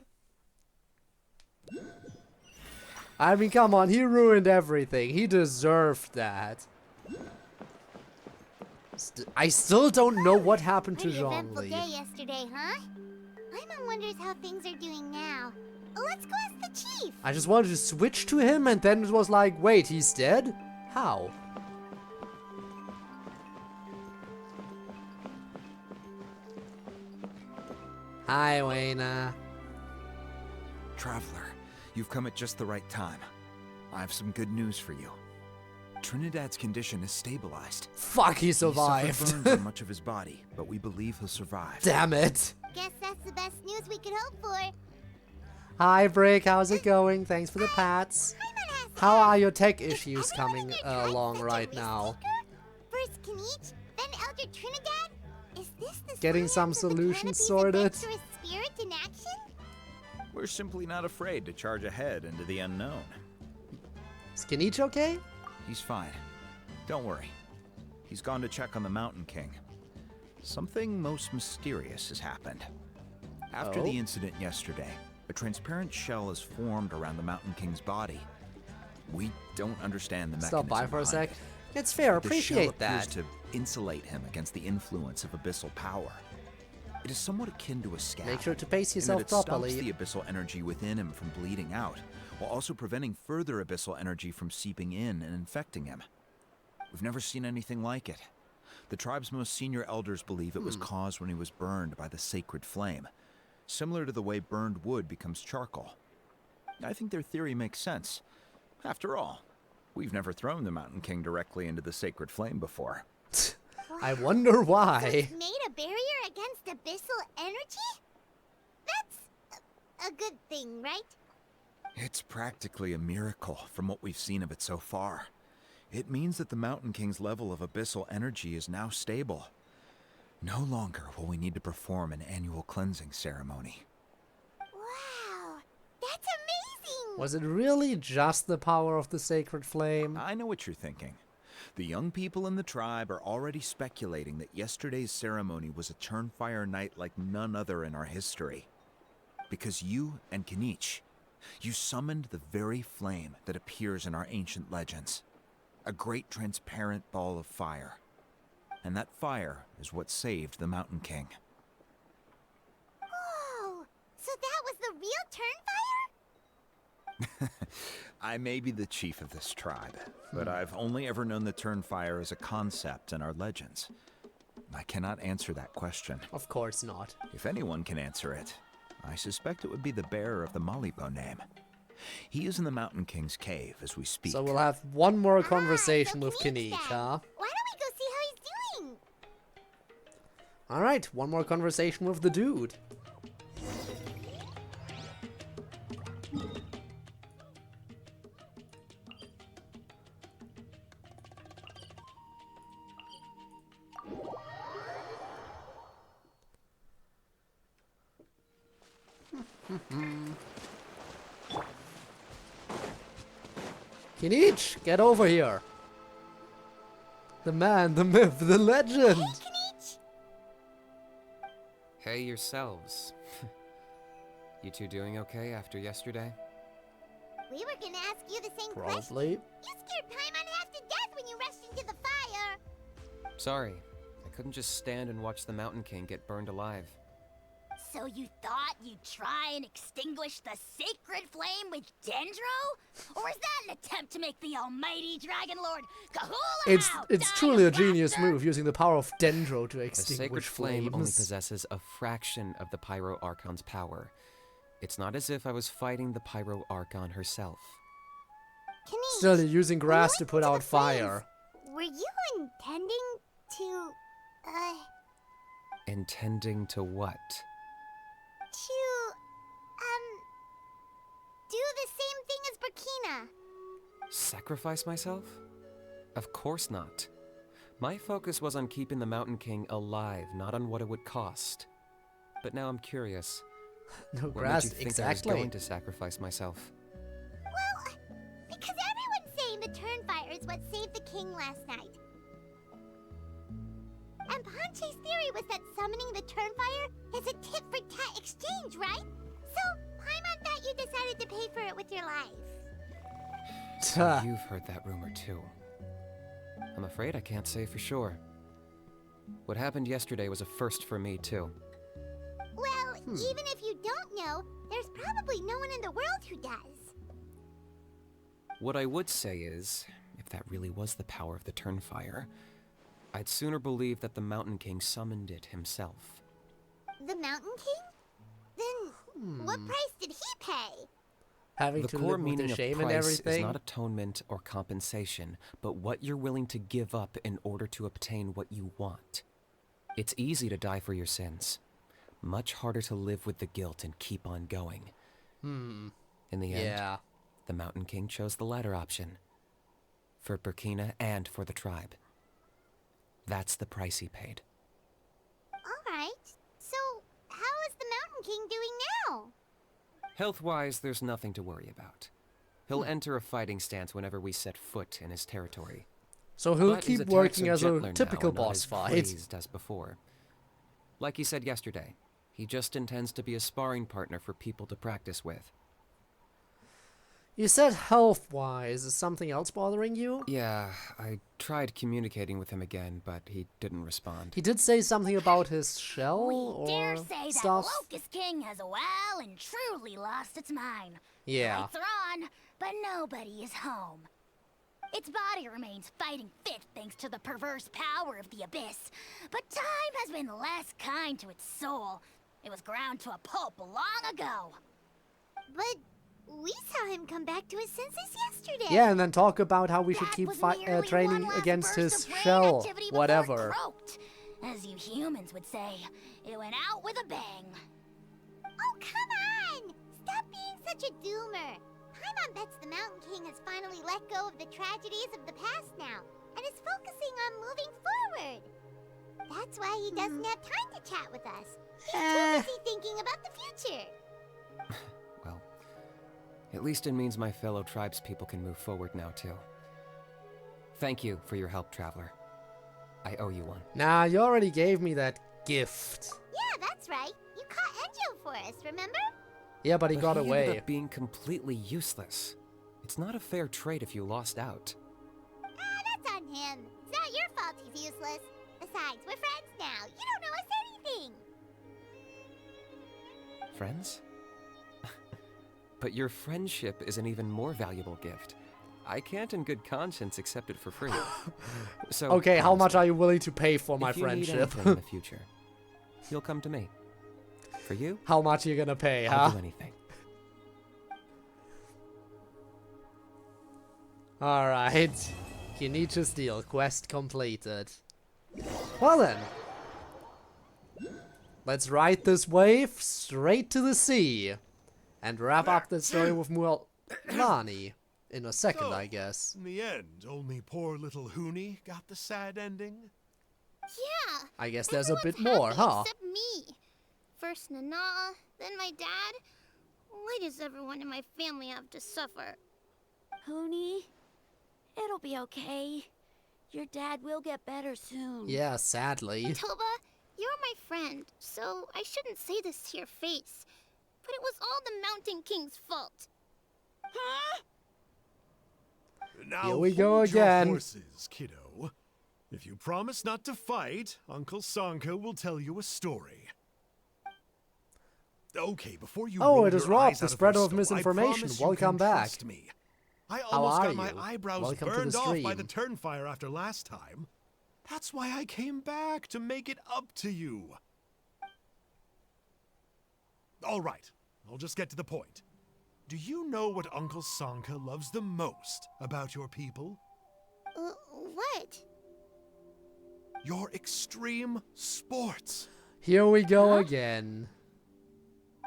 I mean, come on, he ruined everything. He deserved that. I still don't know what happened to Pretty eventful Zhongli. day yesterday, huh? Paimon wonders how things are doing now. Let's go ask the chief. I just wanted to switch to him, and then it was like, wait, he's dead? How? Hi, Wayna. Traveler, you've come at just the right time. I have some good news for you. Trinidad's condition is stabilized. Fuck, he He suffered survived. burns on much of his body, but we believe he'll survive. Damn it. Guess that's the best news we could hope for. Hi, Brick, how's it going? Thanks for the pats. How are your tech issues coming along right now? First Kinich, then Elder Trinidad. Is this the Getting some sign of the solutions Canopy's sorted? adventurous spirit in action? We're simply not afraid to charge ahead into the unknown. Is Kinich okay? He's fine. Don't worry. He's gone to check on the Mountain King. Something most mysterious has happened. After the incident yesterday, a transparent shell has formed around the Mountain King's body. We don't understand the mechanism Stop by for a behind sec. it. It's fair, But the shell appreciate appears that. to insulate him against the influence of abyssal power. It is somewhat akin to a scab. Make sure to pace in that yourself it stops properly. the abyssal energy within him from bleeding out, while also preventing further abyssal energy from seeping in and infecting him. We've never seen anything like it. The tribe's most senior elders believe it was caused when he was burned by the sacred flame, similar to the way burned wood becomes charcoal. I think their theory makes sense. After all, we've never thrown the Mountain King directly into the sacred flame before. I wonder So why. it's made a barrier against abyssal energy? That's a good thing, right? It's practically a miracle from what we've seen of it so far. It means that the Mountain King's level of abyssal energy is now stable. No longer will we need to perform an annual cleansing ceremony. Wow, that's amazing! Was it really just the power of the sacred flame? I know what you're thinking. The young people in the tribe are already speculating that yesterday's ceremony was a Turnfire night like none other in our history. Because you and Kinich, you summoned the very flame that appears in our ancient legends. A great transparent ball of fire. And that fire is what saved the Mountain King. Whoa, so that was the real Turnfire? I may be the chief of this tribe, but I've only ever known the Turnfire as a concept in our legends. I cannot answer that question. Of course not. If anyone can answer it, I suspect it would be the bearer of the Malipo name. He is in the Mountain King's cave as we speak. So we'll have one more conversation with Kinich, huh? Why don't we go see how he's doing? Alright, one more conversation with the dude. Kinich, get over here. The man, the myth, the legend. Hey yourselves. You two doing okay after yesterday? We were gonna ask you the same question. Probably. You scared Paimon half to death when you rushed into the fire. Sorry, I couldn't just stand and watch the Mountain King get burned alive. So you thought you'd try and extinguish the sacred flame with Dendro? Or is that an attempt to make the almighty Dragon Lord Kahula It's truly a genius move, using the power of Dendro to The extinguish sacred flames. flame only possesses a fraction of the Pyro Archon's power. It's not as if I was fighting the Pyro Archon herself. Still, you're using grass to put out fire. Were you intending to, Intending to what? do the same thing as Burkina? Sacrifice myself? Of course not. My focus was on keeping the Mountain King alive, not on what it would cost. But now I'm curious. No What grass, made you think I exactly. was going to sacrifice myself? Well, because everyone's saying the Turnfire is what saved the king last night. And Ponche's theory was that summoning the Turnfire is a tit-for-tat exchange, right? So, Paimon thought you decided to pay for it with your life. So you've heard that rumor too. I'm afraid I can't say for sure. What happened yesterday was a first for me too. Well, even if you don't know, there's probably no one in the world who does. What I would say is, if that really was the power of the Turnfire, I'd sooner believe that the Mountain King summoned it himself. The Mountain King? Then, what price did he pay? Having The to core live with meaning the of shame and price is everything. not atonement or compensation, but what you're willing to give up in order to obtain what you want. It's easy to die for your sins. Much harder to live with the guilt and keep on going. In the end, the Mountain King chose the latter option. For Burkina and for the tribe. That's the price he paid. Alright, so how is the Mountain King doing now? Health-wise, there's nothing to worry about. He'll enter a fighting stance whenever we set foot in his territory. So he'll But his keep attacks working are as a gentler now typical and not boss as fight. crazed as before. Like he said yesterday, he just intends to be a sparring partner for people to practice with. You said health-wise. Is something else bothering you? Yeah, I tried communicating with him again, but he didn't respond. He did say something about his shell We dare or say stuff. that Locust King has well and truly lost its mind. Yeah. Lights are on, but nobody is home. Its body remains fighting fit thanks to the perverse power of the Abyss, but time has been less kind to its soul. It was ground to a pulp long ago. But we saw him come back to his senses yesterday. Yeah, and then talk about how we should That keep was merely training one last against burst his of brain shell, activity before it whatever. croaked. As you humans would say, it went out with a bang. Oh, come on! Stop being such a doomer. Paimon bets the Mountain King has finally let go of the tragedies of the past now, and is focusing on moving forward. That's why he doesn't have time to chat with us. He's too busy thinking about the future. Well, at least it means my fellow tribespeople can move forward now, too. Thank you for your help, Traveler. I owe you one. Nah, you already gave me that gift. Yeah, that's right. You caught Enjo for us, remember? Yeah, but he got ended away. up being completely useless. It's not a fair trade if you lost out. That's on him. It's not your fault he's useless. Besides, we're friends now. You don't know us anything. Friends? But your friendship is an even more valuable gift. I can't in good conscience accept it for free. So, Okay, how much honestly, are you willing to pay for my if you friendship? need anything in the future, you'll come to me. For you, How much are you gonna pay, I'll huh? do anything. Alright. You need to steal. Quest completed. Well then. Let's ride this wave straight to the sea. And wrap up the story with Mualani in a second, So, I guess. In the end, only poor little Hoonie got the sad ending? Yeah. I guess there's a everyone's bit more, happy huh? Except me. First Nana, then my dad. Why does everyone in my family have to suffer? Hoonie, it'll be okay. Your dad will get better soon. Yeah, sadly. Toba, you're my friend, so I shouldn't say this to your face. But it was all the Mountain King's fault. Huh? Now Here we go hold your again. horses, kiddo. If you promise not to fight, Uncle Sanka will tell you a story. Okay, before you Oh, roll it is your Rob, eyes the out of spreader your of skull, I misinformation. promise you Welcome can back. trust me. I How almost are got my you? eyebrows Welcome to the burned off by the stream. turn fire after last time. That's why I came back, to make it up to you. All right, I'll just get to the point. Do you know what Uncle Sanka loves the most about your people? What? Your extreme sports. Here we go again.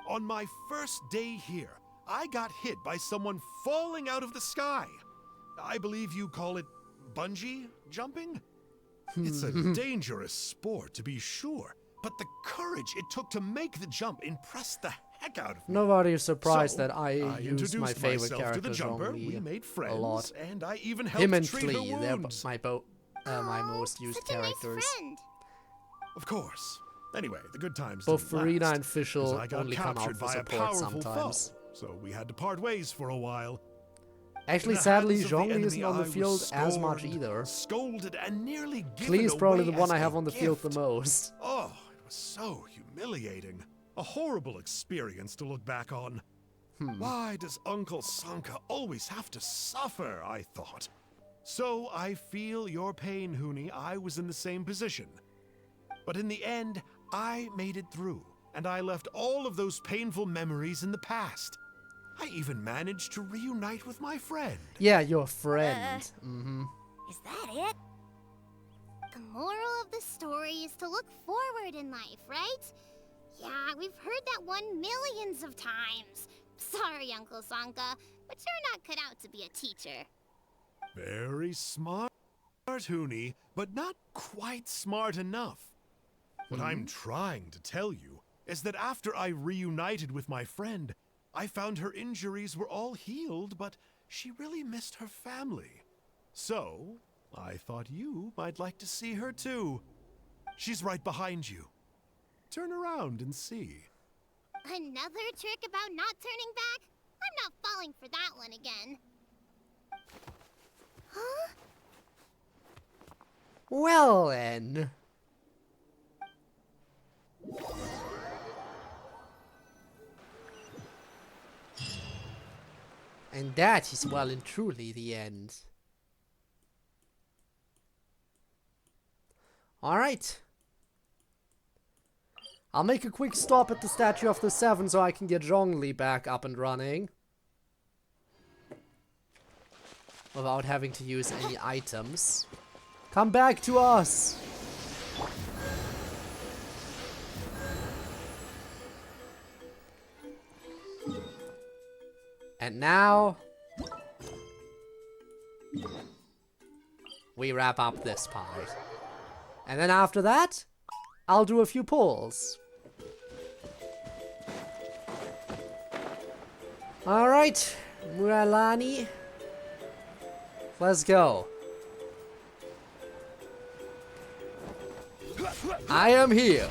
On my first day here, I got hit by someone falling out of the sky. I believe you call it bungee jumping? It's a dangerous sport, to be sure, but the courage it took to make the jump impressed the heck out of me. Nobody is surprised So, that I use introduced my favorite myself to the characters jumper, only we made friends, a lot. and I even helped Him and treat Flea, her they're wounds. my most used Such a nice characters. friend. Of course. Anyway, the good times Both didn't Farina last, and Fischl 'cause I got only come out captured for by a support powerful sometimes. foe, so we had to part ways for a while. Actually, In the sadly, hands of the Zhongli enemy, isn't on the I was field as much scorned, either. Scolded and nearly given Flea is probably away the one as I have a on the field the gift. most. Oh, it was so humiliating. A horrible experience to look back on. Why does Uncle Sanka always have to suffer, I thought. So I feel your pain, Huni. I was in the same position. But in the end, I made it through, and I left all of those painful memories in the past. I even managed to reunite with my friend. Yeah, your friend. Is that it? The moral of the story is to look forward in life, right? Yeah, we've heard that one millions of times. Sorry, Uncle Sanka, but you're not cut out to be a teacher. Very smart, Huni, but not quite smart enough. What I'm trying to tell you is that after I reunited with my friend, I found her injuries were all healed, but she really missed her family. So, I thought you might like to see her too. She's right behind you. Turn around and see. Another trick about not turning back? I'm not falling for that one again. Huh? Well then. And that is well and truly the end. Alright. I'll make a quick stop at the Statue of the Seven so I can get Zhongli back up and running. Without having to use any items. Come back to us! And now we wrap up this part. And then after that, I'll do a few pulls. Alright, Muralani. Let's go. I am here.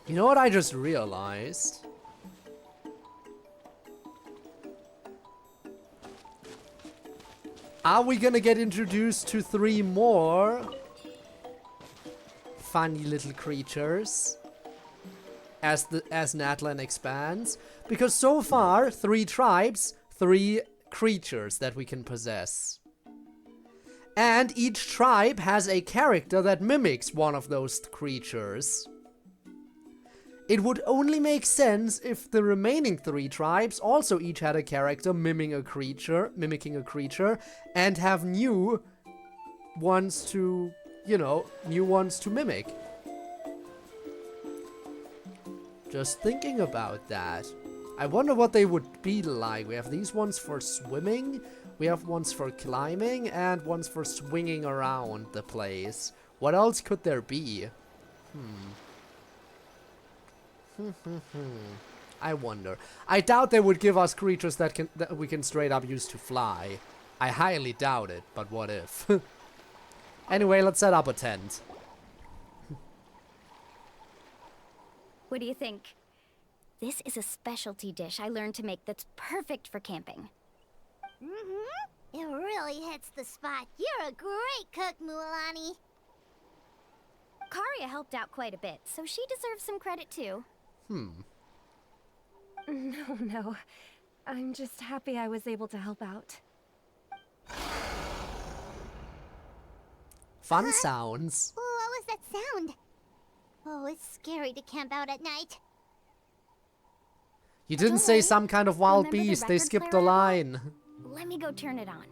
You know what I just realized? Are we gonna get introduced to 3 more funny little creatures as Natlan expands? Because so far, 3 tribes, 3 creatures that we can possess. And each tribe has a character that mimics one of those creatures. It would only make sense if the remaining 3 tribes also each had a character mimicking a creature, and have new ones to, new ones to mimic. Just thinking about that. I wonder what they would be like. We have these ones for swimming, we have ones for climbing, and ones for swinging around the place. What else could there be? I wonder. I doubt they would give us creatures that we can straight up use to fly. I highly doubt it, but what if? Anyway, let's set up a tent. What do you think? This is a specialty dish I learned to make that's perfect for camping. It really hits the spot. You're a great cook, Mualani. Karia helped out quite a bit, so she deserves some credit too. Oh no. I'm just happy I was able to help out. Fun sounds. What was that sound? Oh, it's scary to camp out at night. You didn't say some kind of wild beast. They skipped a line. Let me go turn it on.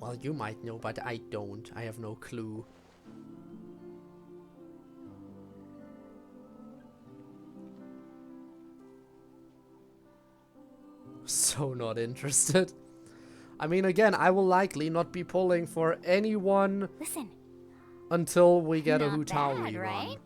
Well, you might know, but I don't. I have no clue. So not interested. I mean, again, I will likely not be pulling for anyone until we get a Hu Tao rerun. Right?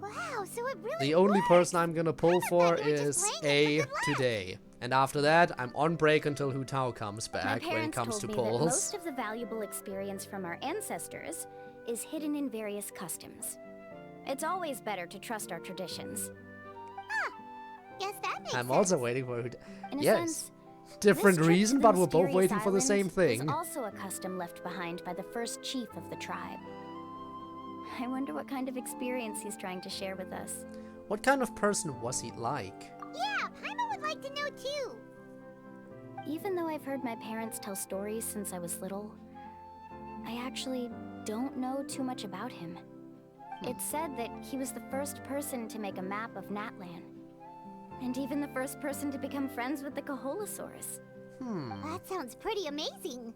Wow, so it really The only person I'm gonna pull for is A today. And after that, I'm on break until Hu Tao comes back when it comes to told me that pulls. most of the valuable experience from our ancestors is hidden in various customs. It's always better to trust our traditions. Guess that makes I'm also waiting for Hu Tao. In a Yes. sense, Different this trip reason, to the but we're both mysterious waiting for the island same thing. was also a custom left behind by the first chief of the tribe. I wonder what kind of experience he's trying to share with us. What kind of person was he like? Yeah, Paimon would like to know too. Even though I've heard my parents tell stories since I was little, I actually don't know too much about him. It's said that he was the first person to make a map of Natlan, and even the first person to become friends with the Kaholosaurus. That sounds pretty amazing.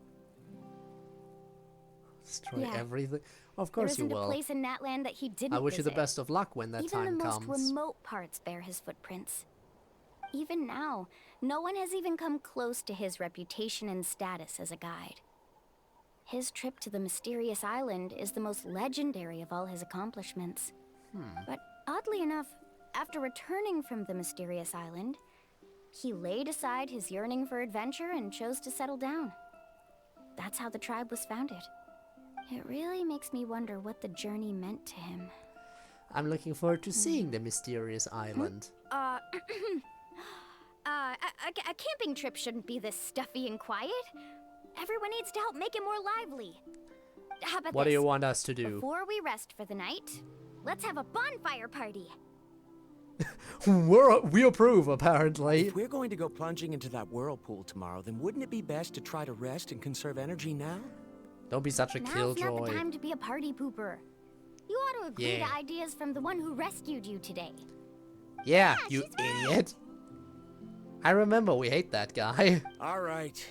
Destroy everything. Of course you There isn't will. a place in Natlan that he didn't I wish you the visit. best of luck when that Even time the comes. most remote parts bear his footprints. Even now, no one has even come close to his reputation and status as a guide. His trip to the mysterious island is the most legendary of all his accomplishments. But oddly enough, after returning from the mysterious island, he laid aside his yearning for adventure and chose to settle down. That's how the tribe was founded. It really makes me wonder what the journey meant to him. I'm looking forward to seeing the mysterious island. A camping trip shouldn't be this stuffy and quiet. Everyone needs to help make it more lively. How about What do this? you want us to do? Before we rest for the night, let's have a bonfire party. We approve, apparently. If we're going to go plunging into that whirlpool tomorrow, then wouldn't it be best to try to rest and conserve energy now? Don't be such a Now's killjoy. not the time to be a party pooper. You ought to agree Yeah. to ideas from the one who rescued you today. Yeah, you idiot. I remember we hate that guy. All right.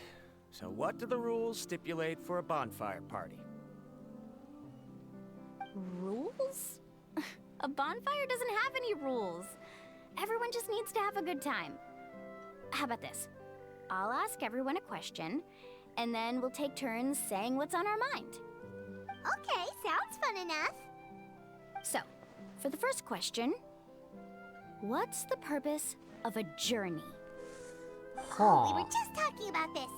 So what do the rules stipulate for a bonfire party? Rules? A bonfire doesn't have any rules. Everyone just needs to have a good time. How about this? I'll ask everyone a question, and then we'll take turns saying what's on our mind. Okay, sounds fun enough. So, for the first question, what's the purpose of a journey? We were just talking about this.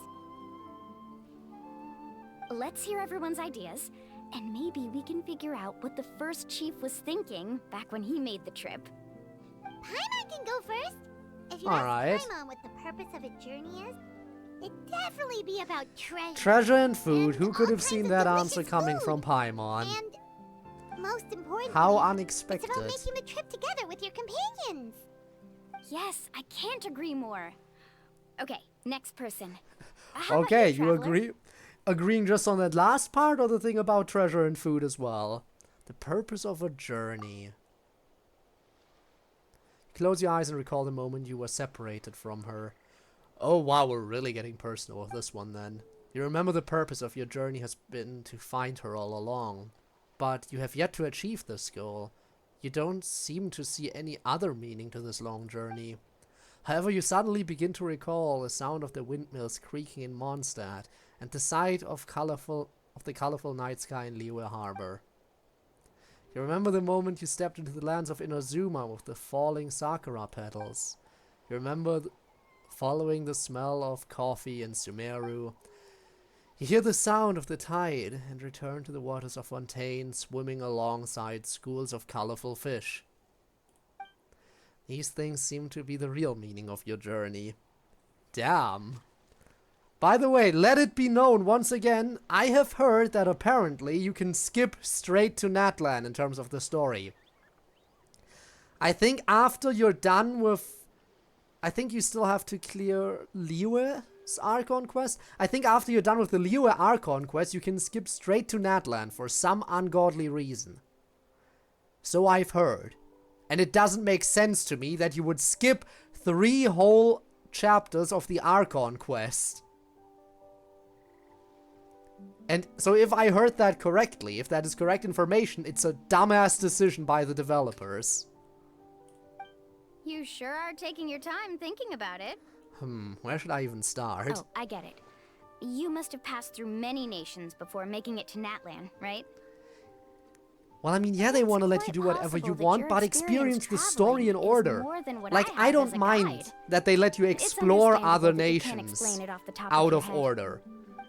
Let's hear everyone's ideas, and maybe we can figure out what the first chief was thinking back when he made the trip. Paimon can go first. If you Alright. ask Paimon what the purpose of a journey is, it'd definitely be about treasure. Treasure and food. Who could have seen that answer coming from Paimon? And most importantly, How it's unexpected. about making the trip together with your companions. Yes, I can't agree more. Okay, next person. How about Okay, you, you Traveler? agreeing just on that last part or the thing about treasure and food as well? The purpose of a journey. Close your eyes and recall the moment you were separated from her. Oh wow, we're really getting personal with this one then. You remember the purpose of your journey has been to find her all along. But you have yet to achieve this goal. You don't seem to see any other meaning to this long journey. However, you suddenly begin to recall the sound of the windmills creaking in Mondstadt and the sight of the colorful night sky in Liyue Harbor. You remember the moment you stepped into the lands of Inazuma with the falling sakura petals. You remember following the smell of coffee in Sumeru. You hear the sound of the tide and return to the waters of Fontaine, swimming alongside schools of colorful fish. These things seem to be the real meaning of your journey. Damn. By the way, let it be known once again, I have heard that apparently you can skip straight to Natlan in terms of the story. I think after you're done with... I think you still have to clear Liyue's Archon quest. I think after you're done with the Liyue Archon quest, you can skip straight to Natlan for some ungodly reason. So I've heard. And it doesn't make sense to me that you would skip 3 whole chapters of the Archon quest. And so if I heard that correctly, if that is correct information, it's a dumbass decision by the developers. You sure are taking your time thinking about it. Where should I even start? Oh, I get it. You must have passed through many nations before making it to Natlan, right? Well, I mean, yeah, they want to let you do whatever you want, but experience the story in order. Like, I don't mind that they let you explore other nations out of order.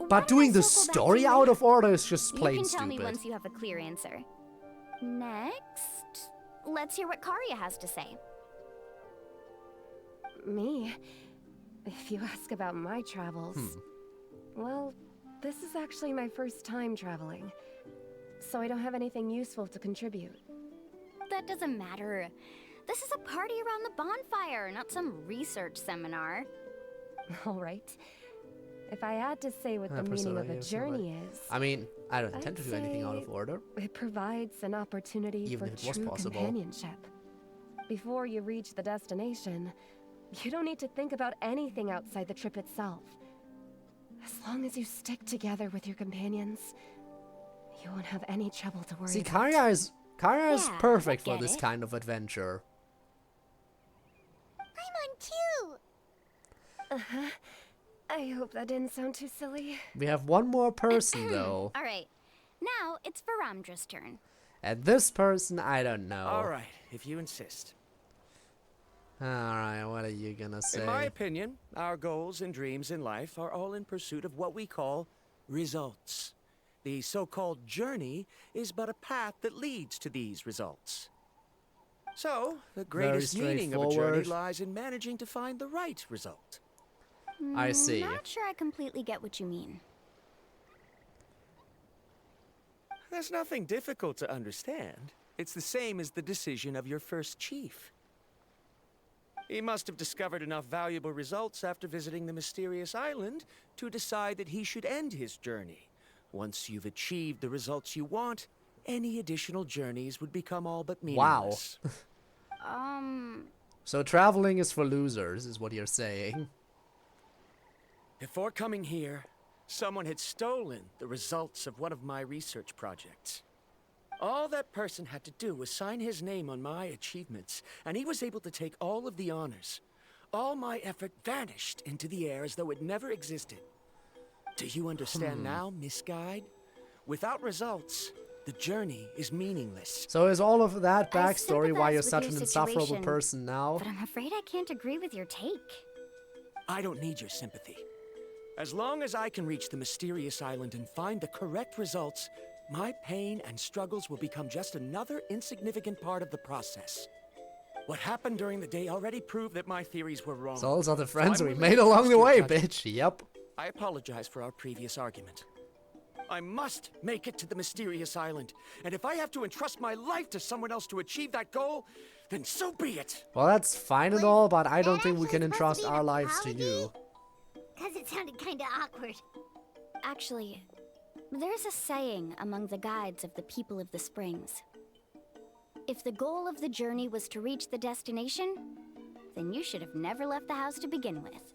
But doing the story out of order is just plain stupid. You can tell me once you have a clear answer. Next, let's hear what Karya has to say. Me? If you ask about my travels... Well, this is actually my first time traveling. So I don't have anything useful to contribute. That doesn't matter. This is a party around the bonfire, not some research seminar. Alright. If I had to say what the meaning of a journey is... I mean, I don't intend to do anything out of order. It provides an opportunity for true companionship. Before you reach the destination, you don't need to think about anything outside the trip itself. As long as you stick together with your companions, you won't have any trouble to worry about. See, Karya is perfect for this kind of adventure. I'm on 2! Uh-huh. I hope that didn't sound too silly. We have one more person, though. Alright, now it's Varamdra's turn. And this person, I don't know. Alright, if you insist. Alright, what are you gonna say? In my opinion, our goals and dreams in life are all in pursuit of what we call results. The so-called journey is but a path that leads to these results. So, the greatest meaning of a journey lies in managing to find the right result. I see. Not sure I completely get what you mean. There's nothing difficult to understand. It's the same as the decision of your first chief. He must have discovered enough valuable results after visiting the mysterious island to decide that he should end his journey. Once you've achieved the results you want, any additional journeys would become all but meaningless. Wow. So traveling is for losers, is what you're saying. Before coming here, someone had stolen the results of one of my research projects. All that person had to do was sign his name on my achievements, and he was able to take all of the honors. All my effort vanished into the air as though it never existed. Do you understand now, Miss Guide? Without results, the journey is meaningless. So is all of that backstory why you're such an insufferable person now? But I'm afraid I can't agree with your take. I don't need your sympathy. As long as I can reach the mysterious island and find the correct results, my pain and struggles will become just another insignificant part of the process. What happened during the day already proved that my theories were wrong. So those are the friends we made along the way, bitch. Yep. I apologize for our previous argument. I must make it to the mysterious island, and if I have to entrust my life to someone else to achieve that goal, then so be it. Well, that's fine and all, but I don't think we can entrust our lives to you. Because it sounded kinda awkward. Actually, there's a saying among the guides of the people of the springs. If the goal of the journey was to reach the destination, then you should have never left the house to begin with.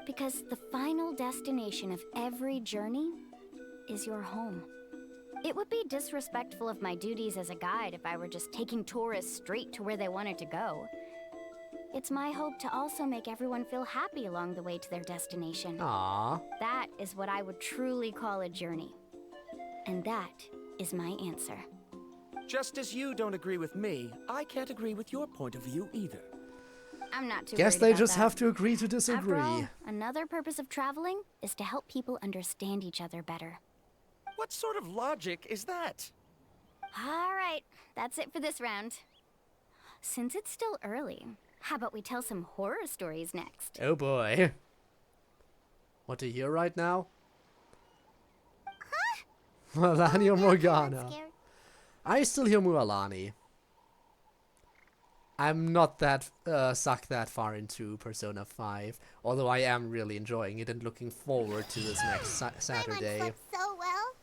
Because the final destination of every journey is your home. It would be disrespectful of my duties as a guide if I were just taking tourists straight to where they wanted to go. It's my hope to also make everyone feel happy along the way to their destination. Aww. That is what I would truly call a journey. And that is my answer. Just as you don't agree with me, I can't agree with your point of view either. I'm not too Guess worried they about just that. have to agree to disagree. After all, another purpose of traveling is to help people understand each other better. What sort of logic is that? All right, that's it for this round. Since it's still early, how about we tell some horror stories next? Oh boy. What do you hear right now? Mualani or Morgana? I still hear Mualani. I'm not that sucked that far into Persona 5, although I am really enjoying it and looking forward to this next Saturday. Slept so well.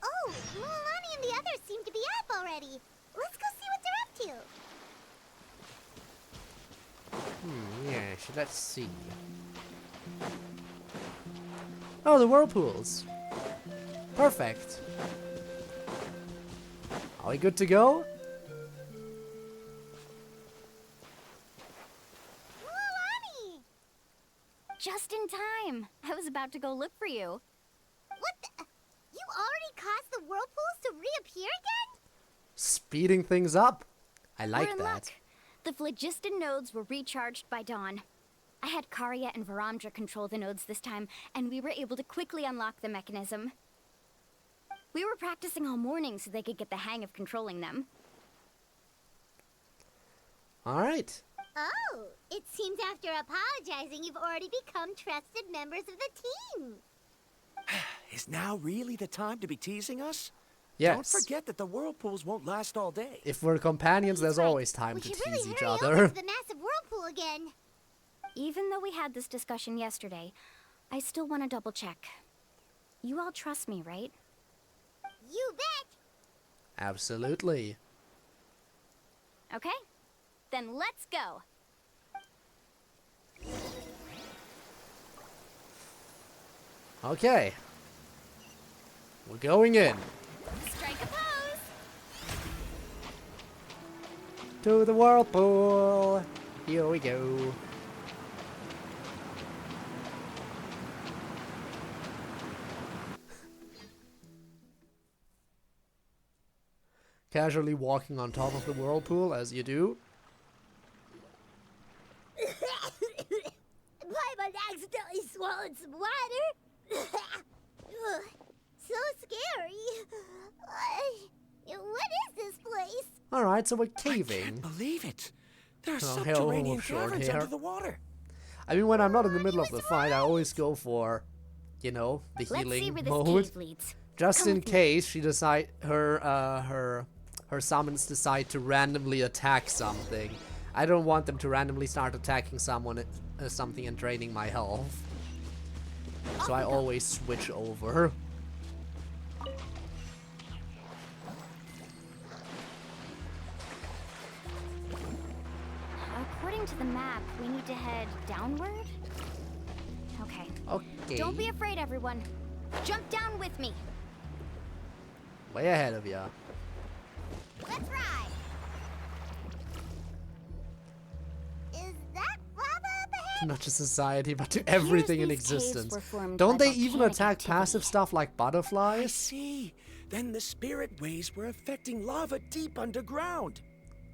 Oh, Milani and the others seem to be up already. Let's go see what they're up to. Yeah, let's see. Oh, the whirlpools. Perfect. Are we good to go? Milani! Just in time. I was about to go look for you. What the? You already caused the whirlpools to reappear again? Speeding things up. I like We're in that. luck. The phlogiston nodes were recharged by dawn. I had Karya and Varamdra control the nodes this time, and we were able to quickly unlock the mechanism. We were practicing all morning so they could get the hang of controlling them. Alright. Oh, it seems after apologizing, you've already become trusted members of the team. Is now really the time to be teasing us? Yes. Don't forget that the whirlpools won't last all day. If we're companions, there's always time We to should tease really each hurry other. over to the massive whirlpool again. Even though we had this discussion yesterday, I still want to double check. You all trust me, right? You bet. Absolutely. Okay, then let's go. Okay. We're going in. Strike a pose. To the whirlpool. Here we go. Casually walking on top of the whirlpool, as you do. Paimon accidentally swallowed some water. Ugh, so scary. What is this place? Alright, so we're I caving. can't believe it. There are Oh, subterranean short caverns hair. under the water. I mean, when I'm not in the middle of the fight, I always go for, you know, the Let's see healing where this mode. cave leads. Just Come in with me. case she her summons decide to randomly attack something. I don't want them to randomly start attacking something and draining my health. So I always switch over. According to the map, we need to head downward? Okay. Okay. Don't be afraid, everyone. Jump down with me. Way ahead of ya. Let's ride. Is that lava up ahead? Not just society, but to everything in these caves existence. were formed Don't by they even volcanic attack activity. passive stuff like I butterflies? see. Then the spirit waves were affecting lava deep underground.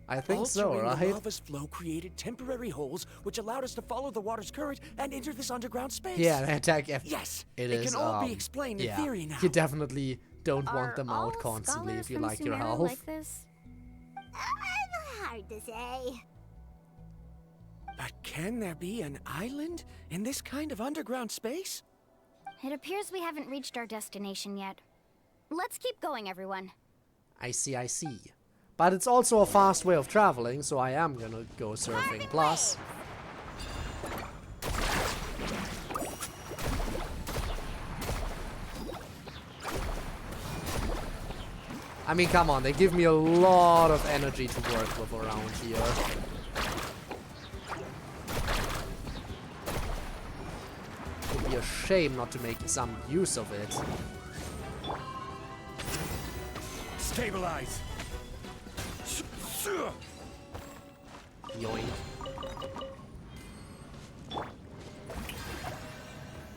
I think so, Altering right? the lava's flow created temporary holes, which allowed us to follow the water's current and enter this underground space. Yeah, they attack Yes, it it is, can all be explained in yeah. theory now. You definitely don't Are want them all out constantly scholars if you from like your Sumeru health. like this? Hard to say. But can there be an island in this kind of underground space? It appears we haven't reached our destination yet. Let's keep going, everyone. I see, I see. But it's also a fast way of traveling, so I am gonna go surfing plus. I mean, come on, they give me a lot of energy to work with around here. It would be a shame not to make some use of it. Stabilize. Yoink.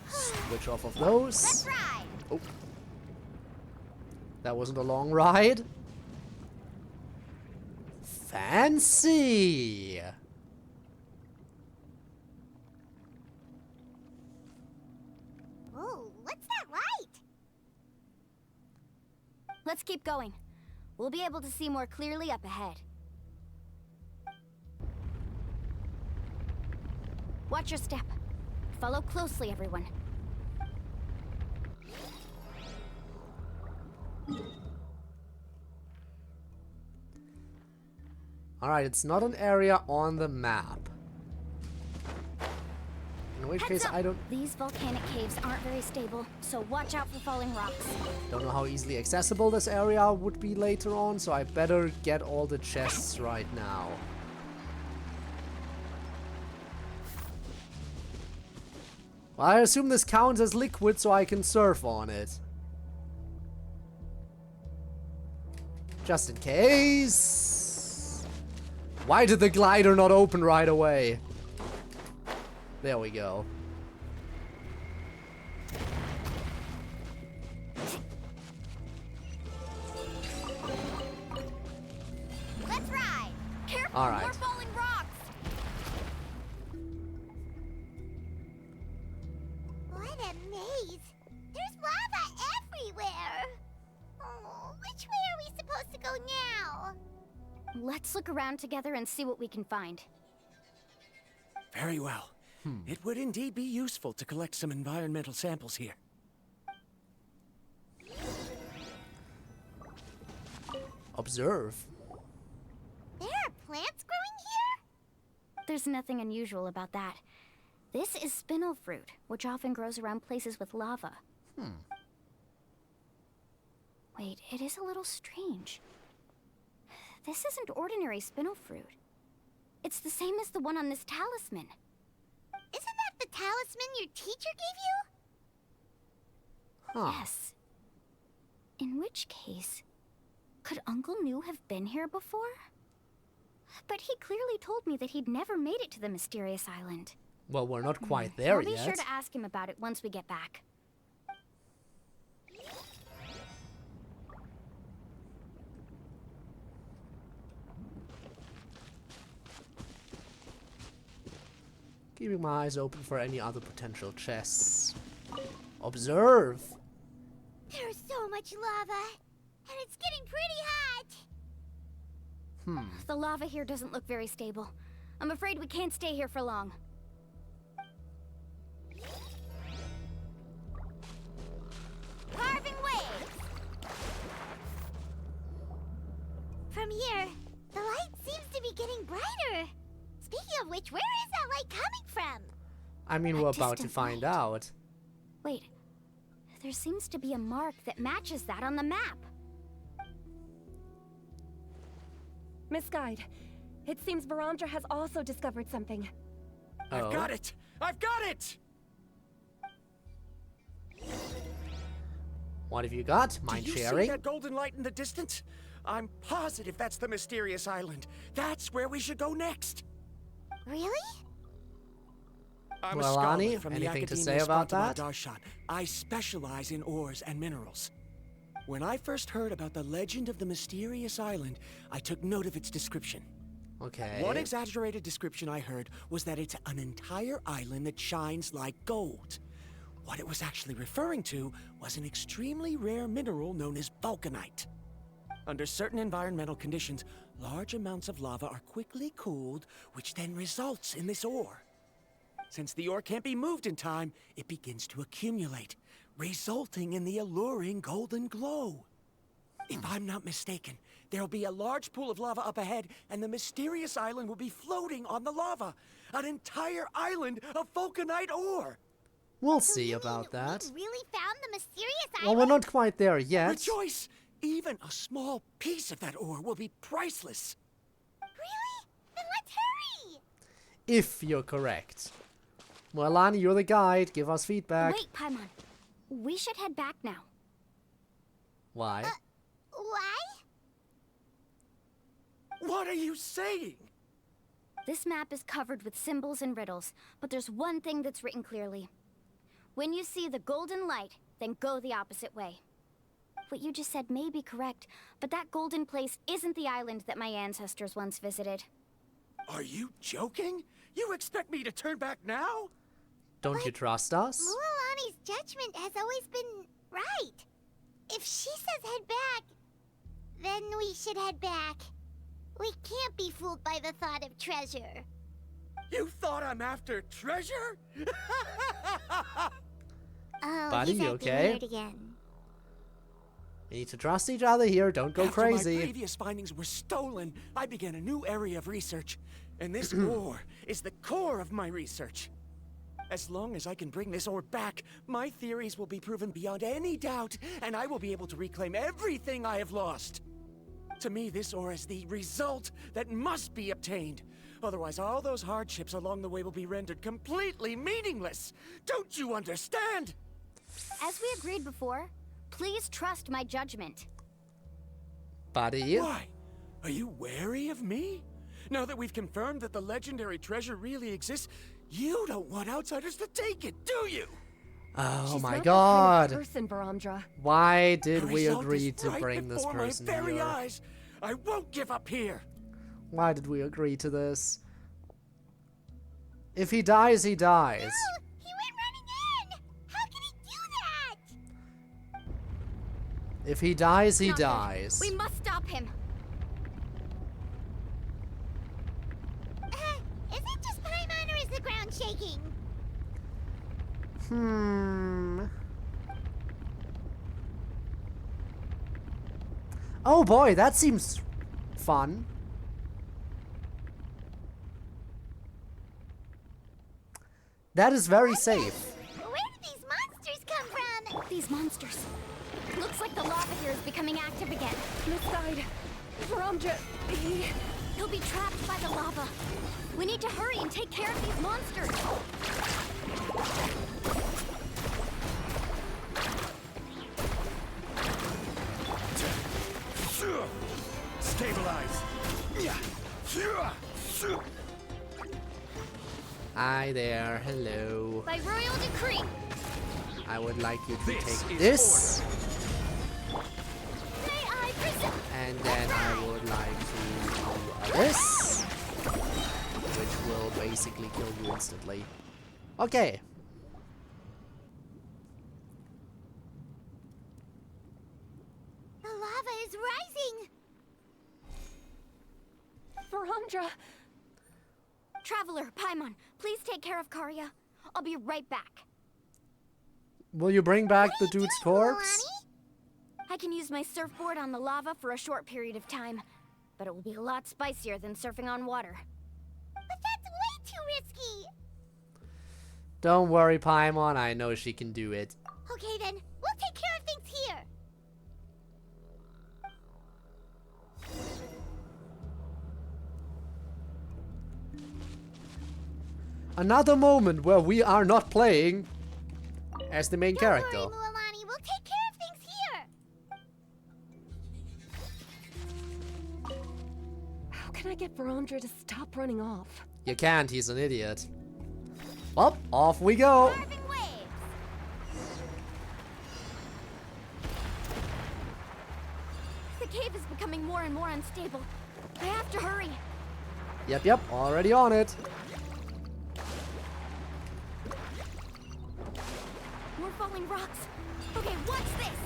Switch off of those. Let's ride. Oh. That wasn't a long ride. Fancy. Oh, what's that light? Let's keep going. We'll be able to see more clearly up ahead. Watch your step. Follow closely, everyone. Alright, it's not an area on the map. In which case, I don't... These volcanic caves aren't very stable, so watch out for falling rocks. Don't know how easily accessible this area would be later on, so I better get all the chests right now. Well, I assume this counts as liquid, so I can surf on it. Just in case. Why did the glider not open right away? There we go. Let's ride. Careful, All right. more falling rocks. What a maze! There's lava everywhere! Oh, which way are we supposed to go now? Let's look around together and see what we can find. Very well. It would indeed be useful to collect some environmental samples here. Observe. There are plants growing here? There's nothing unusual about that. This is spinel fruit, which often grows around places with lava. Wait, it is a little strange. This isn't ordinary spinel fruit. It's the same as the one on this talisman. Isn't that the talisman your teacher gave you? Huh. Yes. In which case, could Uncle New have been here before? But he clearly told me that he'd never made it to the mysterious island. Well, we're not quite there I'll be yet. sure to ask him about it once we get back. Keeping my eyes open for any other potential chests. Observe. There's so much lava, and it's getting pretty hot. The lava here doesn't look very stable. I'm afraid we can't stay here for long. Carving waves! From here, the light seems to be getting brighter. Speaking of which, where is that light coming from? I mean, A we're about to distant find light. out. Wait, there seems to be a mark that matches that on the map. Miss Guide, it seems Verandra has also discovered something. I've got it! I've got it! What have you got? Mind Do you see sharing? that golden light in the distance? I'm positive that's the mysterious island. That's where we should go next. Really? I'm Well, a scholar Ani, from the anything to Academia say about Sparta that? Darshan. I specialize in ores and minerals. When I first heard about the legend of the mysterious island, I took note of its description. Okay. One exaggerated description I heard was that it's an entire island that shines like gold. What it was actually referring to was an extremely rare mineral known as vulcanite. Under certain environmental conditions, large amounts of lava are quickly cooled, which then results in this ore. Since the ore can't be moved in time, it begins to accumulate, resulting in the alluring golden glow. If I'm not mistaken, there'll be a large pool of lava up ahead, and the mysterious island will be floating on the lava. An entire island of vulcanite ore! We'll see about that. We really found the mysterious Well, island? we're not quite there yet. Rejoice! Even a small piece of that ore will be priceless. Really? Then let's hurry! If you're correct. Well, Ani, you're the guide. Give us feedback. Wait, Paimon. We should head back now. Why? Why? What are you saying? This map is covered with symbols and riddles, but there's one thing that's written clearly. When you see the golden light, then go the opposite way. What you just said may be correct, but that golden place isn't the island that my ancestors once visited. Are you joking? You expect me to turn back now? Don't you trust us? Mualani's judgment has always been right. If she says head back, then we should head back. We can't be fooled by the thought of treasure. You thought I'm after treasure? Oh, Buddy, he's you acting okay? weird again. We need to trust each other here. Don't go crazy. After my previous findings were stolen, I began a new area of research. And this ore is the core of my research. As long as I can bring this ore back, my theories will be proven beyond any doubt, and I will be able to reclaim everything I have lost. To me, this ore is the result that must be obtained. Otherwise, all those hardships along the way will be rendered completely meaningless. Don't you understand? As we agreed before, please trust my judgment. Buddy. Why? Are you wary of me? Now that we've confirmed that the legendary treasure really exists, you don't want outsiders to take it, do you? Oh She's my not god. That kind of person, Baramdra. Why did The we result agree is to right bring this before person my very here? eyes. I won't give up here. Why did we agree to this? If he dies, he dies. No! He went running in! How can he do that? If he dies, he Not good. dies. We must stop him. Is it just Paimon or is the ground shaking? Oh boy, that seems fun. That is very safe. Where did these monsters come from? These monsters. Looks like the lava here is becoming active again. This side. Baramdra, He'll be trapped by the lava. We need to hurry and take care of these monsters. Stabilize. Hi there, hello. By royal decree. I would like you to This take is this. May I present? And then I would like to do this. Which will basically kill you instantly. Okay. The lava is rising! Baramdra. Traveler, Paimon, please take care of Karya. I'll be right back. Will you bring back the dude's corpse? I can use my surfboard on the lava for a short period of time, but it will be a lot spicier than surfing on water. But that's way too risky! Don't worry, Paimon. I know she can do it. Okay then, we'll take care of things here! Another moment where we are not playing as the main character. Don't worry, Mualani, we'll take care of things here! How can I get Baramdra to stop running off? You can't, he's an idiot. Well, off we go. The cave is becoming more and more unstable. I have to hurry. Yep, already on it. More falling rocks. Okay, what's this?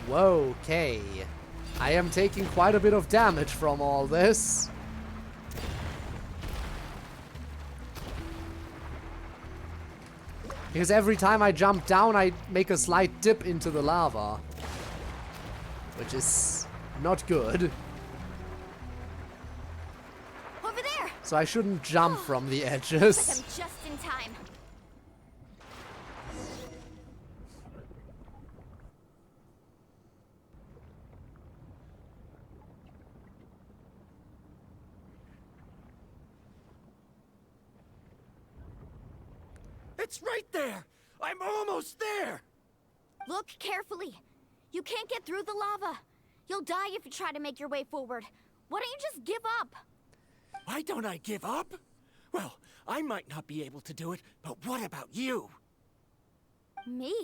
Whoa, okay. I am taking quite a bit of damage from all this. Because every time I jump down, I make a slight dip into the lava. Which is not good. Over there! So I shouldn't jump from the I'm edges. just in time. It's right there! I'm almost there! Look carefully. You can't get through the lava. You'll die if you try to make your way forward. Why don't you just give up? Why don't I give up? Well, I might not be able to do it, but what about you? Me?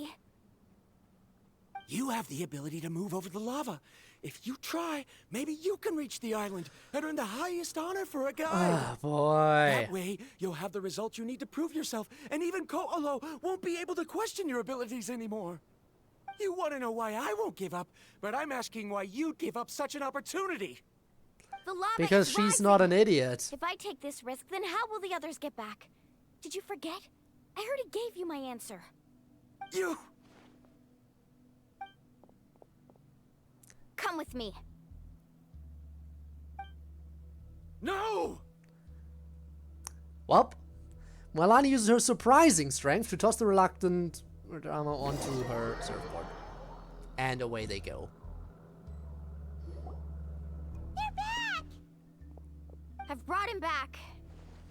You have the ability to move over the lava. If you try, maybe you can reach the island and earn the highest honor for a guide. Oh, boy. That way, you'll have the results you need to prove yourself, and even Ko'olo won't be able to question your abilities anymore. You want to know why I won't give up, but I'm asking why you'd give up such an opportunity. The lava Because is she's rising. not an idiot. If I take this risk, then how will the others get back? Did you forget? I already gave you my answer. You Come with me. No! Well, Mualani uses her surprising strength to toss the reluctant drama onto her surfboard. And away they go. They're back! I've brought him back.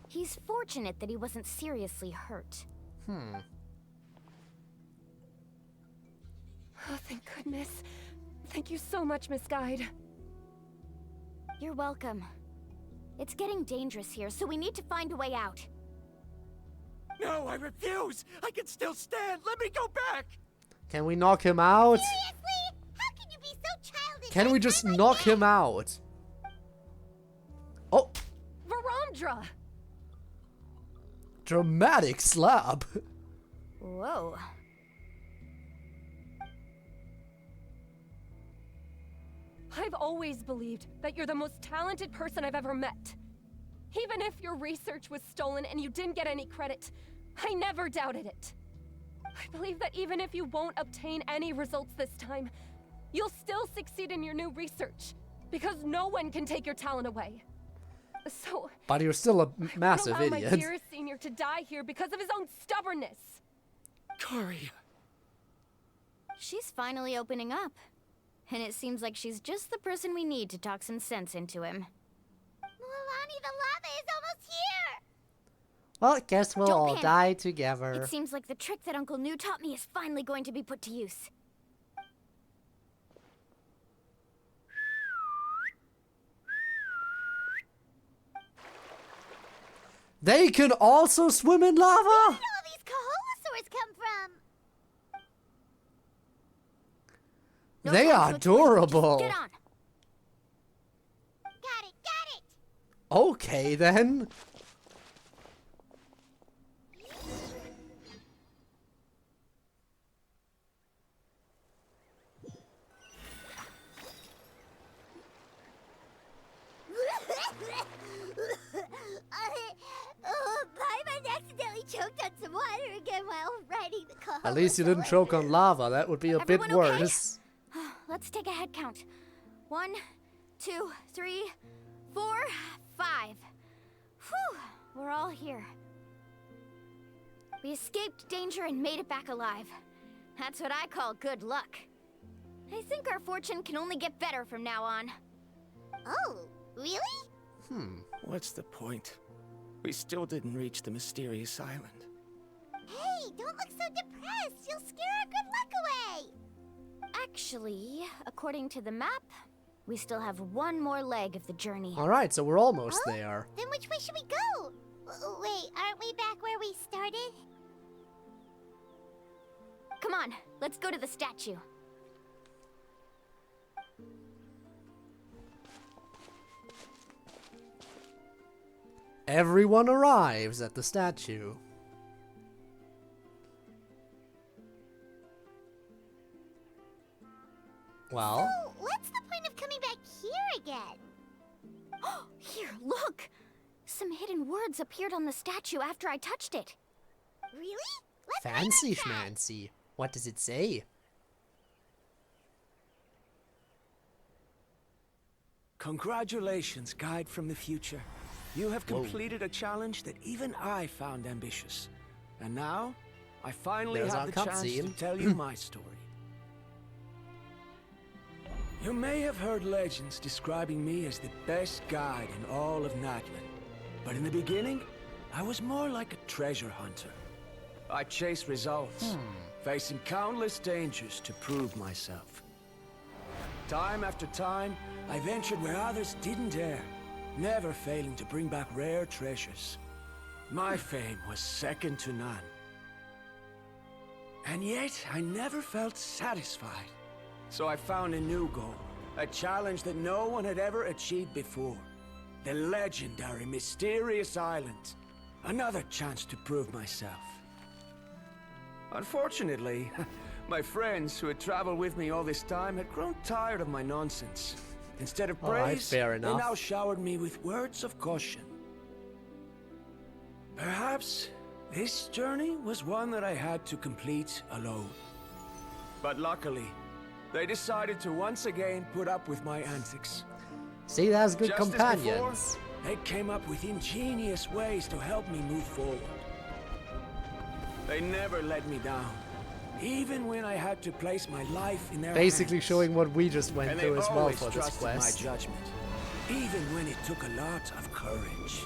He's fortunate that he wasn't seriously hurt. Oh, thank goodness. Thank you so much, Miss Guide. You're welcome. It's getting dangerous here, so we need to find a way out. No, I refuse! I can still stand! Let me go back! Can we knock him out? Seriously? How can you be so childish? Can we just knock him out? Oh! Verandra! Dramatic slap! Whoa. I've always believed that you're the most talented person I've ever met. Even if your research was stolen and you didn't get any credit, I never doubted it. I believe that even if you won't obtain any results this time, you'll still succeed in your new research, because no one can take your talent away. So, but you're still a massive I won't allow idiot. my dearest senior to die here because of his own stubbornness. Kari. She's finally opening up. And it seems like she's just the person we need to talk some sense into him. Mualani, the lava is almost here! Well, I guess we'll Don't all panic. die together. It seems like the trick that Uncle New taught me is finally going to be put to use. They can also swim in lava? Where did all these Kaholosaurs come from? No They time are to explain. adorable. Just get on. Got it! Okay, then. Paimon accidentally choked on some water again while riding the Kaholosaur. At least you didn't choke on lava. That would be a bit Everyone okay? worse. Let's take a head count. 1, 2, 3, 4, 5. Whew, we're all here. We escaped danger and made it back alive. That's what I call good luck. I think our fortune can only get better from now on. Oh, really? What's the point? We still didn't reach the mysterious island. Hey, don't look so depressed. You'll scare our good luck away. Actually, according to the map, we still have one more leg of the journey. Alright, so we're almost there. Then which way should we go? Wait, aren't we back where we started? Come on, let's go to the statue. Everyone arrives at the statue. Well, So, what's the point of coming back here again? Here, look! Some hidden words appeared on the statue after I touched it. Really? Let's fancy schmancy. What does it say? Congratulations, guide from the future. You have completed a challenge that even I found ambitious. And now, I finally There's our have the chance to cutscene. tell you my story. You may have heard legends describing me as the best guide in all of Natlan. But in the beginning, I was more like a treasure hunter. I chased results, facing countless dangers to prove myself. Time after time, I ventured where others didn't dare, never failing to bring back rare treasures. My fame was second to none. And yet, I never felt satisfied. So I found a new goal, a challenge that no one had ever achieved before. The legendary Mysterious Island. Another chance to prove myself. Unfortunately, my friends who had traveled with me all this time had grown tired of my nonsense. Instead of All right, praise, fair they enough. now showered me with words of caution. Perhaps this journey was one that I had to complete alone. But luckily, They decided to once again put up with my antics. See, that's good Just as companions. before, they came up with ingenious ways to help me move forward. They never let me down, even when I had to place my life in their Basically hands. showing what we just went And through they as well always for this trusted quest. my judgment, even when it took a lot of courage.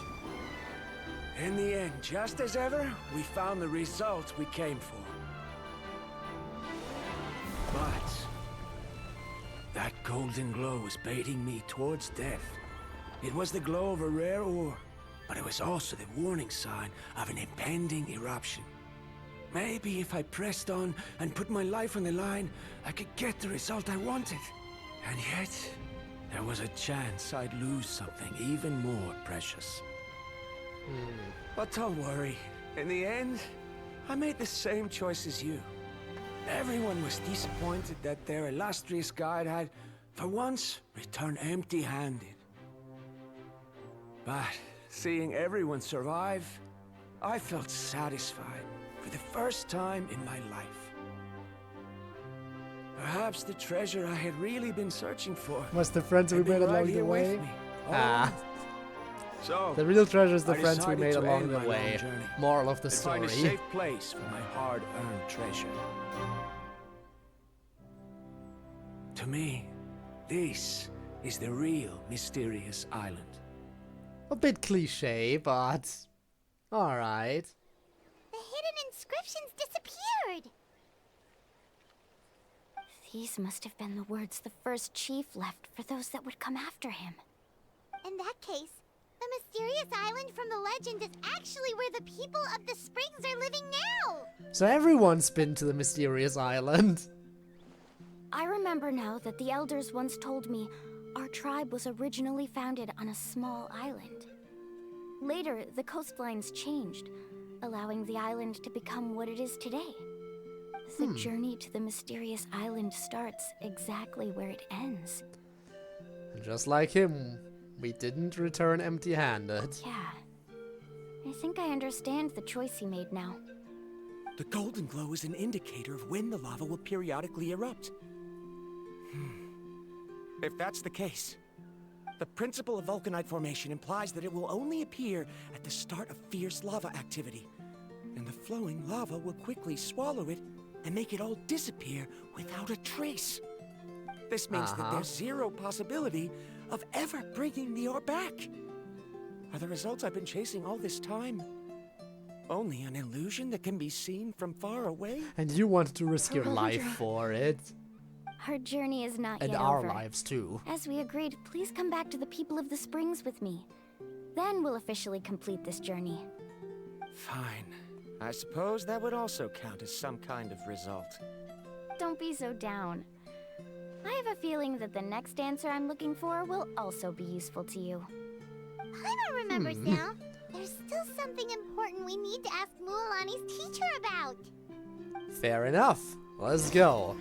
In the end, just as ever, we found the result we came for. But that golden glow was baiting me towards death. It was the glow of a rare ore, but it was also the warning sign of an impending eruption. Maybe if I pressed on and put my life on the line, I could get the result I wanted. And yet, there was a chance I'd lose something even more precious. But don't worry. In the end, I made the same choice as you. Everyone was disappointed that their illustrious guide had, for once, returned empty-handed. But seeing everyone survive, I felt satisfied for the first time in my life. Perhaps the treasure I had really been searching for Was the friends we had been made along right the here with way? me, all Ah. along. So, The real treasure is the I friends we decided made to along end the my way. long journey Moral of the and story. find a safe place for my hard-earned treasure. To me, this is the real mysterious island. A bit cliche, but alright. The hidden inscriptions disappeared. These must have been the words the first chief left for those that would come after him. In that case, the mysterious island from the legend is actually where the people of the springs are living now. So everyone's been to the mysterious island. I remember now that the elders once told me our tribe was originally founded on a small island. Later, the coastlines changed, allowing the island to become what it is today. The journey to the mysterious island starts exactly where it ends. Just like him, we didn't return empty-handed. Yeah. I think I understand the choice he made now. The golden glow is an indicator of when the lava will periodically erupt. If that's the case, the principle of vulcanite formation implies that it will only appear at the start of fierce lava activity, and the flowing lava will quickly swallow it and make it all disappear without a trace. This means that there's zero possibility of ever bringing the ore back. Are the results I've been chasing all this time only an illusion that can be seen from far away? And you wanted to risk your life for it. Our journey is not And yet our over. lives too. As we agreed, please come back to the people of the springs with me. Then we'll officially complete this journey. Fine. I suppose that would also count as some kind of result. Don't be so down. I have a feeling that the next answer I'm looking for will also be useful to you. Paimon remembers now. There's still something important we need to ask Mualani's teacher about. Fair enough. Let's go.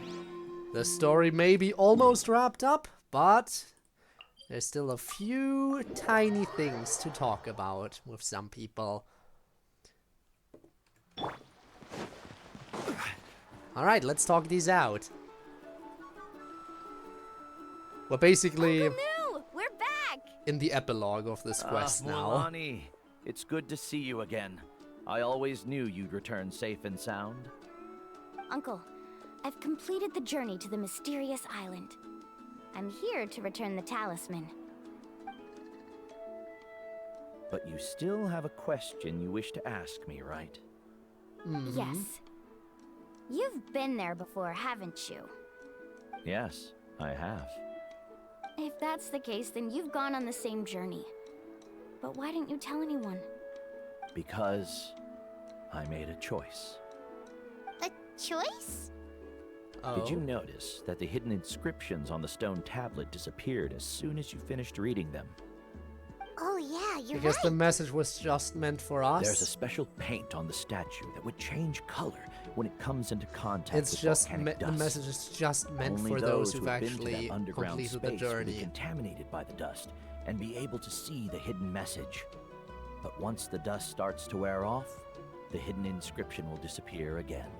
The story may be almost wrapped up, but there's still a few tiny things to talk about with some people. Alright, let's talk these out. We're basically Uncle New, we're back! in the epilogue of this quest now. Mualani, it's good to see you again. I always knew you'd return safe and sound. Uncle, I've completed the journey to the mysterious island. I'm here to return the talisman. But you still have a question you wish to ask me, right? Yes. You've been there before, haven't you? Yes, I have. If that's the case, then you've gone on the same journey. But why didn't you tell anyone? Because I made a choice. A choice? Did you notice that the hidden inscriptions on the stone tablet disappeared as soon as you finished reading them? Oh yeah, you're Because right. the message was just meant for us. There's a special paint on the statue that would change color when it comes into contact It's with just volcanic the dust. message is just meant Only for those who've who have been to actually that underground completed space the will be journey. contaminated by the dust and be able to see the hidden message. But once the dust starts to wear off, the hidden inscription will disappear again.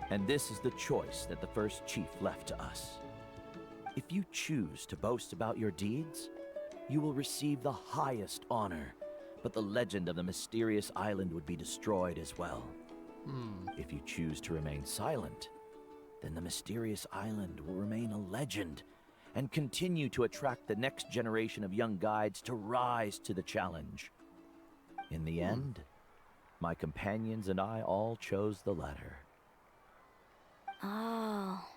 And this is the choice that the first chief left to us. If you choose to boast about your deeds, you will receive the highest honor, but the legend of the mysterious island would be destroyed as well. If you choose to remain silent, then the mysterious island will remain a legend and continue to attract the next generation of young guides to rise to the challenge. In the end, my companions and I all chose the latter. Oh,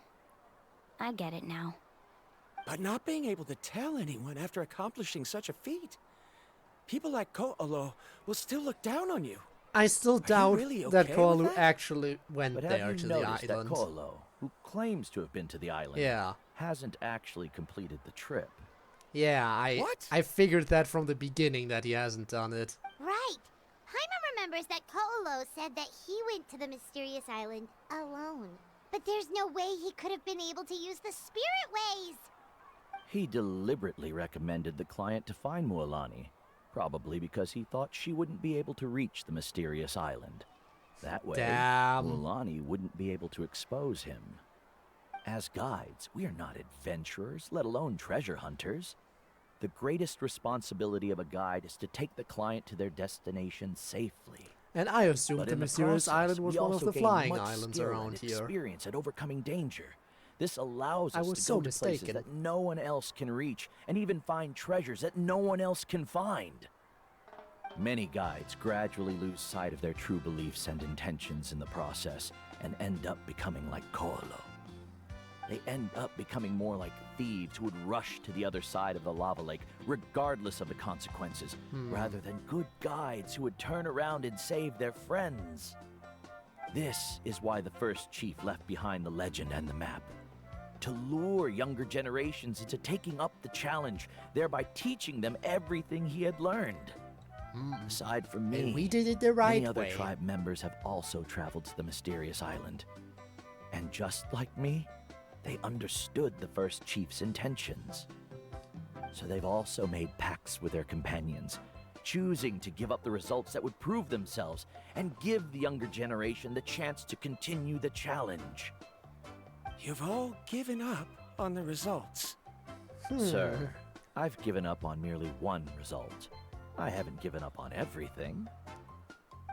I get it now. But not being able to tell anyone after accomplishing such a feat. People like CodeErr will still look down on you. I still doubt really that okay Koalu with that? actually went But there have to you the noticed that island. CodeErr, who claims to have been to the island, Yeah. hasn't actually completed the trip? Yeah, I figured that from the beginning that he hasn't done it. Right. Paimon remembers that CodeErr said that he went to the mysterious island alone. But there's no way he could have been able to use the spirit ways. He deliberately recommended the client to find Mualani, probably because he thought she wouldn't be able to reach the mysterious island. That way, Damn. Mualani wouldn't be able to expose him. As guides, we are not adventurers, let alone treasure hunters. The greatest responsibility of a guide is to take the client to their destination safely. And I assumed But the in mysterious process, island was we one of also the gain flying much islands skill around and here. experience at overcoming danger. This allows I us was to so go to places mistaken. that no one else can reach, and even find treasures that no one else can find. Many guides gradually lose sight of their true beliefs and intentions in the process, and end up becoming like CodeErr. They end up becoming more like thieves who would rush to the other side of the lava lake, regardless of the consequences, rather than good guides who would turn around and save their friends. This is why the first chief left behind the legend and the map. To lure younger generations into taking up the challenge, thereby teaching them everything he had learned. Aside from me, And we did it the right many other way. tribe members have also traveled to the mysterious island. And just like me, they understood the first chief's intentions. So they've also made pacts with their companions, choosing to give up the results that would prove themselves and give the younger generation the chance to continue the challenge. You've all given up on the results. Sir, I've given up on merely one result. I haven't given up on everything.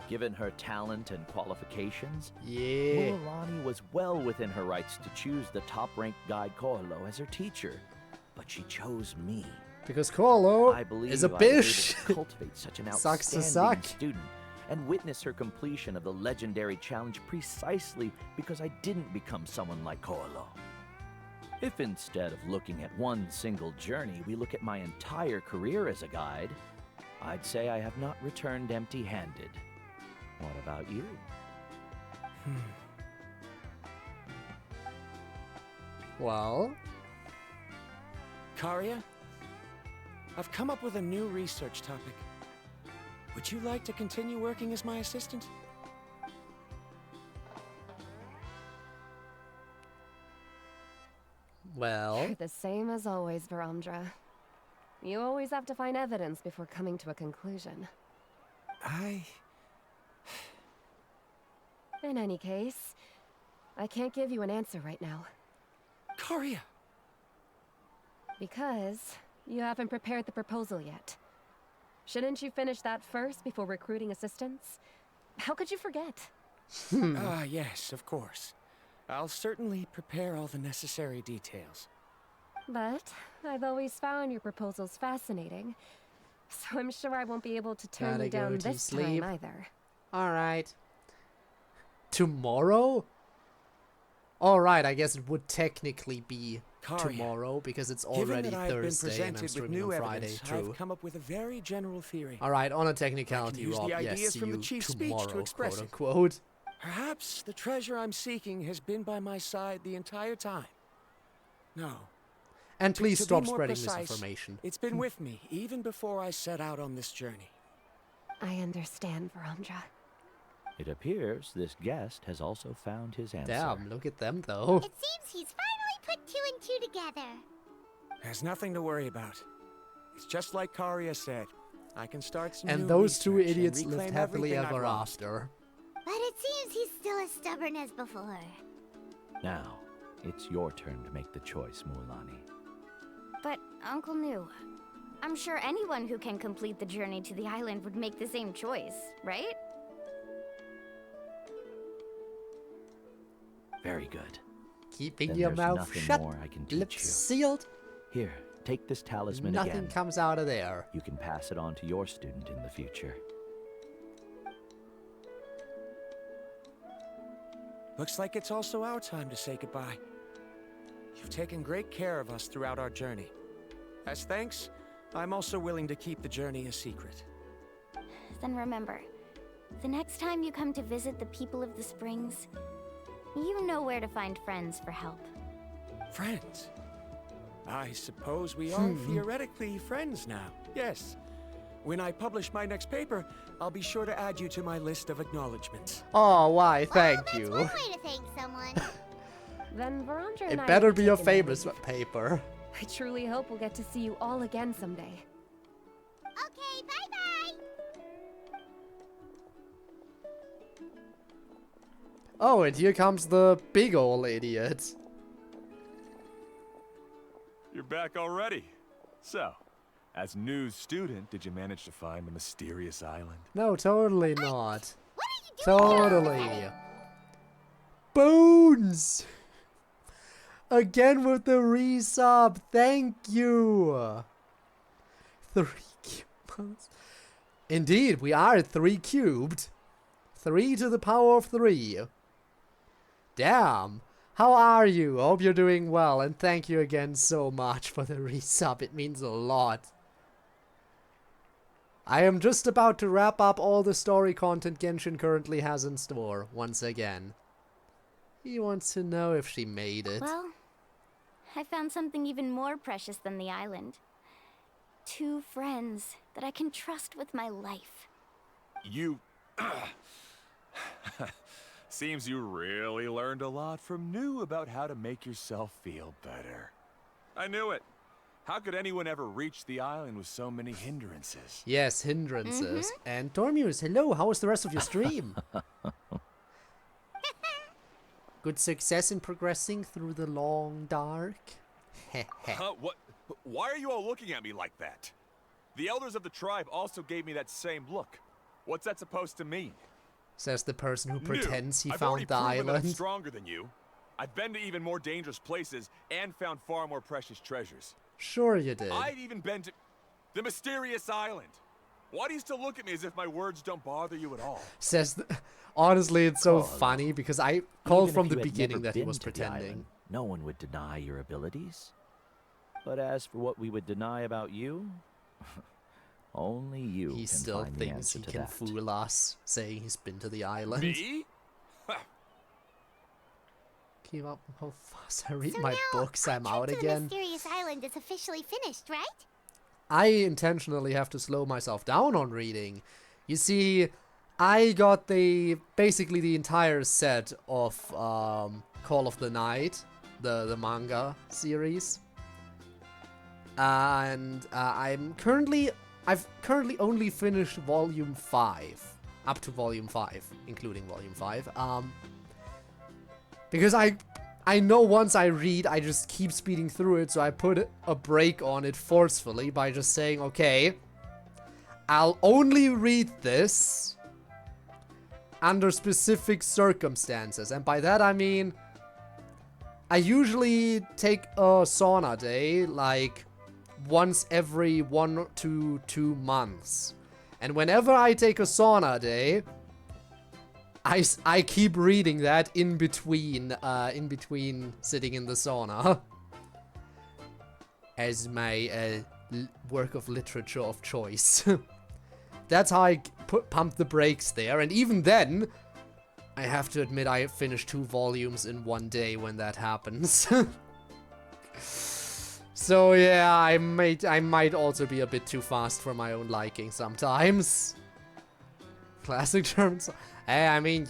Given her talent and qualifications, Yeah. Mualani was well within her rights to choose the top-ranked guide CodeErr as her teacher, but she chose me. Because Koalu I believe is a I was able bitch. to cultivate such an Sucks to outstanding suck. student and witness her completion of the legendary challenge precisely because I didn't become someone like CodeErr. If instead of looking at one single journey, we look at my entire career as a guide, I'd say I have not returned empty-handed. What about you? Well, Karia, I've come up with a new research topic. Would you like to continue working as my assistant? well, The same as always, Varamdra. You always have to find evidence before coming to a conclusion. In any case, I can't give you an answer right now. Karia! Because you haven't prepared the proposal yet. Shouldn't you finish that first before recruiting assistants? How could you forget? Ah, yes, of course. I'll certainly prepare all the necessary details. But I've always found your proposals fascinating, so I'm sure I won't be able to turn Gotta you down go to this sleep. time either. alright. Tomorrow? Alright, I guess it would technically be Karia, tomorrow because it's Given already that I've been Thursday and I'm presented with streaming new on Friday. evidence, True. I've come up with a very general theory. Alright, on a technicality, use Rob, the yes, ideas see from the you chief's speech to tomorrow, express it. quote-unquote. Perhaps the treasure I'm seeking has been by my side the entire time. No. And please To be stop more spreading precise, misinformation. It's been with me even before I set out on this journey. I understand, Varamdra. It appears this guest has also found his answer. Damn, look at them though. It seems he's finally put two and two together. There's nothing to worry about. It's just like Karia said. I can start some And new those two research and idiots lived reclaim happily everything I've ever lost. after. But it seems he's still as stubborn as before. Now, it's your turn to make the choice, Mualani. But, Uncle New, I'm sure anyone who can complete the journey to the island would make the same choice, right? Very good. Keeping Then your there's mouth nothing shut, more I can teach lips you. sealed. Here, take this talisman Nothing again. comes out of there. You can pass it on to your student in the future. Looks like it's also our time to say goodbye. You've taken great care of us throughout our journey. As thanks, I'm also willing to keep the journey a secret. Then remember, the next time you come to visit the people of the Springs, you know where to find friends for help. Friends? I suppose we are theoretically friends now. Yes. When I publish my next paper, I'll be sure to add you to my list of acknowledgements. Oh, why? Thank you. One way to thank someone. Then Verandra and It I better will be your take another famous leave. paper. I truly hope we'll get to see you all again someday. Okay, bye-bye. Oh, and here comes the big ol' idiot. You're back already. So, as new student, did you manage to find the mysterious island? No, totally not. Totally. Bones! Again with the resub. Thank you. 3 cubed. Indeed, we are 3 cubed. 3 to the power of 3. Damn. How are you? Hope you're doing well, and thank you again so much for the resub. It means a lot. I am just about to wrap up all the story content Genshin currently has in store, once again. He wants to know if she made it. Well, I found something even more precious than the island. 2 friends that I can trust with my life. You... Seems you really learned a lot from New about how to make yourself feel better. I knew it. How could anyone ever reach the island with so many hindrances? Yes, hindrances. And Dormuse, hello, how was the rest of your stream? Good success in progressing through the long dark? What? Why are you all looking at me like that? The elders of the tribe also gave me that same look. What's that supposed to mean? Says the person who New. pretends he I've found already the proven that I'm island. stronger than you. I've been to even more dangerous places and found far more precious treasures. Sure you did. I've even been to the mysterious island. Why do you still look at me as if my words don't bother you at all? Says, honestly, it's so funny because I called Even from if the you had beginning never that he been was to the pretending. island, no one would deny your abilities. But as for what we would deny about you, only you He can still find the thinks answer he to can that. fool us, saying he's been to the island. Me? Keep up how fast I read So my now, books, I'm out The again. mysterious island is officially finished, right? I intentionally have to slow myself down on reading. You see, I got basically the entire set of Call of the Night, the manga series. And I've currently only finished volume 5, up to volume 5, including volume 5. Because I know once I read, I just keep speeding through it, so I put a break on it forcefully by just saying, okay, I'll only read this under specific circumstances. And by that I mean, I usually take a sauna day, like, once every 1 to 2 months. And whenever I take a sauna day, I keep reading that in between sitting in the sauna. As my work of literature of choice. That's how I pump the brakes there, and even then, I have to admit I finished 2 volumes in 1 day when that happens. So yeah, I might also be a bit too fast for my own liking sometimes. Classic German song. I mean,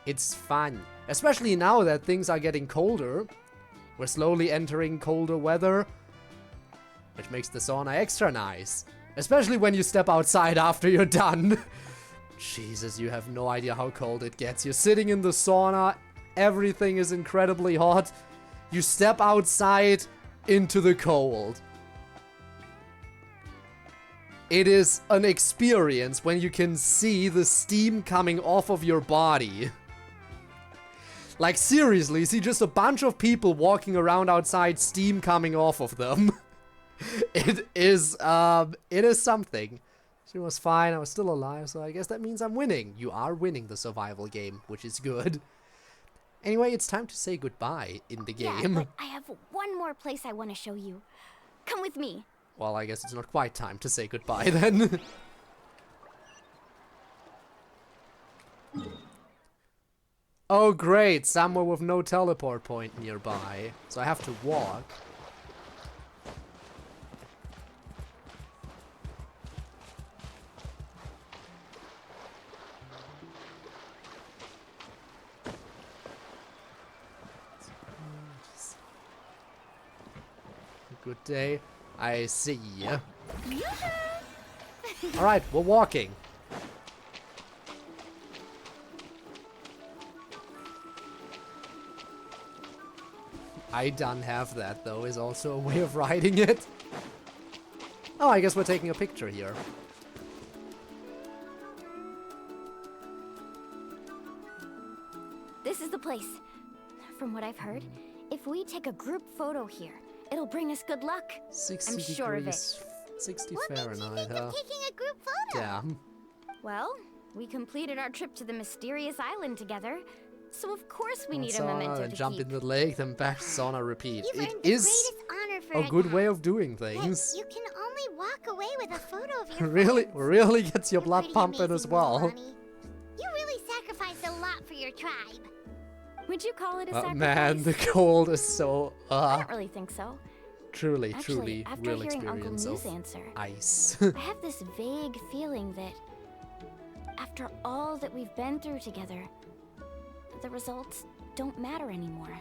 it's fun. Especially now that things are getting colder. We're slowly entering colder weather, which makes the sauna extra nice. Especially when you step outside after you're done. Jesus, you have no idea how cold it gets. You're sitting in the sauna, everything is incredibly hot. You step outside into the cold. It is an experience when you can see the steam coming off of your body. Like seriously, see just a bunch of people walking around outside, steam coming off of them. It is something. She was fine, I was still alive, so I guess that means I'm winning. You are winning the survival game, which is good. Anyway, it's time to say goodbye in the game. Yeah, but I have one more place I want to show you. Come with me. Well, I guess it's not quite time to say goodbye then. Oh great, somewhere with no teleport point nearby. So I have to walk. Good day. I see ya. Alright, we're walking. I done have that though, is also a way of riding it. Oh, I guess we're taking a picture here. This is the place. From what I've heard, if we take a group photo here, it'll bring us good luck. 60 I'm sure of it. 60 Fahrenheit, huh? Taking a group photo. Damn. Well, we completed our trip to the mysterious island together, so of course we need a Sauna, memento then to jump keep. in the lake, then back to sauna, repeat. You've It earned the is greatest honor for a good cat. way of doing things. You can only walk away with a photo of your Really gets your blood pretty pumping as amazing, well. Lonnie. You really sacrificed a lot for your tribe. Would you call it a But sacrifice? man, the cold is so I don't really think so. truly Actually, after real hearing Uncle experience Moo's of answer, ice. I have this vague feeling that after all that we've been through together, the results don't matter anymore.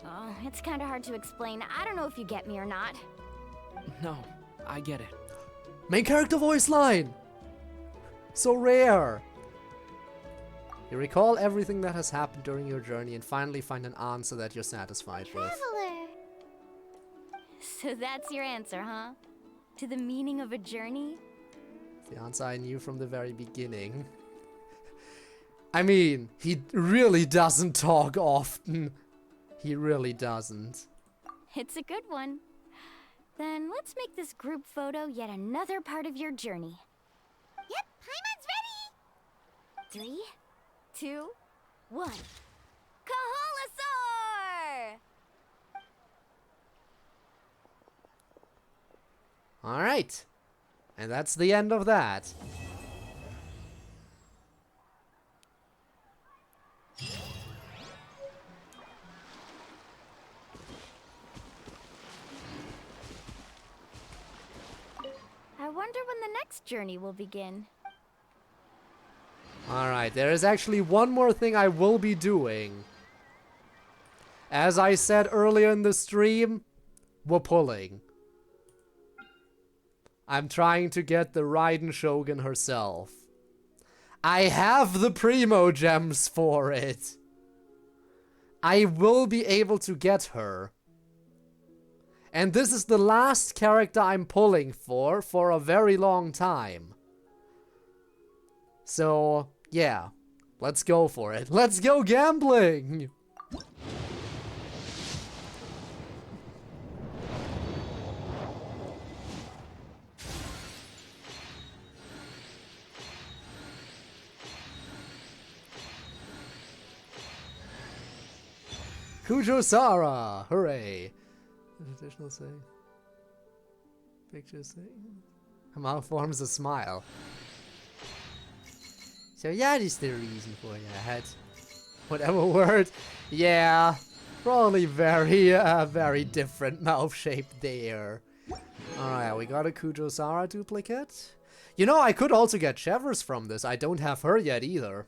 Oh, it's kind of hard to explain. I don't know if you get me or not. No, I get it. Main character voice line! So rare! You recall everything that has happened during your journey and finally find an answer that you're satisfied with. Traveler. So that's your answer, huh? To the meaning of a journey? The answer I knew from the very beginning. I mean, he really doesn't talk often. He really doesn't. It's a good one. Then let's make this group photo yet another part of your journey. Yep, Paimon's ready. 3, 2, 1. Kaholasaur! Alright. And that's the end of that. I wonder when the next journey will begin. Alright, there is actually one more thing I will be doing. As I said earlier in the stream, we're pulling. I'm trying to get the Raiden Shogun herself. I have the Primo Gems for it. I will be able to get her. And this is the last character I'm pulling for a very long time. So, yeah. Let's go for it. Let's go gambling! Kujo-Sara! Hooray! Additional say. Picture say. Her mouth forms a smile. So that is the reason for that. Whatever word. Yeah. Probably very different mouth shape there. Alright, we got a Kujo-Sara duplicate. You know, I could also get Shevers from this. I don't have her yet either.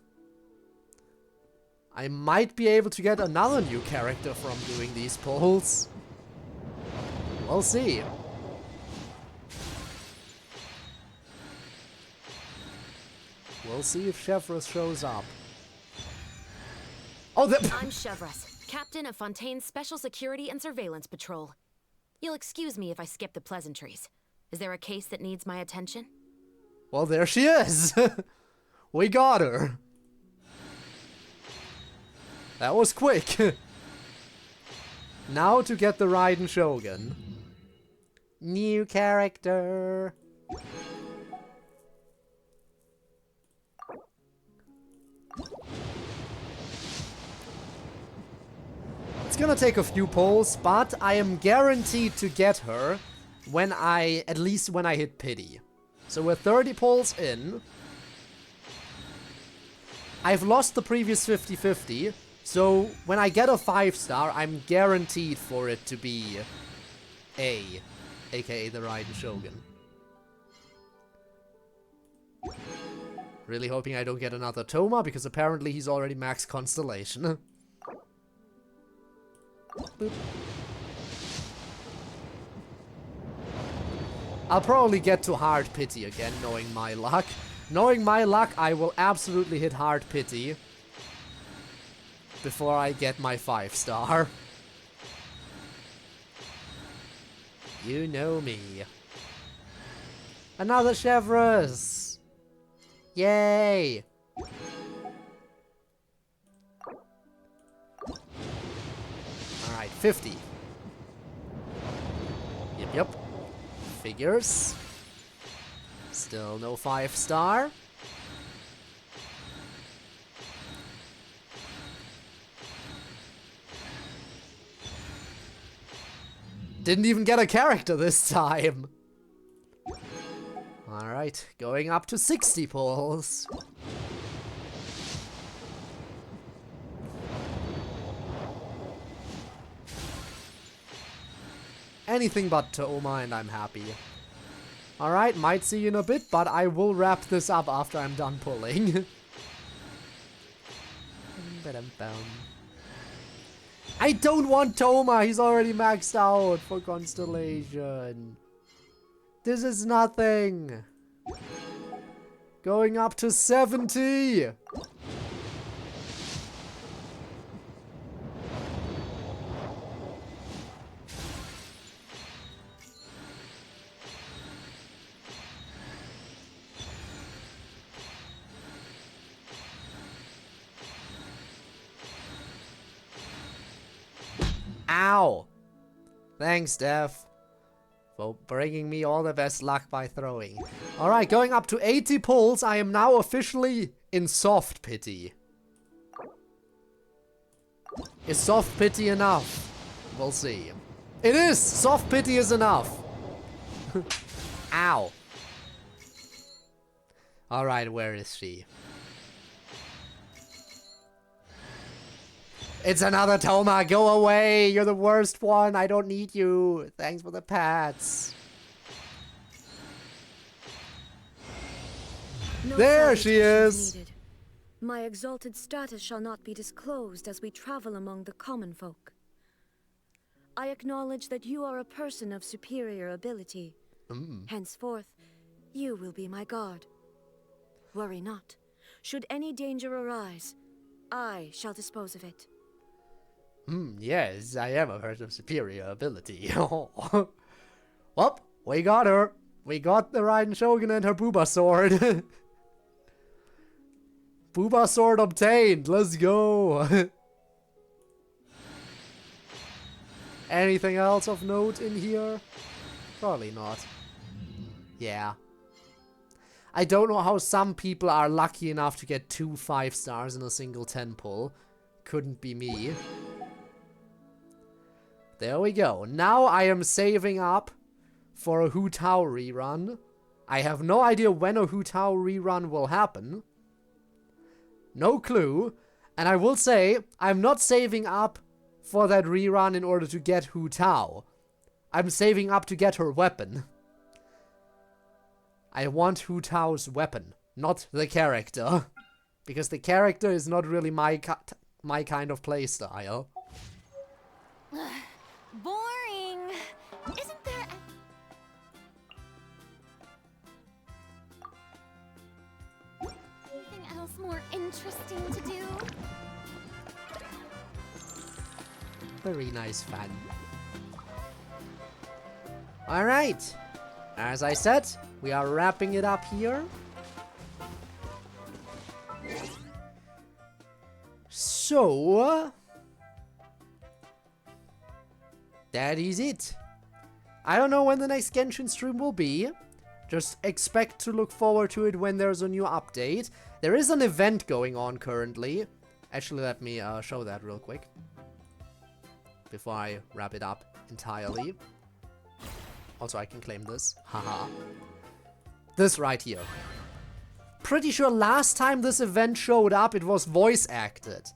I might be able to get another new character from doing these pulls. We'll see. We'll see if Chevreuse shows up. Oh, I'm Chevreuse, captain of Fontaine's Special Security and Surveillance Patrol. You'll excuse me if I skip the pleasantries. Is there a case that needs my attention? Well, there she is. We got her. That was quick. Now to get the Raiden Shogun. New character. It's gonna take a few pulls, but I am guaranteed to get her when at least when I hit pity. So we're 30 pulls in. I've lost the previous 50-50, so when I get a 5-star, I'm guaranteed for it to be A, aka the Raiden Shogun. Really hoping I don't get another Toma, because apparently he's already max Constellation. Boop. I'll probably get to hard pity again, knowing my luck. Knowing my luck, I will absolutely hit hard pity before I get my 5-star. You know me. Another Chevreuse! Yay! Alright, 50. Yep. Figures. Still no 5-star. Didn't even get a character this time. Alright, going up to 60 pulls. Anything but Toma and I'm happy. Alright, might see you in a bit, but I will wrap this up after I'm done pulling. I don't want Toma, he's already maxed out for Constellation. This is nothing. Going up to 70. Ow! Thanks, Steph, for bringing me all the best luck by throwing. Alright, going up to 80 pulls, I am now officially in soft pity. Is soft pity enough? We'll see. It is! Soft pity is enough! Ow. Alright, where is she? It's another Toma, go away! You're the worst one, I don't need you. Thanks for the pats. No there she is! Needed. My exalted status shall not be disclosed as we travel among the common folk. I acknowledge that you are a person of superior ability. Henceforth, you will be my guard. Worry not. Should any danger arise, I shall dispose of it. Yes, I am a person of superior ability. Well, we got her. We got the Raiden Shogun and her Booba sword. Booba sword obtained. Let's go. Anything else of note in here? Probably not. Yeah. I don't know how some people are lucky enough to get 2 5-stars in a single 10 pull. Couldn't be me. There we go. Now I am saving up for a Hu Tao rerun. I have no idea when a Hu Tao rerun will happen. No clue. And I will say, I'm not saving up for that rerun in order to get Hu Tao. I'm saving up to get her weapon. I want Hu Tao's weapon, not the character. Because the character is not really my kind of playstyle. Boring. Isn't there more interesting to do. Very nice fun. Alright. As I said, we are wrapping it up here. So... that is it. I don't know when the next Genshin stream will be. Just expect to look forward to it when there's a new update. There is an event going on currently. Actually, let me show that real quick. Before I wrap it up entirely. Also, I can claim this. Haha. This right here. Pretty sure last time this event showed up, it was voice acted.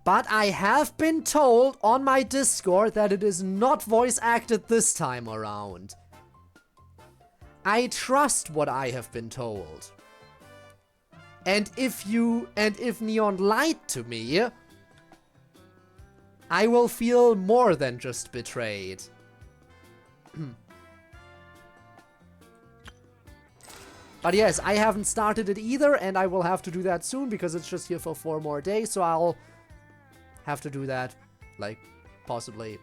But I have been told on my Discord that it is not voice acted this time around. I trust what I have been told. And if Neon lied to me, I will feel more than just betrayed. But yes, I haven't started it either, and I will have to do that soon because it's just here for 4 more days, so I'll have to do that, like, possibly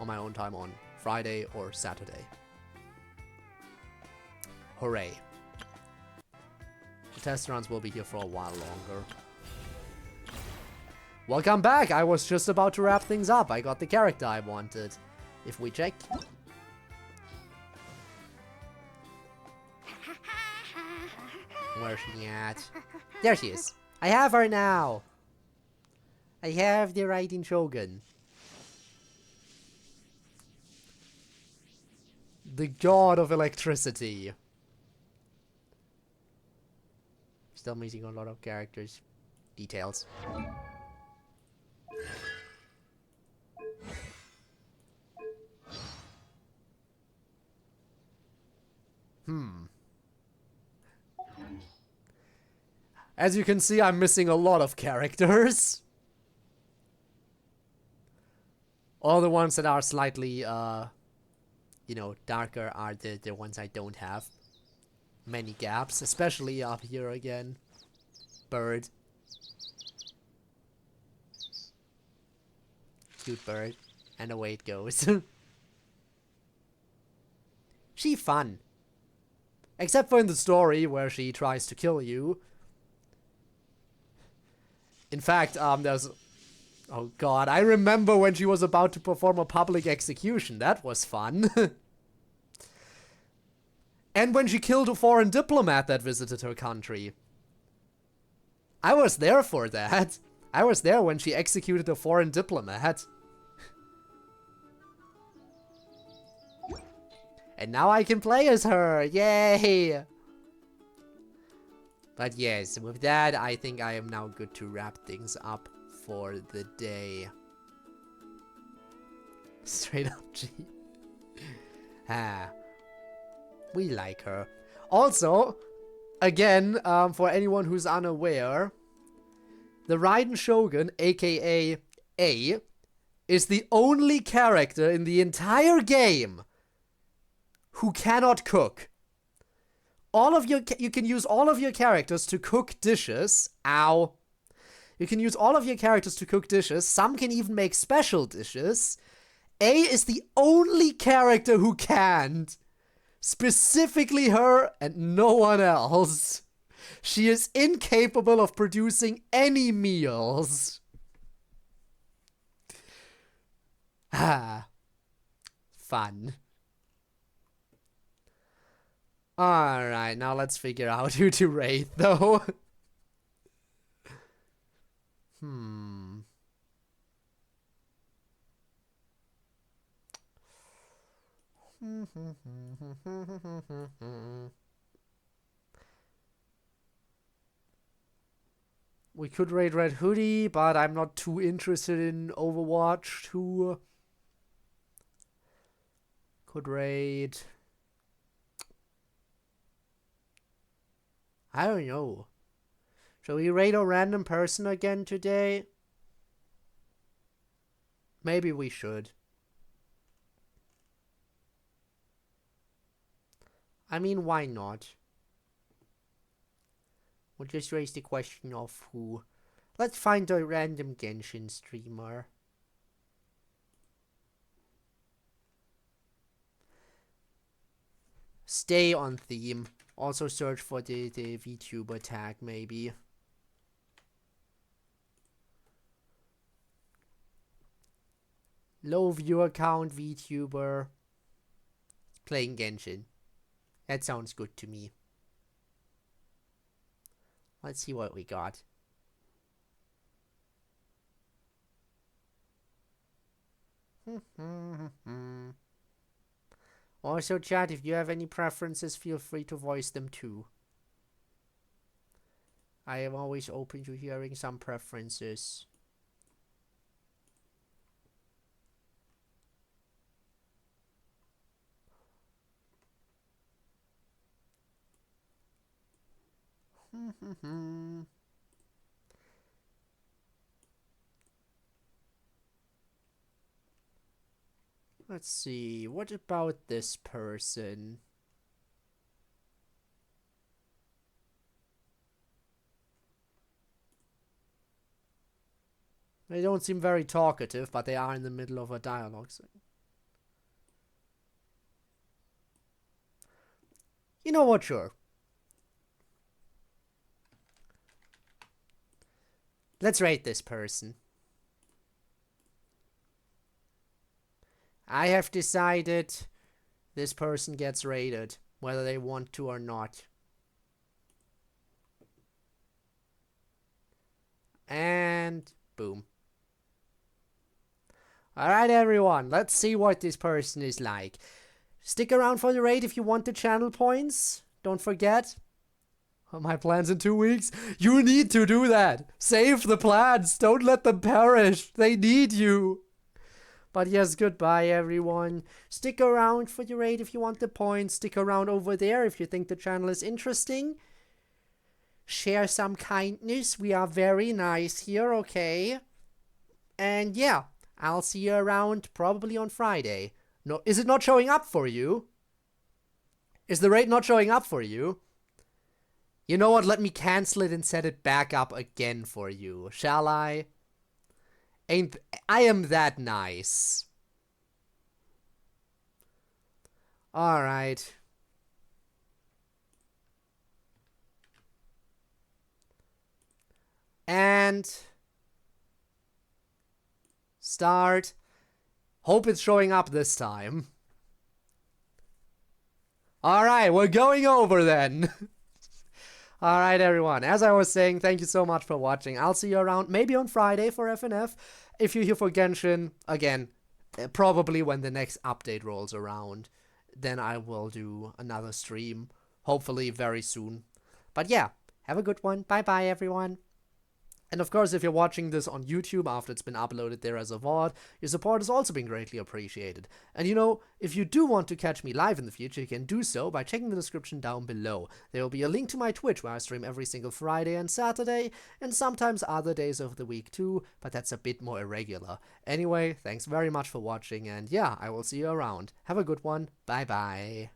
on my own time on Friday or Saturday. Hooray. The test runs will be here for a while longer. Welcome back! I was just about to wrap things up. I got the character I wanted. If we check... Where's she at? There she is. I have her now. I have the Raiden Shogun. The god of electricity. Still missing a lot of characters. Details. As you can see, I'm missing a lot of characters. All the ones that are slightly, you know, darker are the ones I don't have. Many gaps, especially up here again. Bird. Cute bird. And away it goes. She fun. Except for in the story where she tries to kill you. In fact, there's... Oh god, I remember when she was about to perform a public execution. That was fun. And when she killed a foreign diplomat that visited her country. I was there for that. I was there when she executed a foreign diplomat. And now I can play as her. Yay! But yes, with that, I think I am now good to wrap things up for the day. Straight up G. We like her. Also, again, for anyone who's unaware, the Raiden Shogun, aka A, is the only character in the entire game who cannot cook. You can use all of your characters to cook dishes. Ow. You can use all of your characters to cook dishes. Some can even make special dishes. A is the only character who can't. Specifically her and no one else. She is incapable of producing any meals. Fun. Alright, now let's figure out who to raid, though. We could raid Red Hoodie, but I'm not too interested in Overwatch 2. Could raid... I don't know. Shall we raid a random person again today? Maybe we should. I mean, why not? We'll just raise the question of who. Let's find a random Genshin streamer. Stay on theme. Also search for the VTuber tag, maybe. Low viewer count VTuber. Playing Genshin. That sounds good to me. Let's see what we got. Also, chat, if you have any preferences, feel free to voice them too. I am always open to hearing some preferences. Let's see, what about this person? They don't seem very talkative, but they are in the middle of a dialogue. So. You know what, sure. Let's rate this person. I have decided this person gets rated, whether they want to or not. And boom. Alright everyone, let's see what this person is like. Stick around for the raid if you want the channel points. Don't forget. My plans in 2 weeks. You need to do that. Save the plans. Don't let them perish. They need you. But yes, goodbye everyone. Stick around for the raid if you want the points. Stick around over there if you think the channel is interesting. Share some kindness. We are very nice here, okay? And yeah, I'll see you around probably on Friday. No, is it not showing up for you? Is the raid not showing up for you? You know what? Let me cancel it and set it back up again for you. Shall I? I am that nice. Alright. And start. Hope it's showing up this time. Alright, we're going over then. Alright everyone, as I was saying, thank you so much for watching. I'll see you around maybe on Friday for FNF. If you're here for Genshin, again, probably when the next update rolls around, then I will do another stream, hopefully very soon. But yeah, have a good one. Bye bye everyone. And of course, if you're watching this on YouTube after it's been uploaded there as a VOD, your support has also been greatly appreciated. And you know, if you do want to catch me live in the future, you can do so by checking the description down below. There will be a link to my Twitch where I stream every single Friday and Saturday, and sometimes other days of the week too, but that's a bit more irregular. Anyway, thanks very much for watching, and yeah, I will see you around. Have a good one. Bye bye.